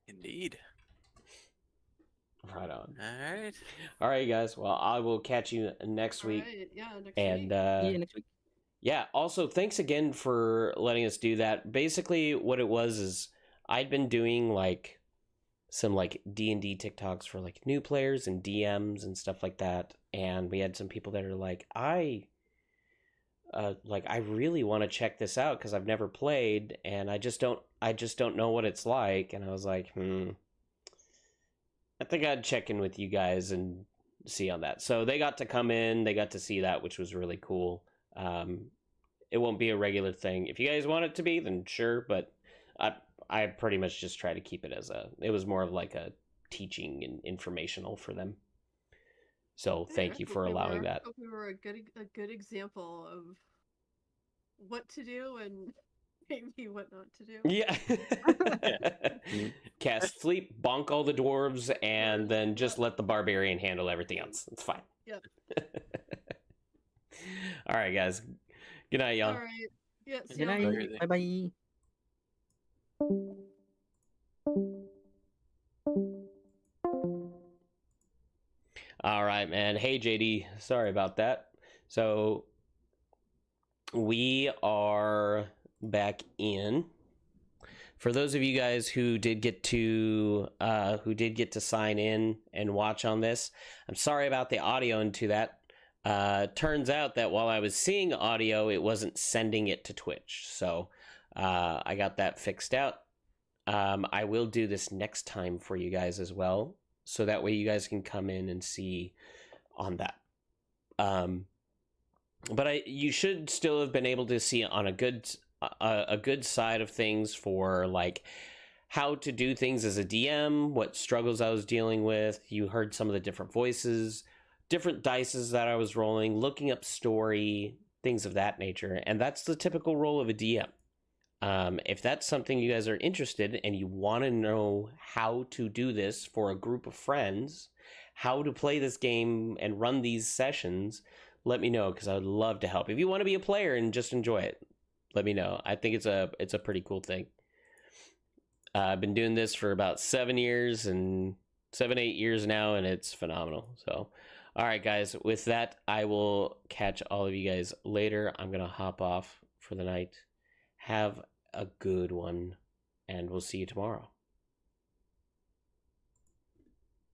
Indeed. Right on. All right. All right, guys. Well, I will catch you next All week. right. Yeah. Next And week. See you next week. yeah, also thanks again for letting us do that. Basically, what it was is I'd been doing like some like D&D TikToks for like new players and DMs and stuff like that, and we had some people that are like, I really want to check this out because I've never played and I just don't know what it's like. And I was like, I think I'd check in with you guys and see on that. So they got to come in, they got to see that, which was really cool. It won't be a regular thing. If you guys want it to be, then sure, but I pretty much just try to keep it as it was more of like a teaching and informational for them. So Yeah, thank you for allowing that. I hope we were a good example of what to do and maybe what not to do. Yeah. Yeah. Cast sleep, bonk all the dwarves, and Yes, then just yeah. let the barbarian handle everything else. It's fine. Yep. All right, guys. Good night, y'all. All right. Yeah. See Good y'all night. next Everything. week. Bye bye. All right, man. Hey, JD. Sorry about that. So we are back in. For those of you guys who did get to sign in and watch on this, I'm sorry about the audio into that. Turns out that while I was seeing audio, it wasn't sending it to Twitch. So I got that fixed out. I will do this next time for you guys as well, so that way you guys can come in and see on that. But you should still have been able to see on a good side of things for like how to do things as a DM, what struggles I was dealing with. You heard some of the different voices, different dices that I was rolling, looking up story, things of that nature, and that's the typical role of a DM. If that's something you guys are interested in and you want to know how to do this for a group of friends, how to play this game and run these sessions, let me know because I would love to help. If you want to be a player and just enjoy it, let me know. I think it's a pretty cool thing. I've been doing this for about 7 years and 8 years now, and it's phenomenal. So, all right, guys, with that, I will catch all of you guys later. I'm going to hop off for the night. Have a good one, and we'll see you tomorrow.